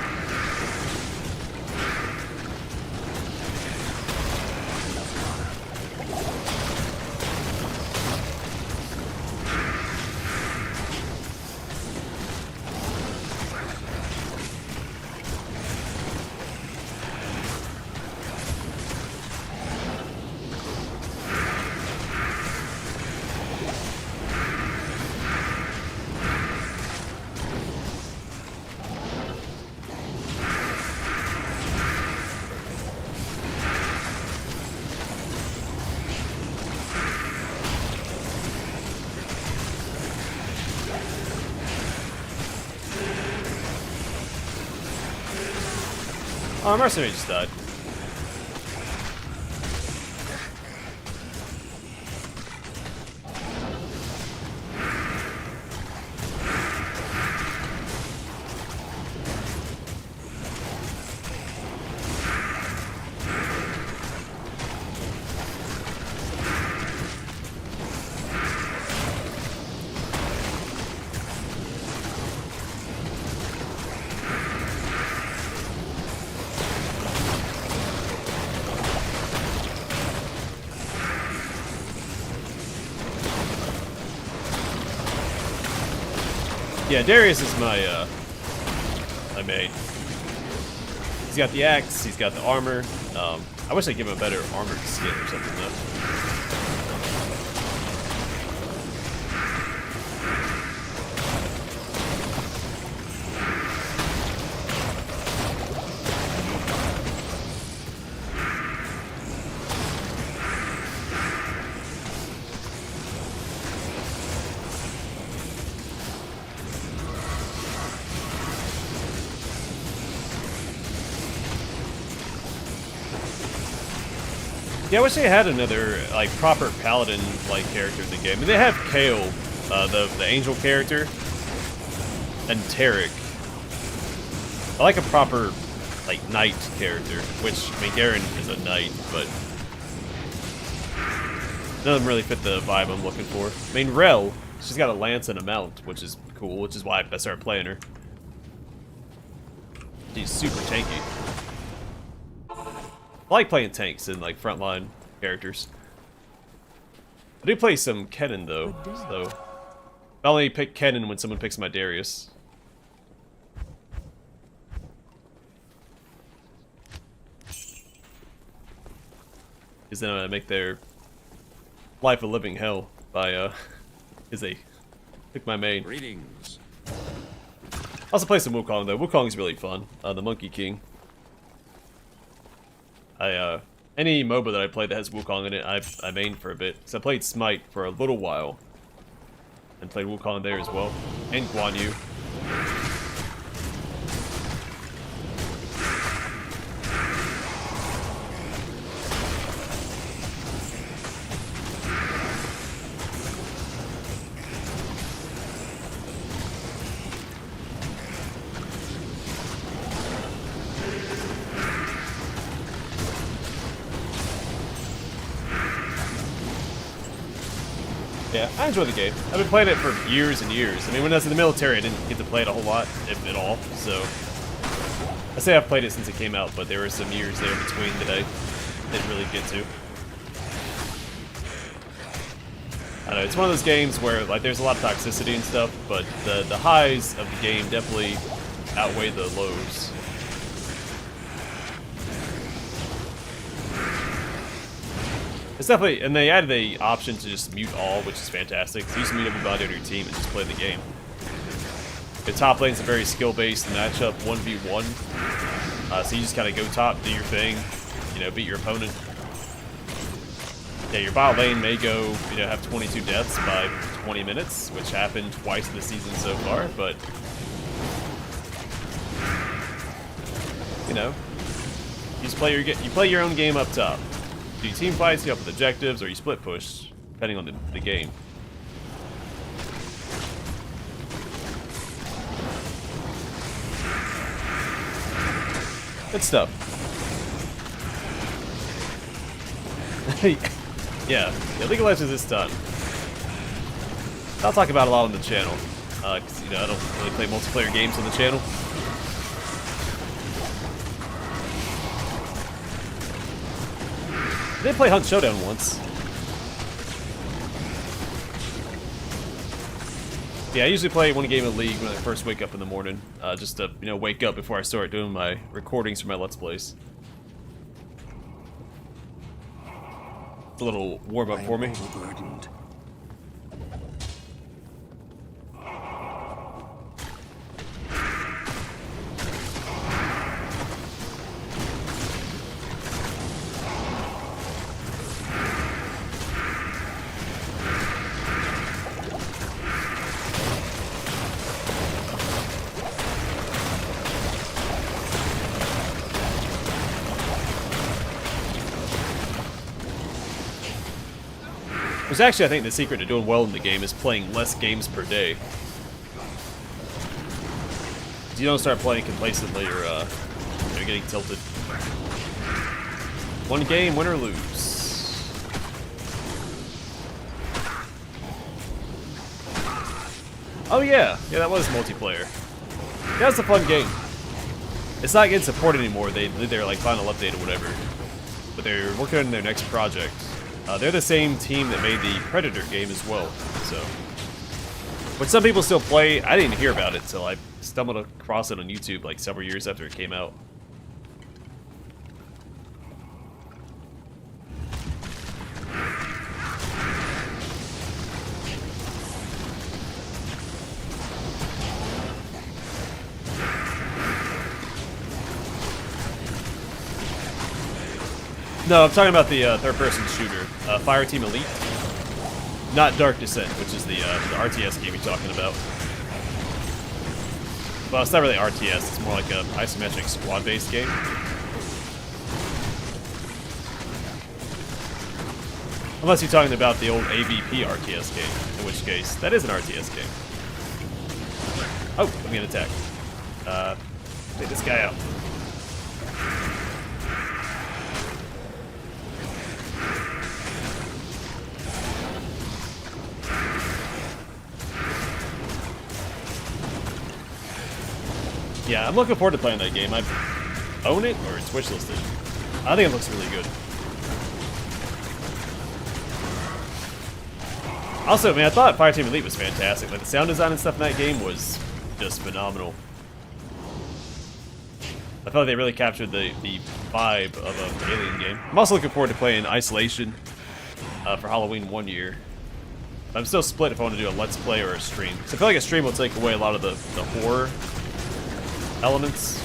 Oh, Mercenary just died. Yeah, Darius is my my main. He's got the axe, he's got the armor. I wish I'd give him a better armored skin or something though. Yeah, I wish they had another, like, proper paladin-like character in the game. I mean, they have Kale, the angel character, and Tarek. I like a proper, like, knight character, which, I mean, Garen is a knight, but doesn't really fit the vibe I'm looking for. I mean, Rel, she's got a lance and a mount, which is cool, which is why I started playing her. She's super tanky. I like playing tanks and like frontline characters. I do play some Kennen though, so I only pick Kennen when someone picks my Darius. Because then I make their life a living hell by because they pick my main. Greetings. I also play some Wukong though. Wukong's really fun. The Monkey King. Any MOBA that I play that has Wukong in it, I main for a bit. So I played Smite for a little while. And played Wukong there as well. And Guan Yu. Yeah, I enjoy the game. I've been playing it for years and years. I mean, when I was in the military, I didn't get to play it a whole lot, if at all, so... I say I've played it since it came out, but there were some years there between that I didn't really get to. I don't know, it's one of those games where, like, there's a lot of toxicity and stuff, but the highs of the game definitely outweigh the lows. It's definitely, and they added the option to just mute all, which is fantastic. So you just mute everybody on your team and just play the game. The top lane's a very skill-based matchup, 1v1. So you just kind of go top, do your thing, you know, beat your opponent. Yeah, your bot lane may go, you know, have 22 deaths by 20 minutes, which happened twice this season so far, but... You know, you just play your own game up top. You team fights, you help with objectives, or you split push, depending on the game. Good stuff. yeah, League of Legends is done. I'll talk about it a lot on the channel, because, you know, I don't really play multiplayer games on the channel. I did play Hunt Showdown once. Yeah, I usually play one game of League when I first wake up in the morning, just to, you know, wake up before I start doing my recordings for my Let's Plays. It's a little warm-up for me. Overburdened. Which actually, I think the secret to doing well in the game is playing less games per day. You don't start playing complacently or you're getting tilted. One game, win or lose. Oh yeah, that was multiplayer. That was a fun game. It's not getting supported anymore. They did their like final update or whatever, but they're working on their next project. They're the same team that made the Predator game as well, so But some people still play. I didn't hear about it until I stumbled across it on YouTube like several years after it came out. No, I'm talking about the third-person shooter, Fireteam Elite. Not Dark Descent, which is the RTS game you're talking about. Well, it's not really RTS, it's more like an isometric squad-based game. Unless you're talking about the old AVP RTS game, in which case, that is an RTS game. Oh, I'm getting attacked. Take this guy out. Yeah, I'm looking forward to playing that game. I own it, or it's wishlisted. I think it looks really good. Also, man, I thought Fireteam Elite was fantastic. Like, the sound design and stuff in that game was just phenomenal. I felt like they really captured the vibe of an Alien game. I'm also looking forward to playing Isolation for Halloween one year. But I'm still split if I want to do a Let's Play or a stream. So I feel like a stream will take away a lot of the horror elements.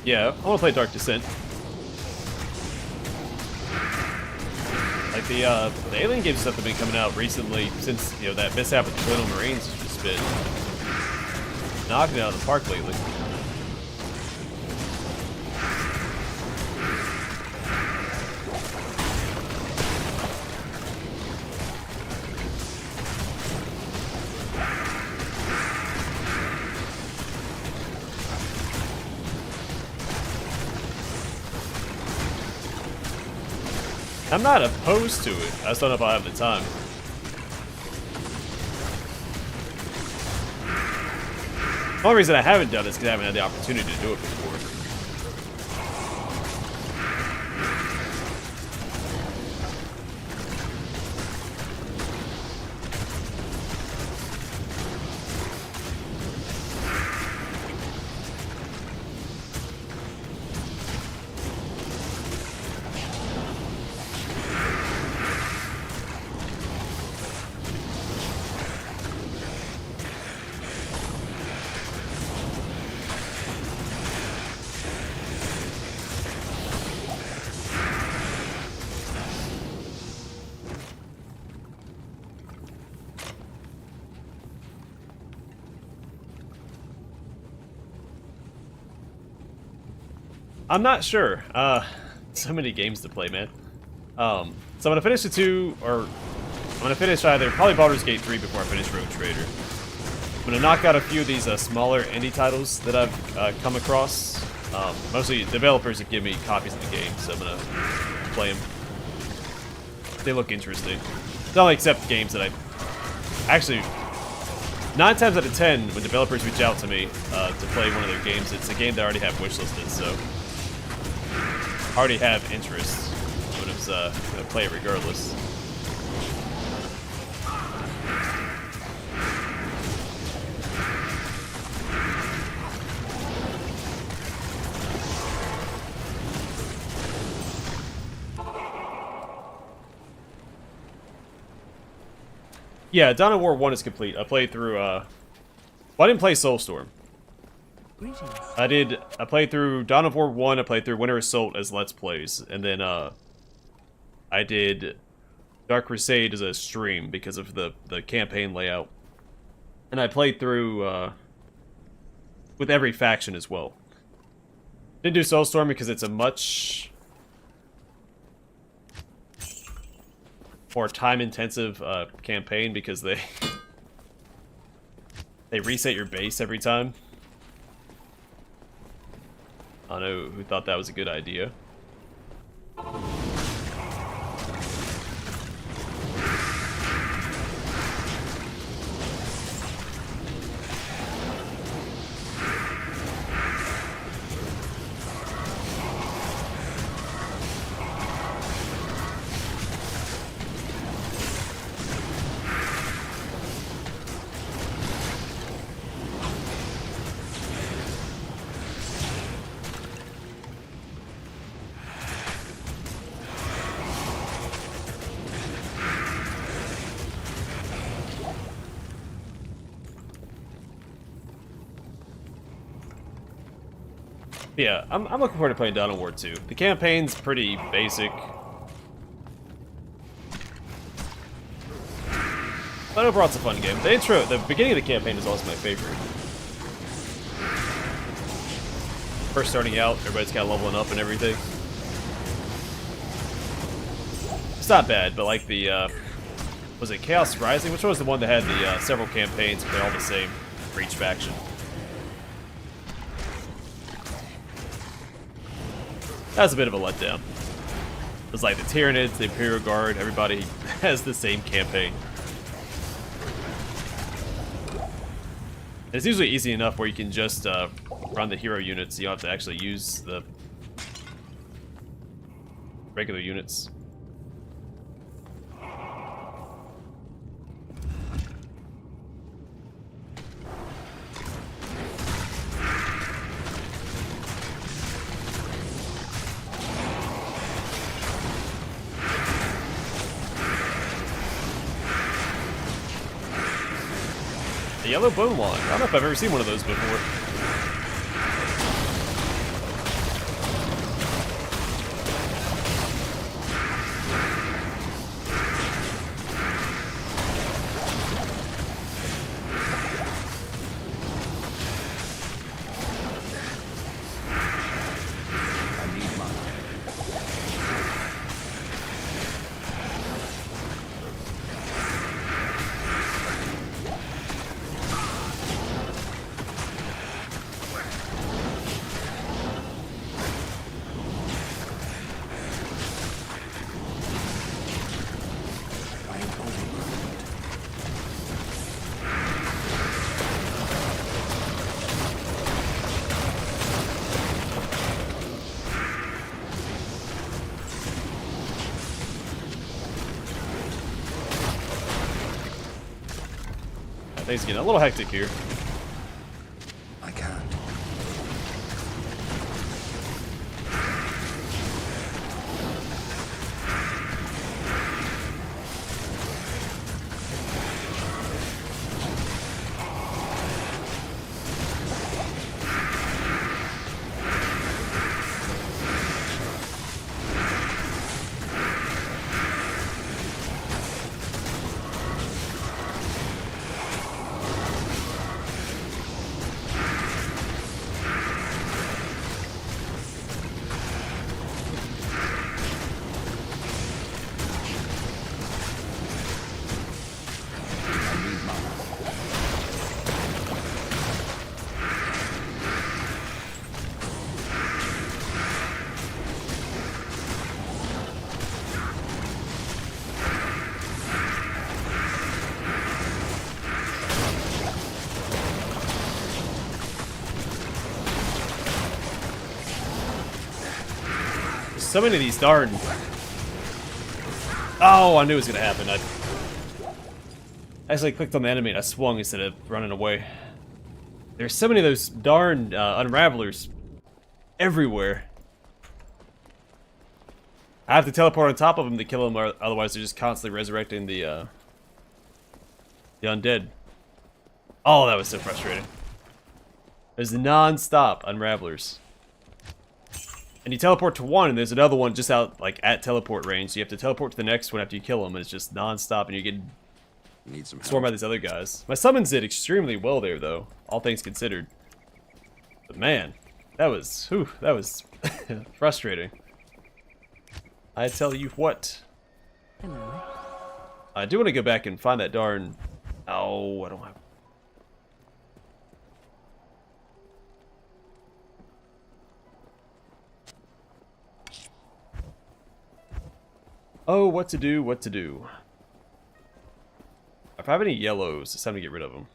Yeah, I want to play Dark Descent. Like the Alien games stuff have been coming out recently since, you know, that mishap with the Colonial Marines has just been knocking it out of the park lately. I'm not opposed to it. I just don't know if I have the time. The only reason I haven't done it is because I haven't had the opportunity to do it before. I'm not sure. So many games to play, man. So I'm gonna finish the two, or I'm gonna finish either probably Baldur's Gate 3 before I finish Road Trader. I'm gonna knock out a few of these smaller indie titles that I've come across. Mostly developers that give me copies of the game, so I'm gonna play them. They look interesting. Not only accept games that I actually 9 times out of 10 when developers reach out to me to play one of their games, it's a game that I already have wishlisted, so I already have interest, but it's gonna play it regardless. Yeah, Dawn of War 1 is complete. I played through, well, I didn't play Soulstorm. Greetings. I played through Dawn of War 1, I played through Winter Assault as Let's Plays, and then, I did Dark Crusade as a stream because of the campaign layout. And I played through with every faction as well. Didn't do Soulstorm because it's a much more time-intensive campaign because they reset your base every time. I don't know who thought that was a good idea. Yeah, I'm looking forward to playing Dawn of War 2. The campaign's pretty basic. But overall, it's a fun game. The intro, the beginning of the campaign is also my favorite. First starting out, everybody's kind of leveling up and everything. It's not bad, but like the, was it Chaos Rising? Which one was the one that had the several campaigns, but they're all the same for each faction? That was a bit of a letdown. It was like the Tyranids, the Imperial Guard, everybody has the same campaign. And it's usually easy enough where you can just run the hero units, you don't have to actually use the regular units. The yellow bone wand. I don't know if I've ever seen one of those before. Things getting a little hectic here. I can't. So many of these darn... Oh, I knew it was gonna happen. I actually clicked on the enemy and I swung instead of running away. There's so many of those darn unravelers everywhere. I have to teleport on top of them to kill them, or otherwise they're just constantly resurrecting the undead. Oh, that was so frustrating. There's non-stop unravelers. And you teleport to one, and there's another one just out, like, at teleport range. So you have to teleport to the next one after you kill them, and it's just non-stop, and you get Need some swarmed help. by these other guys. My summons did extremely well there, though, all things considered. But man, that was frustrating. I tell you what. Hello. I do want to go back and find that darn... Oh, I don't have... Oh, what to do, what to do. If I have any yellows, it's time to get rid of them.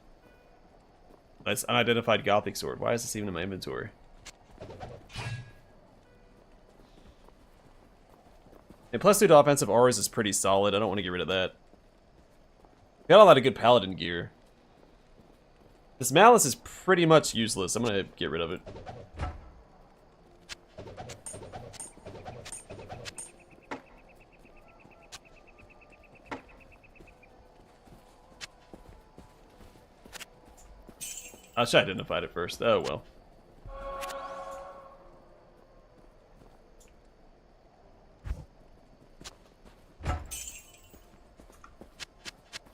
That's unidentified Gothic sword. Why is this even in my inventory? And plus 2 to offensive auras is pretty solid. I don't want to get rid of that. Got a lot of good paladin gear. This malice is pretty much useless. I'm gonna get rid of it. I should have identified it first. Oh well.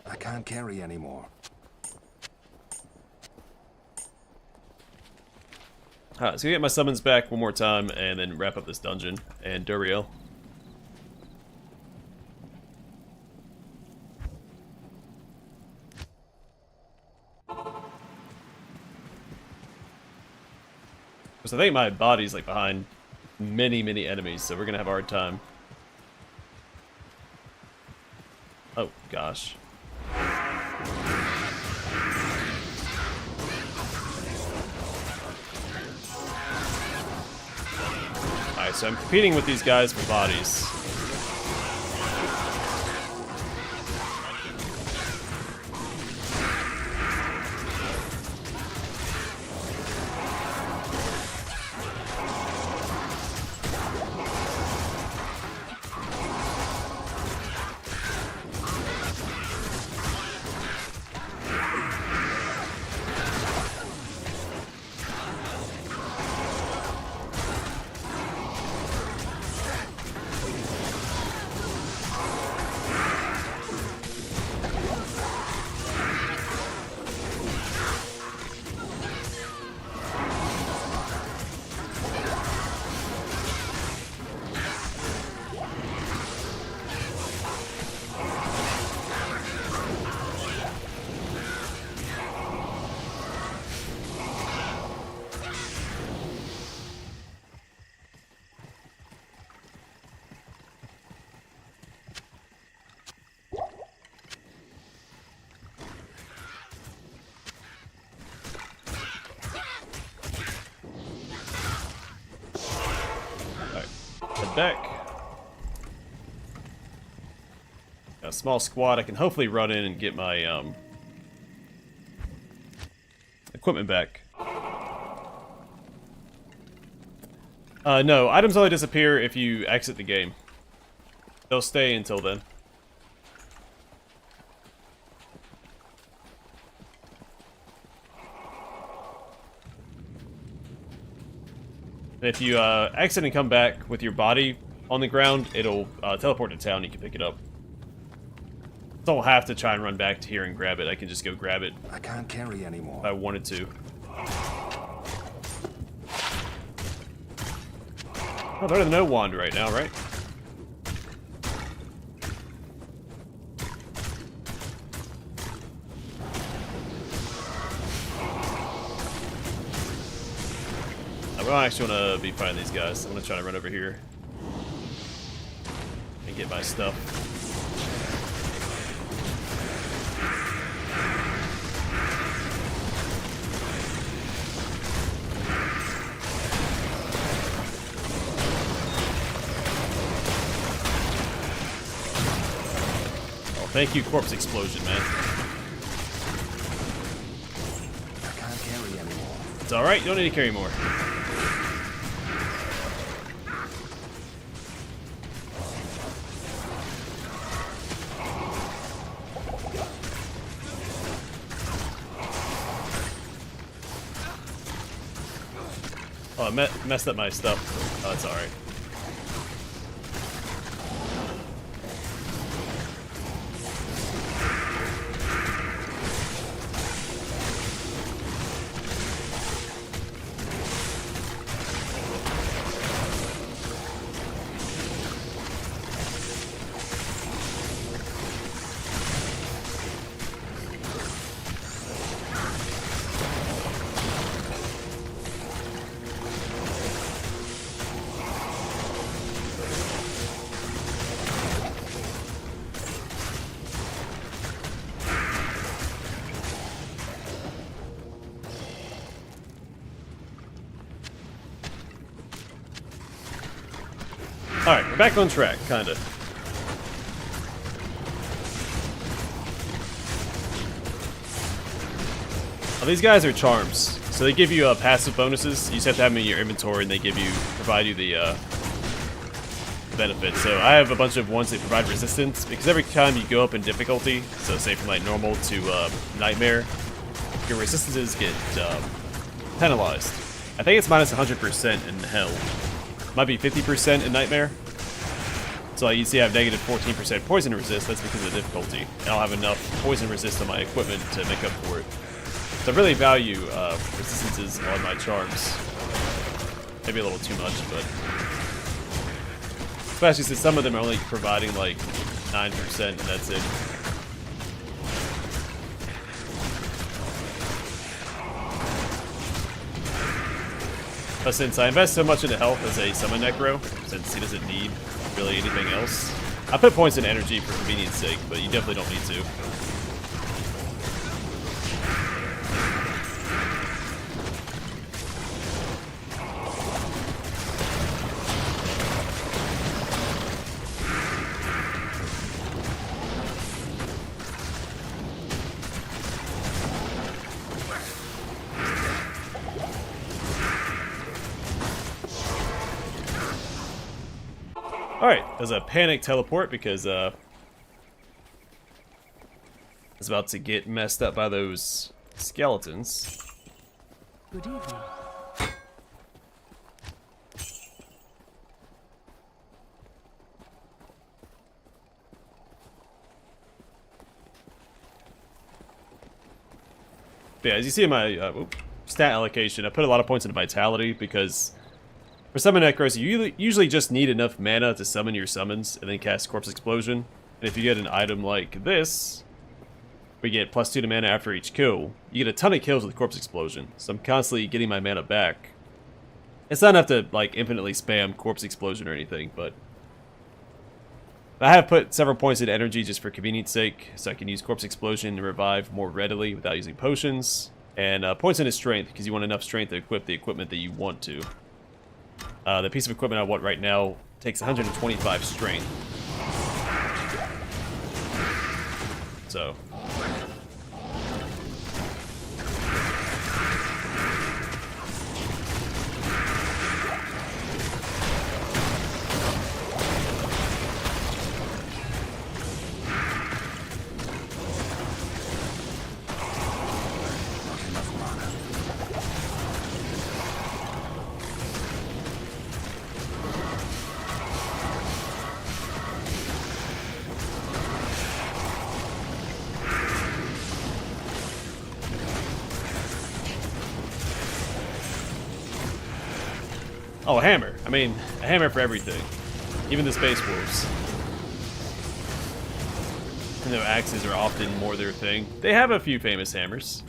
I can't carry anymore. Alright, so get my summons back one more time and then wrap up this dungeon and Duriel. Because I think my body's like behind many enemies, so we're gonna have a hard time. Oh gosh. Alright, so I'm competing with these guys for bodies. Head back. Got a small squad. I can hopefully run in and get my equipment back. No, items only disappear if you exit the game. They'll stay until then. If you exit and come back with your body on the ground, it'll teleport to town. You can pick it up. Don't have to try and run back to here and grab it. I can just go grab it I can't carry anymore. if I wanted to. Oh, better than no wand right now, right? I don't actually want to be fighting these guys. I'm going to try to run over here and get my stuff. Oh, thank you, Corpse Explosion, man. I can't carry anymore. It's alright, you don't need to carry more. Oh, I messed up my stuff. Oh, that's alright. Alright, we're back on track, kinda. These guys are charms, so they give you passive bonuses. You just have to have them in your inventory, and they provide you the benefits. So I have a bunch of ones that provide resistance, because every time you go up in difficulty, so say from like normal to nightmare, your resistances get penalized. I think it's minus 100% in hell. Might be 50% in nightmare. So you see I have negative 14% poison resist. That's because of the difficulty. And I'll have enough poison resist on my equipment to make up for it. So I really value resistances on my charms. Maybe a little too much, but especially since some of them are only providing like 9% and that's it. But since I invest so much into health as a summon necro, since he doesn't need really anything else, I put points in energy for convenience sake, but you definitely don't need to. Alright, there's a panic teleport because I was about to get messed up by those skeletons. Good evening. But yeah, as you see in my stat allocation, I put a lot of points into vitality because for summon necros, you usually just need enough mana to summon your summons and then cast Corpse Explosion. And if you get an item like this, we get +2 to mana after each kill, you get a ton of kills with Corpse Explosion. So I'm constantly getting my mana back. It's not enough to like infinitely spam Corpse Explosion or anything, but I have put several points into energy just for convenience sake, so I can use Corpse Explosion to revive more readily without using potions. And points into strength, because you want enough strength to equip the equipment that you want to. The piece of equipment I want right now takes 125 strength. So. Oh, a hammer. I mean, a hammer for everything. Even the Space Wolves. I know axes are often more their thing. They have a few famous hammers.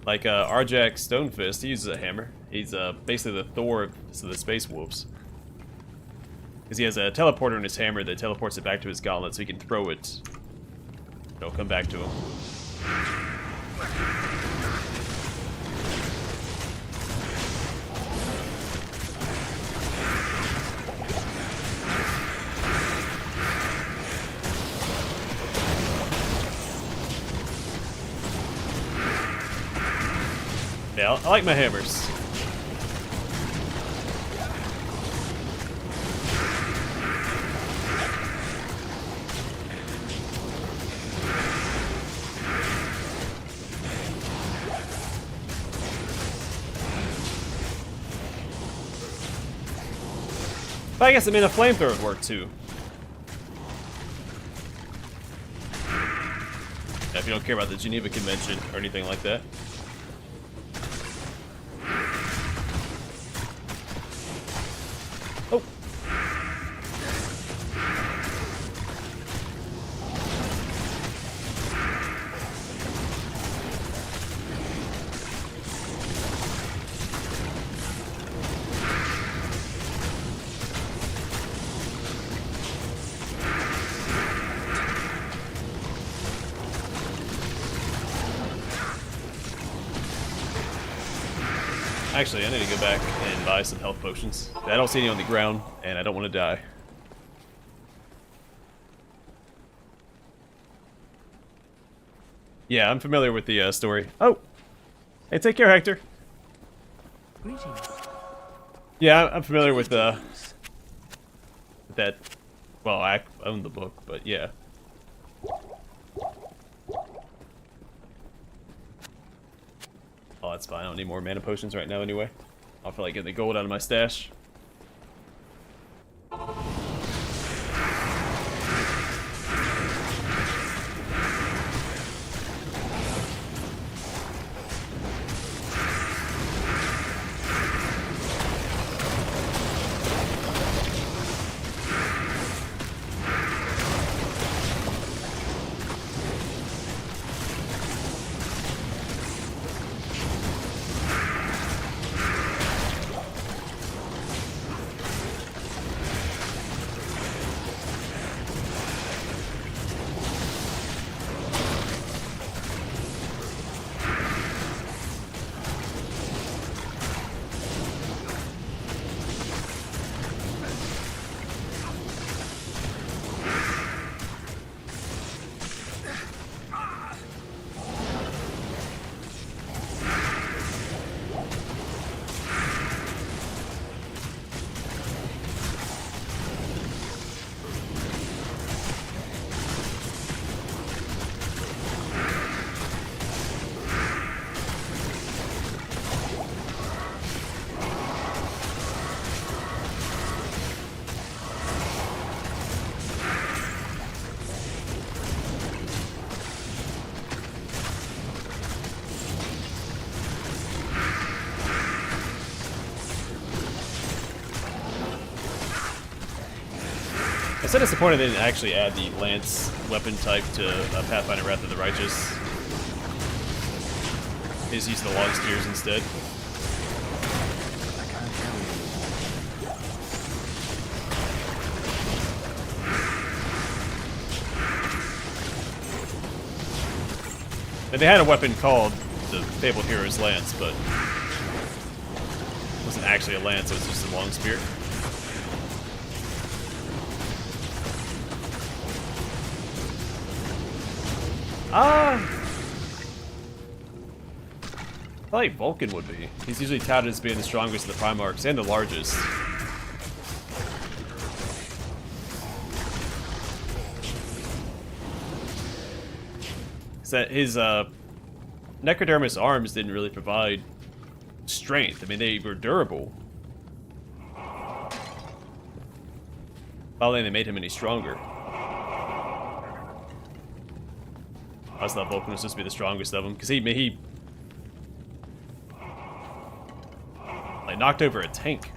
Like Arjak Stonefist, he uses a hammer. He's basically the Thor of the Space Wolves. Because he has a teleporter in his hammer that teleports it back to his gauntlet so he can throw it. It'll come back to him. Yeah, I like my hammers. But I guess, I mean, a flamethrower would work too. Yeah, if you don't care about the Geneva Convention or anything like that. Oh. Actually, I need to go back and buy some health potions. I don't see any on the ground, and I don't want to die. Yeah, I'm familiar with the story. Oh! Hey, take care, Hector. Greetings. Yeah, I'm familiar with that. Well, I own the book, but yeah. Oh, that's fine. I don't need more mana potions right now anyway. I'll feel like getting the gold out of my stash. I'm so disappointed they didn't actually add the lance weapon type to Pathfinder Wrath of the Righteous. They just use the long spears instead. And they had a weapon called the Fabled Hero's Lance, but it wasn't actually a lance, it was just a long spear. I feel like Vulcan would be. He's usually touted as being the strongest of the Primarchs and the largest. So his Necrodermis arms didn't really provide strength. I mean, they were durable. I don't think they made him any stronger. I just thought Vulcan was supposed to be the strongest of them, because he like knocked over a tank.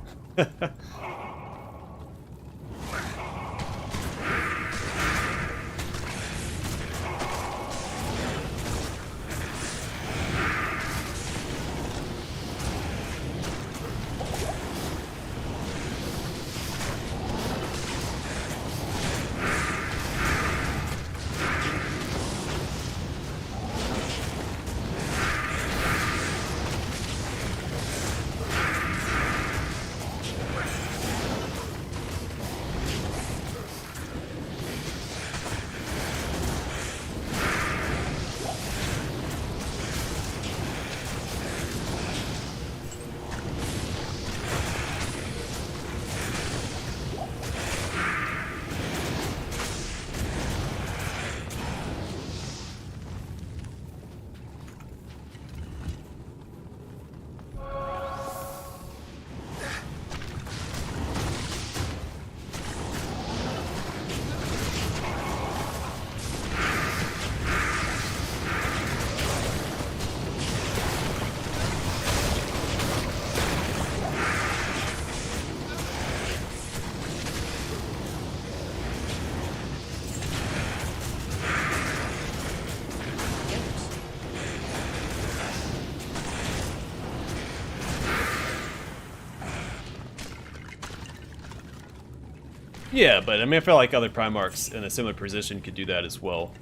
Yeah, but I mean, I feel like other Primarchs in a similar position could do that as well.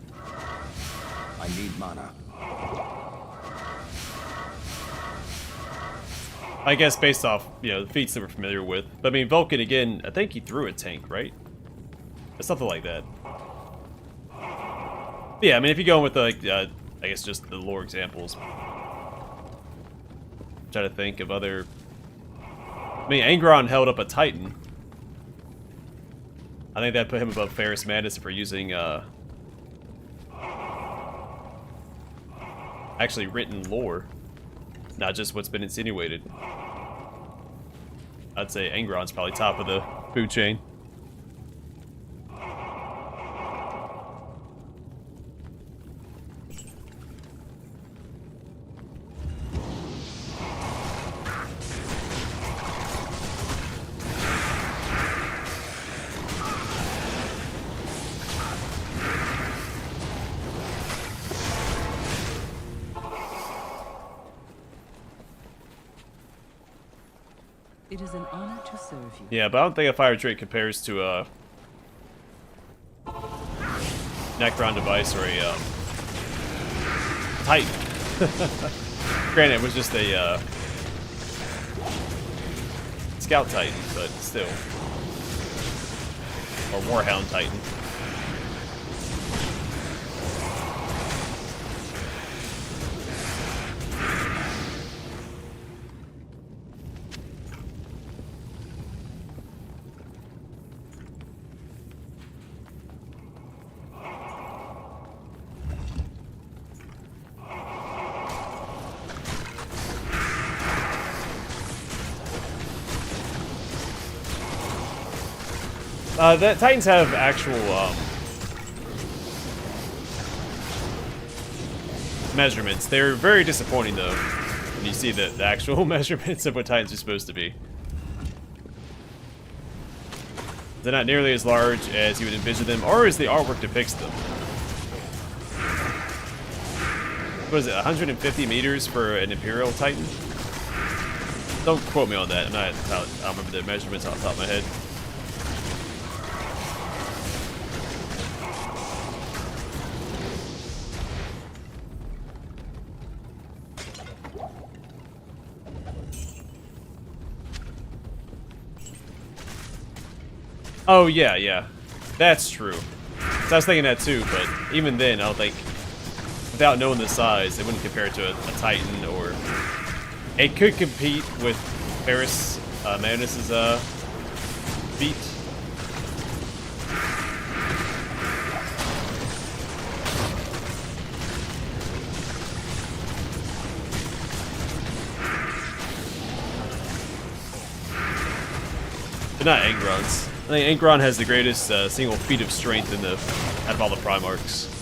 I need mana. I guess based off, you know, the feats that we're familiar with. But I mean, Vulcan, again, I think he threw a tank, right? Or something like that. But yeah, I mean, if you go with, like, I guess just the lore examples. Try to think of other... I mean, Angron held up a Titan. I think that put him above Ferrus Mantis for using, actually written lore. Not just what's been insinuated. I'd say Angron's probably top of the food chain. It is an honor to serve you. Yeah, but I don't think a fire trait compares to a Necron device or a Titan. Granted, it was just a Scout Titan, but still. Or Warhound Titan. The Titans have actual measurements. They're very disappointing, though, when you see the actual measurements of what Titans are supposed to be. They're not nearly as large as you would envision them, or as the artwork depicts them. What is it, 150 meters for an Imperial Titan? Don't quote me on that. I don't remember the measurements off the top of my head. Oh, yeah, yeah. That's true. So I was thinking that too, but even then, I don't think, without knowing the size, it wouldn't compare it to a Titan, or... It could compete with Ferrus Mantis' feat. But not Angron's. I think Angron has the greatest single feat of strength in the out of all the Primarchs.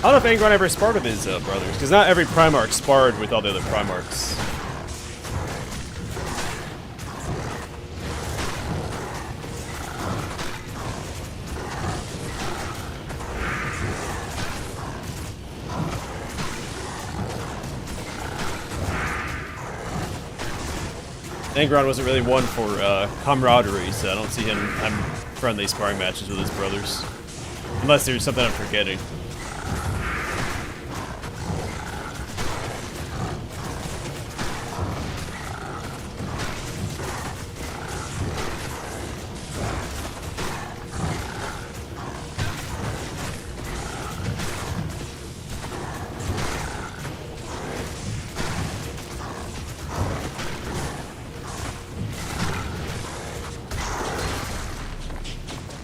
I don't know if Angron ever sparred with his brothers, because not every Primarch sparred with all the other Primarchs. Angron wasn't really one for camaraderie, so I don't see him having friendly sparring matches with his brothers. Unless there's something I'm forgetting.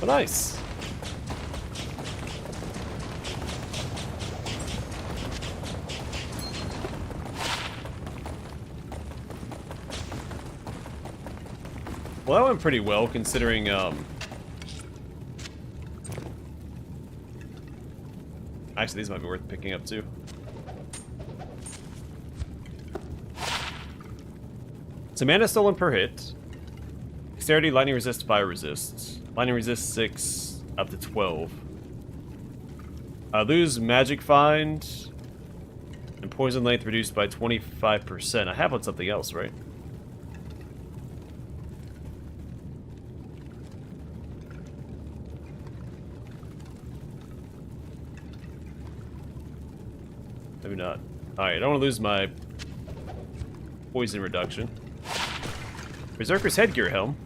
Oh, nice. Well, that went pretty well, considering, actually, these might be worth picking up, too. So mana stolen per hit. Dexterity, lightning resist, fire resist. Lightning resist 6, up to 12. Lose magic find. And poison length reduced by 25%. I have on something else, right? Maybe not. Alright, I don't want to lose my poison reduction. Berserker's headgear helm.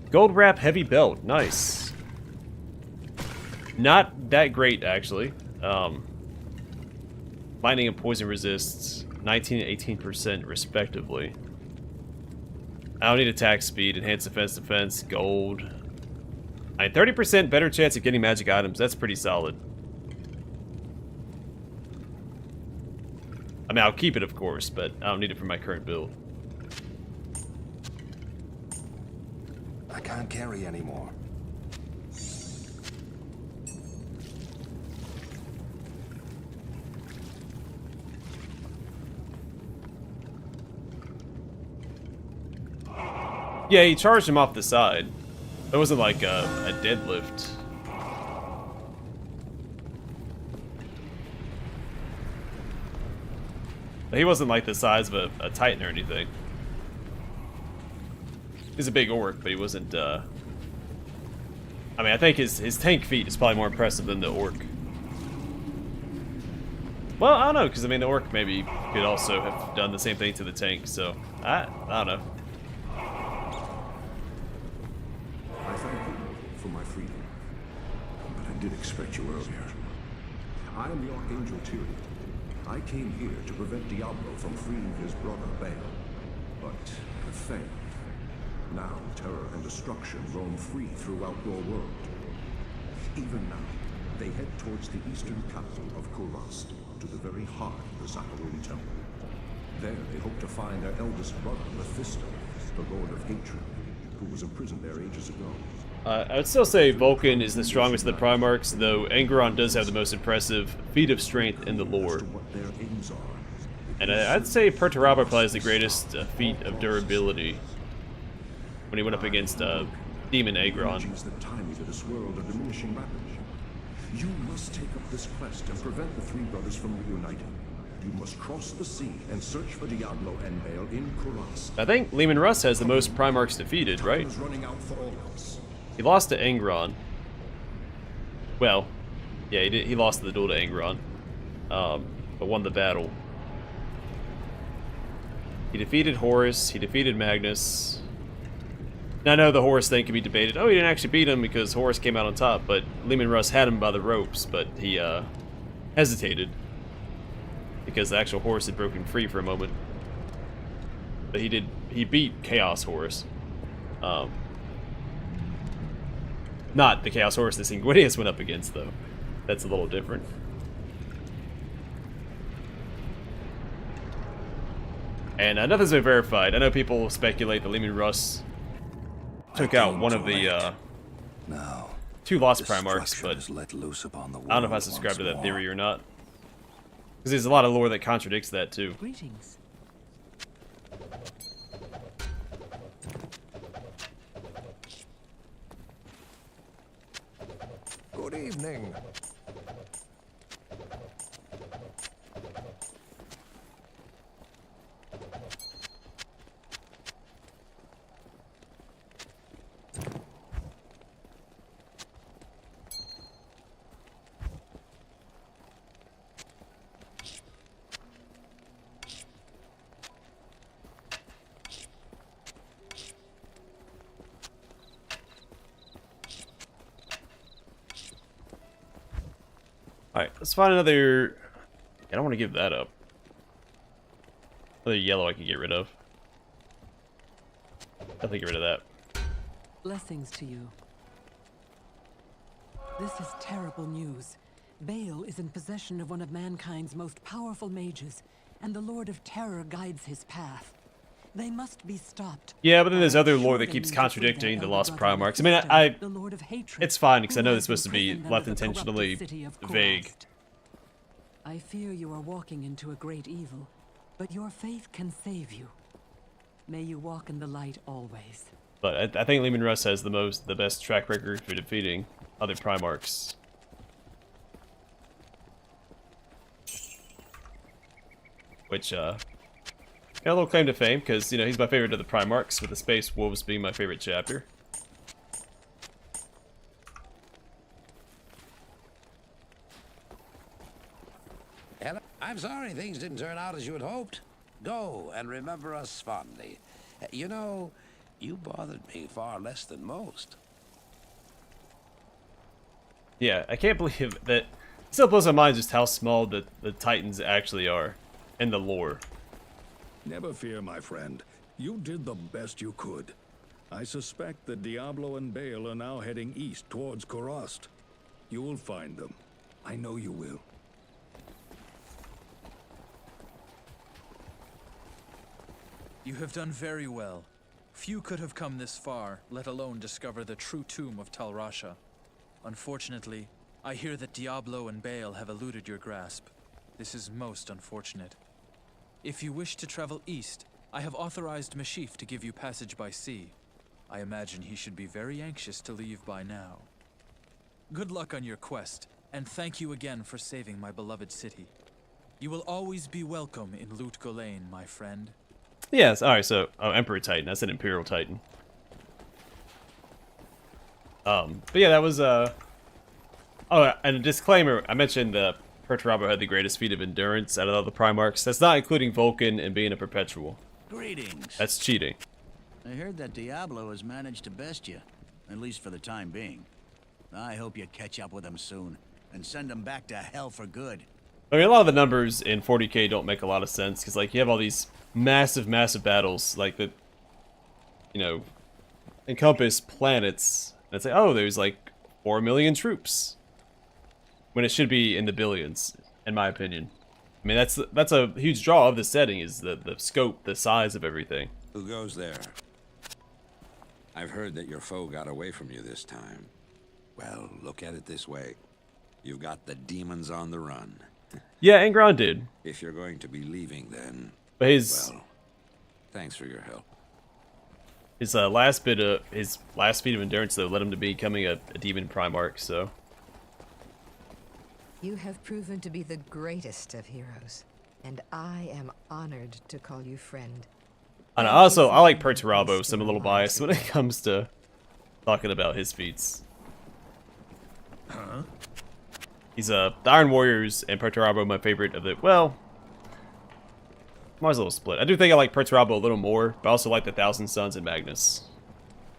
Gold wrap heavy belt. Nice. Not that great, actually. Lightning and poison resists 19 and 18% respectively. I don't need attack speed, enhanced defense, gold. 30% better chance of getting magic items. That's pretty solid. I mean, I'll keep it, of course, but I don't need it for my current build. I can't carry anymore. Yeah, he charged him off the side. That wasn't like a deadlift. He wasn't like the size of a Titan or anything. He's a big orc, but he wasn't, I mean, I think his tank feat is probably more impressive than the orc. Well, I don't know, because, I mean, the orc maybe could also have done the same thing to the tank, so, I don't know. I thank you for my freedom, but I did expect you earlier. I am the Archangel Tyrion. I came here to prevent Diablo from freeing his brother Baal, but I failed. Now terror and destruction roam free throughout your world. Even now, they head towards the eastern capital of Kurast, to the very heart of the Zakharun Temple. There they hope to find their eldest brother, Mephisto, the Lord of Hatred, who was imprisoned there ages ago. I would still say Vulcan is the strongest of the Primarchs, though Angron does have the most impressive feat of strength in the lore. And I'd say Perturabo probably has the greatest feat of durability when he went up against Demon Agron. You must take up this quest and prevent the three brothers from reuniting. You must cross the sea and search for Diablo and Baal in Kurast. I think Leman Russ has the most Primarchs defeated, right? Time is running out for all of us. He lost to Angron. Well, yeah, he lost the duel to Angron, but won the battle. He defeated Horus. He defeated Magnus. Now, I know the Horus thing can be debated. Oh, he didn't actually beat him because Horus came out on top, but Leman Russ had him by the ropes, but he hesitated because the actual Horus had broken free for a moment. But he beat Chaos Horus. Not the Chaos Horus that Sanguinius went up against, though. That's a little different. And nothing's been verified. I know people speculate that Leman Russ took out one of the Now, two Lost Primarchs, but let loose upon the I don't know if I subscribe to that theory or not. Because there's a lot of lore that contradicts that, too. Greetings. Good evening. Let's find another... I don't want to give that up. Another yellow I can get rid of. Definitely get rid of that. Blessings to you. This is terrible news. Baal is in possession of one of mankind's most powerful mages, and the Lord of Terror guides his path. They must be stopped. Yeah, but then there's other lore that keeps contradicting the Lost Primarchs. I mean, the Lord of Hatred, it's fine, because I know who it's supposed to be lies left imprisoned under the intentionally corrupted city of vague. Korost. I fear you are walking into a great evil, but your faith can save you. May you walk in the light always. But I think Lehman Russ has the best track record for defeating other Primarchs. Which, got a little claim to fame, because, you know, he's my favorite of the Primarchs, with the Space Wolves being my favorite chapter. Helen, I'm sorry things didn't turn out as you had hoped. Go and remember us fondly. You know, you bothered me far less than most. Yeah, I can't believe that. It still blows my mind just how small the Titans actually are in the lore. Never fear, my friend. You did the best you could. I suspect that Diablo and Baal are now heading east towards Korost. You will find them. I know you will. You have done very well. Few could have come this far, let alone discover the true tomb of Tal Rasha. Unfortunately, I hear that Diablo and Baal have eluded your grasp. This is most unfortunate. If you wish to travel east, I have authorized Mashif to give you passage by sea. I imagine he should be very anxious to leave by now. Good luck on your quest, and thank you again for saving my beloved city. You will always be welcome in Lut Gholein, my friend. Yes, alright, so... Oh, Emperor Titan. That's an Imperial Titan. But yeah, that was, Oh, and a disclaimer. I mentioned that Perturabo had the greatest feat of endurance out of all the Primarchs. That's not including Vulcan and being a Perpetual. Greetings. That's cheating. I heard that Diablo has managed to best you, at least for the time being. I hope you catch up with him soon, and send him back to hell for good. I mean, a lot of the numbers in 40k don't make a lot of sense, because, like, you have all these massive, massive battles, like, that, you know, encompass planets. And it's like, oh, there's, like, 4 million troops. When it should be in the billions, in my opinion. I mean, that's a huge draw of the setting, is the scope, the size of everything. Who goes there? I've heard that your foe got away from you this time. Well, look at it this way. You've got the demons on the run. Yeah, Angron did. If you're going to be leaving, then... But his... Well, thanks for your help. His last feat of endurance, though, led him to becoming a demon Primarch, so... You have proven to be the greatest of heroes, and I am honored to call you friend. And also, I like Perturabo, so I'm a little biased when it comes to talking about his feats. Huh? He's the Iron Warriors and Perturabo my favorite of the... Well... I'm always a little split. I do think I like Perturabo a little more, but I also like the Thousand Sons and Magnus.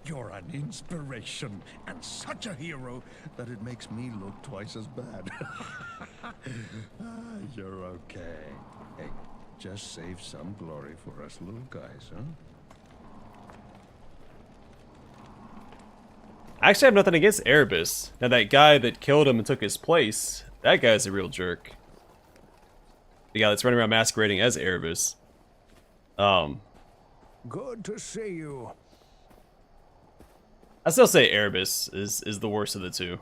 You're an inspiration, and such a hero that it makes me look twice as bad. You're okay. Hey, just save some glory for us little guys, huh? I actually have nothing against Erebus. Now, that guy that killed him and took his place, that guy's a real jerk. The guy that's running around masquerading as Erebus. Good to see you. I still say Erebus is the worst of the two.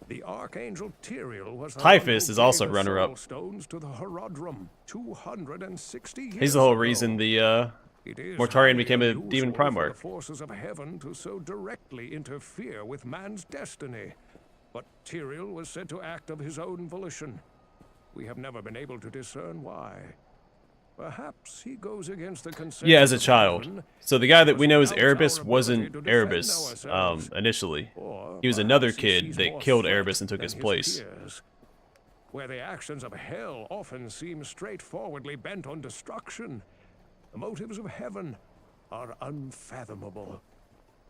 The Archangel Tyrael was Typhus is also runner-up. Stones to the Herodrum 260 years He's the whole ago. reason the Mortarion became a demon For Primarch. the forces of heaven to so directly interfere with man's destiny. But Tyrael was said to act of his own volition. We have never been able to discern why. Perhaps he goes against the consensus. Yeah, as a of child. heaven. So the guy that we know as Doubts Erebus our wasn't ability to defend Erebus ourselves. initially. Or He was another perhaps he kid sees that more killed threat Erebus and took than his place. peers. Where the actions of hell often seem straightforwardly bent on destruction, the motives of heaven are unfathomable.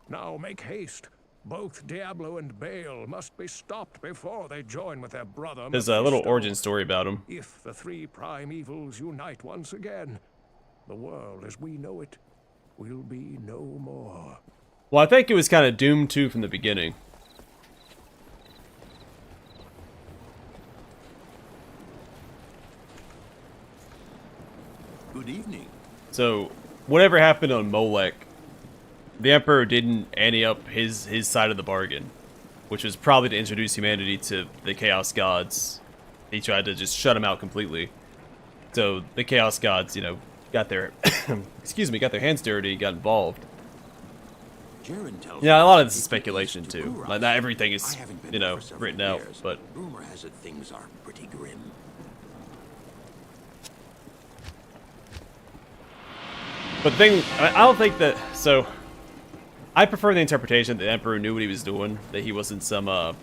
Now make haste. Both Diablo and Bale must be stopped before they join with their brother. There's a little Mephisto. origin story about him. If the three prime evils unite once again, the world as we know it will be no more. Well, I think it was kind of doomed to from the beginning. Good evening. So, whatever happened on Molech, the Emperor didn't ante up his side of the bargain, which was probably to introduce humanity to the Chaos Gods. He tried to just shut them out completely. So the Chaos Gods, you know, got their got their hands dirty, got involved. Yeah, a lot of this is speculation too. Like, not everything is, you know, written out, but Rumor has it things are pretty grim. But the thing, I don't think that, so, I prefer the interpretation that the Emperor knew what he was doing, that he wasn't some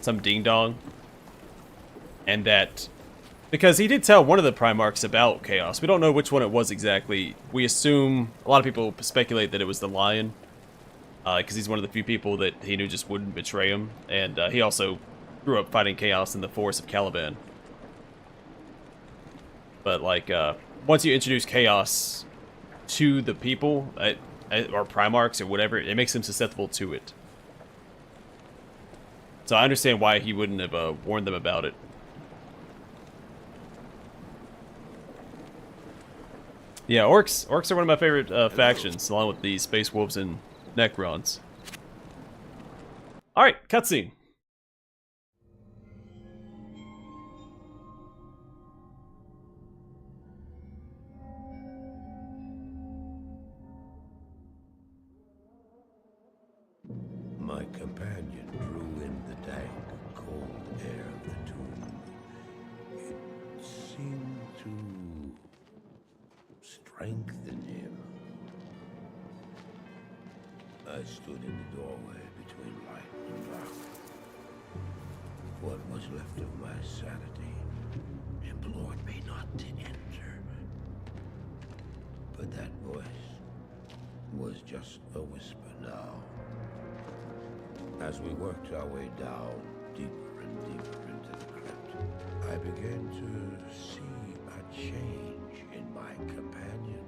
ding-dong, and that, because he did tell one of the Primarchs about Chaos. We don't know which one it was exactly. We assume, a lot of people speculate that it was the Lion, because he's one of the few people that he knew just wouldn't betray him, and he also grew up fighting Chaos in the Forest of Caliban. But, like, once you introduce Chaos to the people, or Primarchs or whatever, it makes them susceptible to it. So I understand why he wouldn't have warned them about it. Yeah, orcs are one of my favorite factions, along with the Space Wolves and Necrons. Alright, cutscene. My companion drew in the dank, cold air of the tomb. It seemed to strengthen him. I stood in the doorway between light and dark. What was left of my sanity implored me not to enter. But that voice was just a whisper now. As we worked our way down, deeper and deeper into the crypt, I began to see a change in my companion.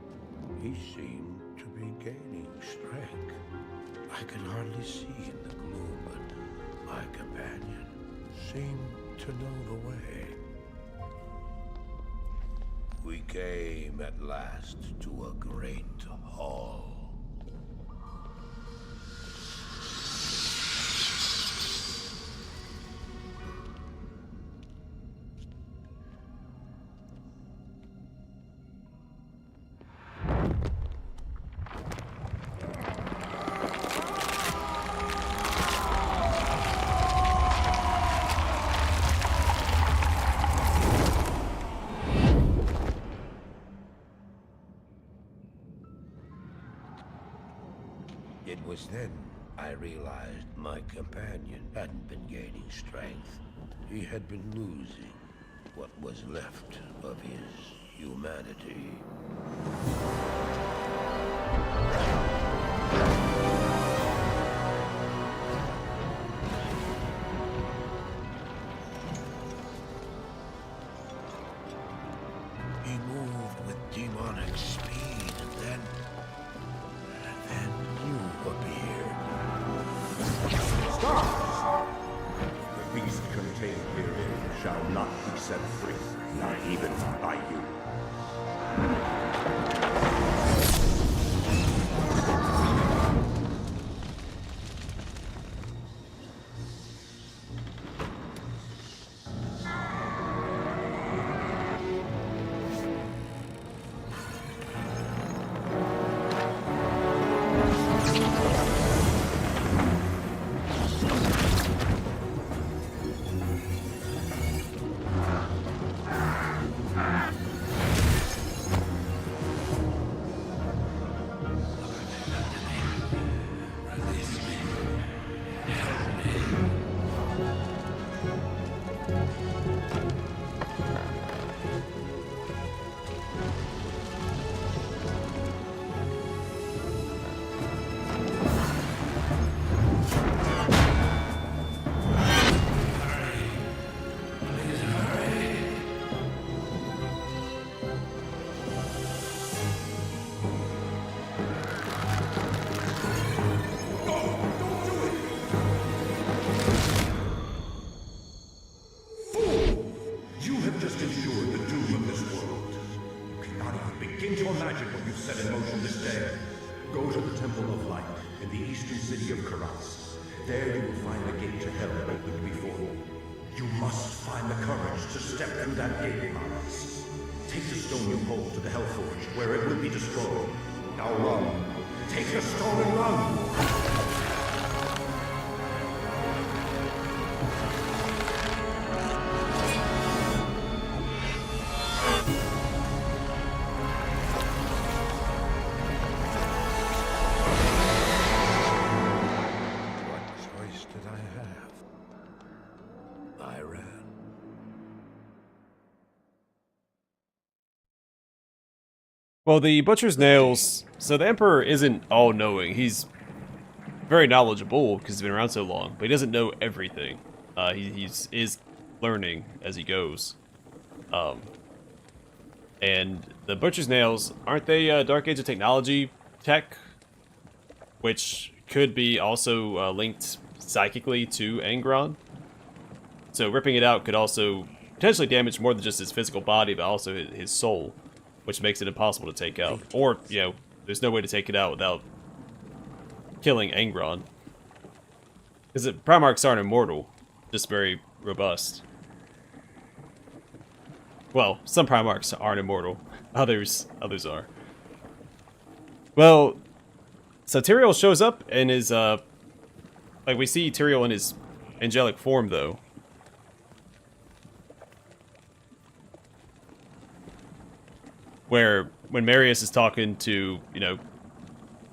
He seemed to be gaining strength. I could hardly see in the gloom, but my companion seemed to know the way. We came at last to a great hall. It was then I realized my companion hadn't been gaining strength. He had been losing what was left of his humanity. He moved with demonic speed, and then you appeared. Stop! The beast contained herein shall not be set free, not even by you. just ensured the doom of this world. You cannot even begin to imagine what you've set in motion this day. Go to the Temple of Light in the eastern city of Karas. There you will find the gate to hell opened before you. You must find the courage to step through that gate, Miles. Take the stone you hold to the Hellforge, where it will be destroyed. Now run. Take the stone and run! Well, the Butcher's Nails, so the Emperor isn't all-knowing. He's very knowledgeable because he's been around so long, but he doesn't know everything. He is learning as he goes. And the Butcher's Nails, aren't they Dark Age of Technology tech? Which could be also linked psychically to Angron. So ripping it out could also potentially damage more than just his physical body, but also his soul, which makes it impossible to take out. Or, you know, there's no way to take it out without killing Angron. Because the Primarchs aren't immortal, just very robust. Well, some Primarchs aren't immortal. Others are. Well, so Tyrael shows up and is, like, we see Tyrael in his angelic form, though. Where, when Marius is talking to, you know,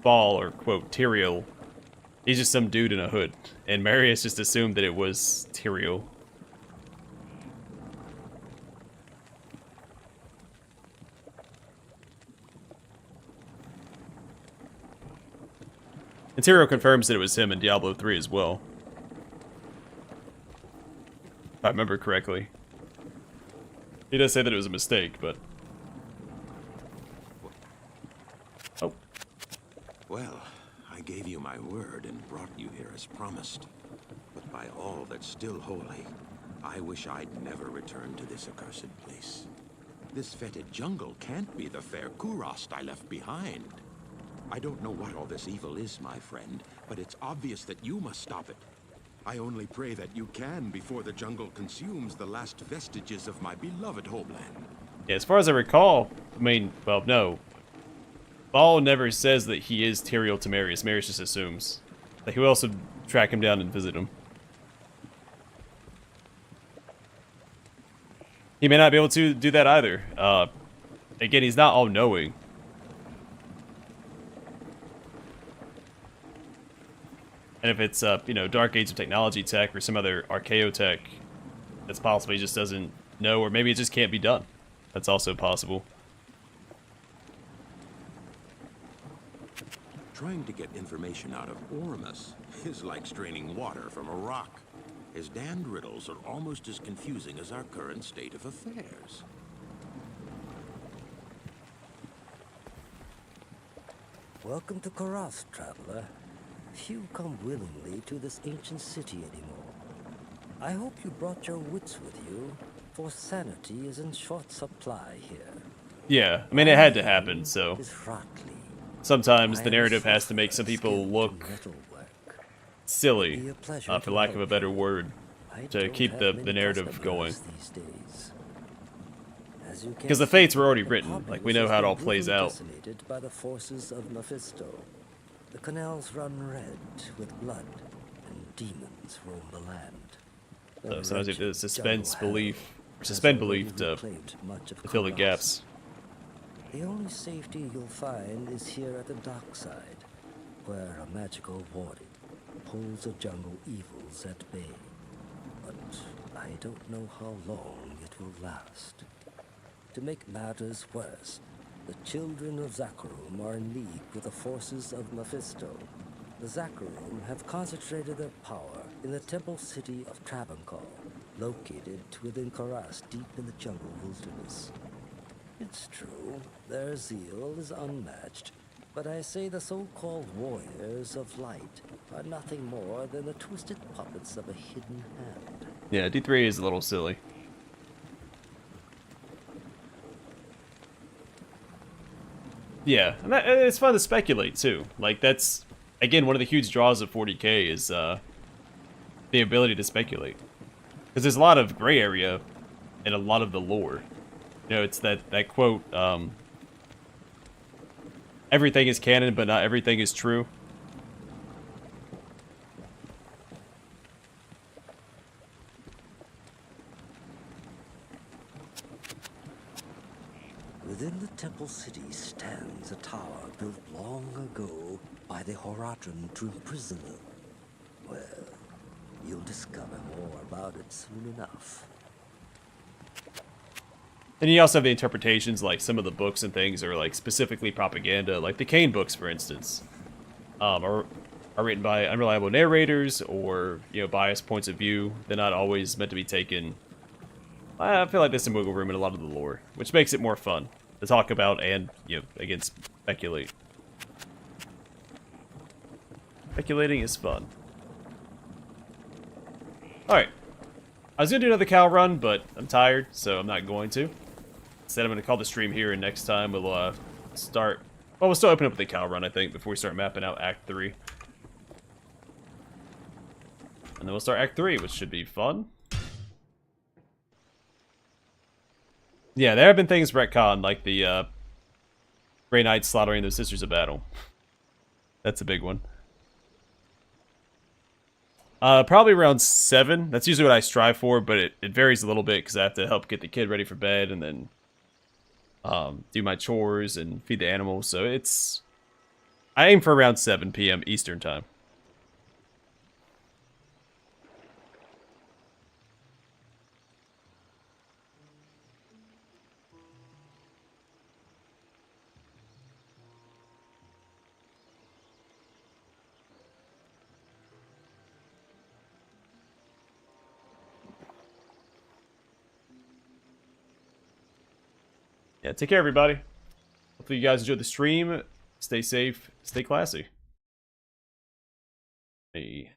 Ball, or, quote, Tyrael, he's just some dude in a hood. And Marius just assumed that it was Tyrael. And Tyrael confirms that it was him in Diablo 3 as well. If I remember correctly. He does say that it was a mistake, but... Oh. Well, I gave you my word and brought you here as promised. But by all that's still holy, I wish I'd never returned to this accursed place. This fetid jungle can't be the fair Kurost I left behind. I don't know what all this evil is, my friend, but it's obvious that you must stop it. I only pray that you can before the jungle consumes the last vestiges of my beloved homeland. Yeah, as far as I recall, I mean, well, no. Ball never says that he is Tyrael to Marius. Marius just assumes. Like, he will also track him down and visit him. He may not be able to do that either. Again, he's not all-knowing. And if it's, you know, Dark Age of Technology tech or some other Archaeo tech, that's possible he just doesn't know, or maybe it just can't be done. That's also possible. Trying to get information out of Ormus is like straining water from a rock. His damned riddles are almost as confusing as our current state of affairs. Welcome to Karas, traveler. Few come willingly to this ancient city anymore. I hope you brought your wits with you, for sanity is in short supply here. Yeah, I mean, it had to happen, so... Sometimes the narrative has to make some people look silly, for lack of a better word, to keep the narrative going. Because the fates were already written, like, we know how it all plays out. By the forces of Mephisto. The canals run red with blood, and demons roam the land. So sometimes you have to suspend belief to fill the gaps. The only safety you'll find is here at the dock side, where a magical warden pulls the jungle evils at bay. But I don't know how long it will last. To make matters worse, the children of Zakharum are in league with the forces of Mephisto. The Zakharum have concentrated their power in the temple city of Travancore, located within Karas deep in the jungle wilderness. It's true, their zeal is unmatched, but I say the so-called warriors of light are nothing more than the twisted puppets of a hidden hand. Yeah, D3 is a little silly. Yeah, and it's fun to speculate too. Like that's again one of the huge draws of 40K is the ability to speculate, because there's a lot of gray area in a lot of the lore. You know, it's that quote, everything is canon, but not everything is true. Within the temple city stands a tower built long ago by the Horadrim to imprison them. Well, you'll discover more about it soon enough. And you also have the interpretations, like some of the books and things are like specifically propaganda, like the Kane books, for instance, are written by unreliable narrators or, you know, biased points of view. They're not always meant to be taken. I feel like there's some wiggle room in a lot of the lore, which makes it more fun to talk about and, you know, again, speculate. Speculating is fun. Alright. I was going to do another cow run, but I'm tired, so I'm not going to. Instead, I'm going to call the stream here, and next time we'll start... Well, we'll still open up with the cow run, I think, before we start mapping out Act 3. And then we'll start Act 3, which should be fun. Yeah, there have been things retconned, like the Grey Knights slaughtering those Sisters of Battle. That's a big one. Probably around 7. That's usually what I strive for, but it varies a little bit because I have to help get the kid ready for bed and then do my chores and feed the animals. So it's... I aim for around 7 p.m. Eastern Time. Yeah, take care, everybody. Hopefully you guys enjoyed the stream. Stay safe, stay classy. Hey.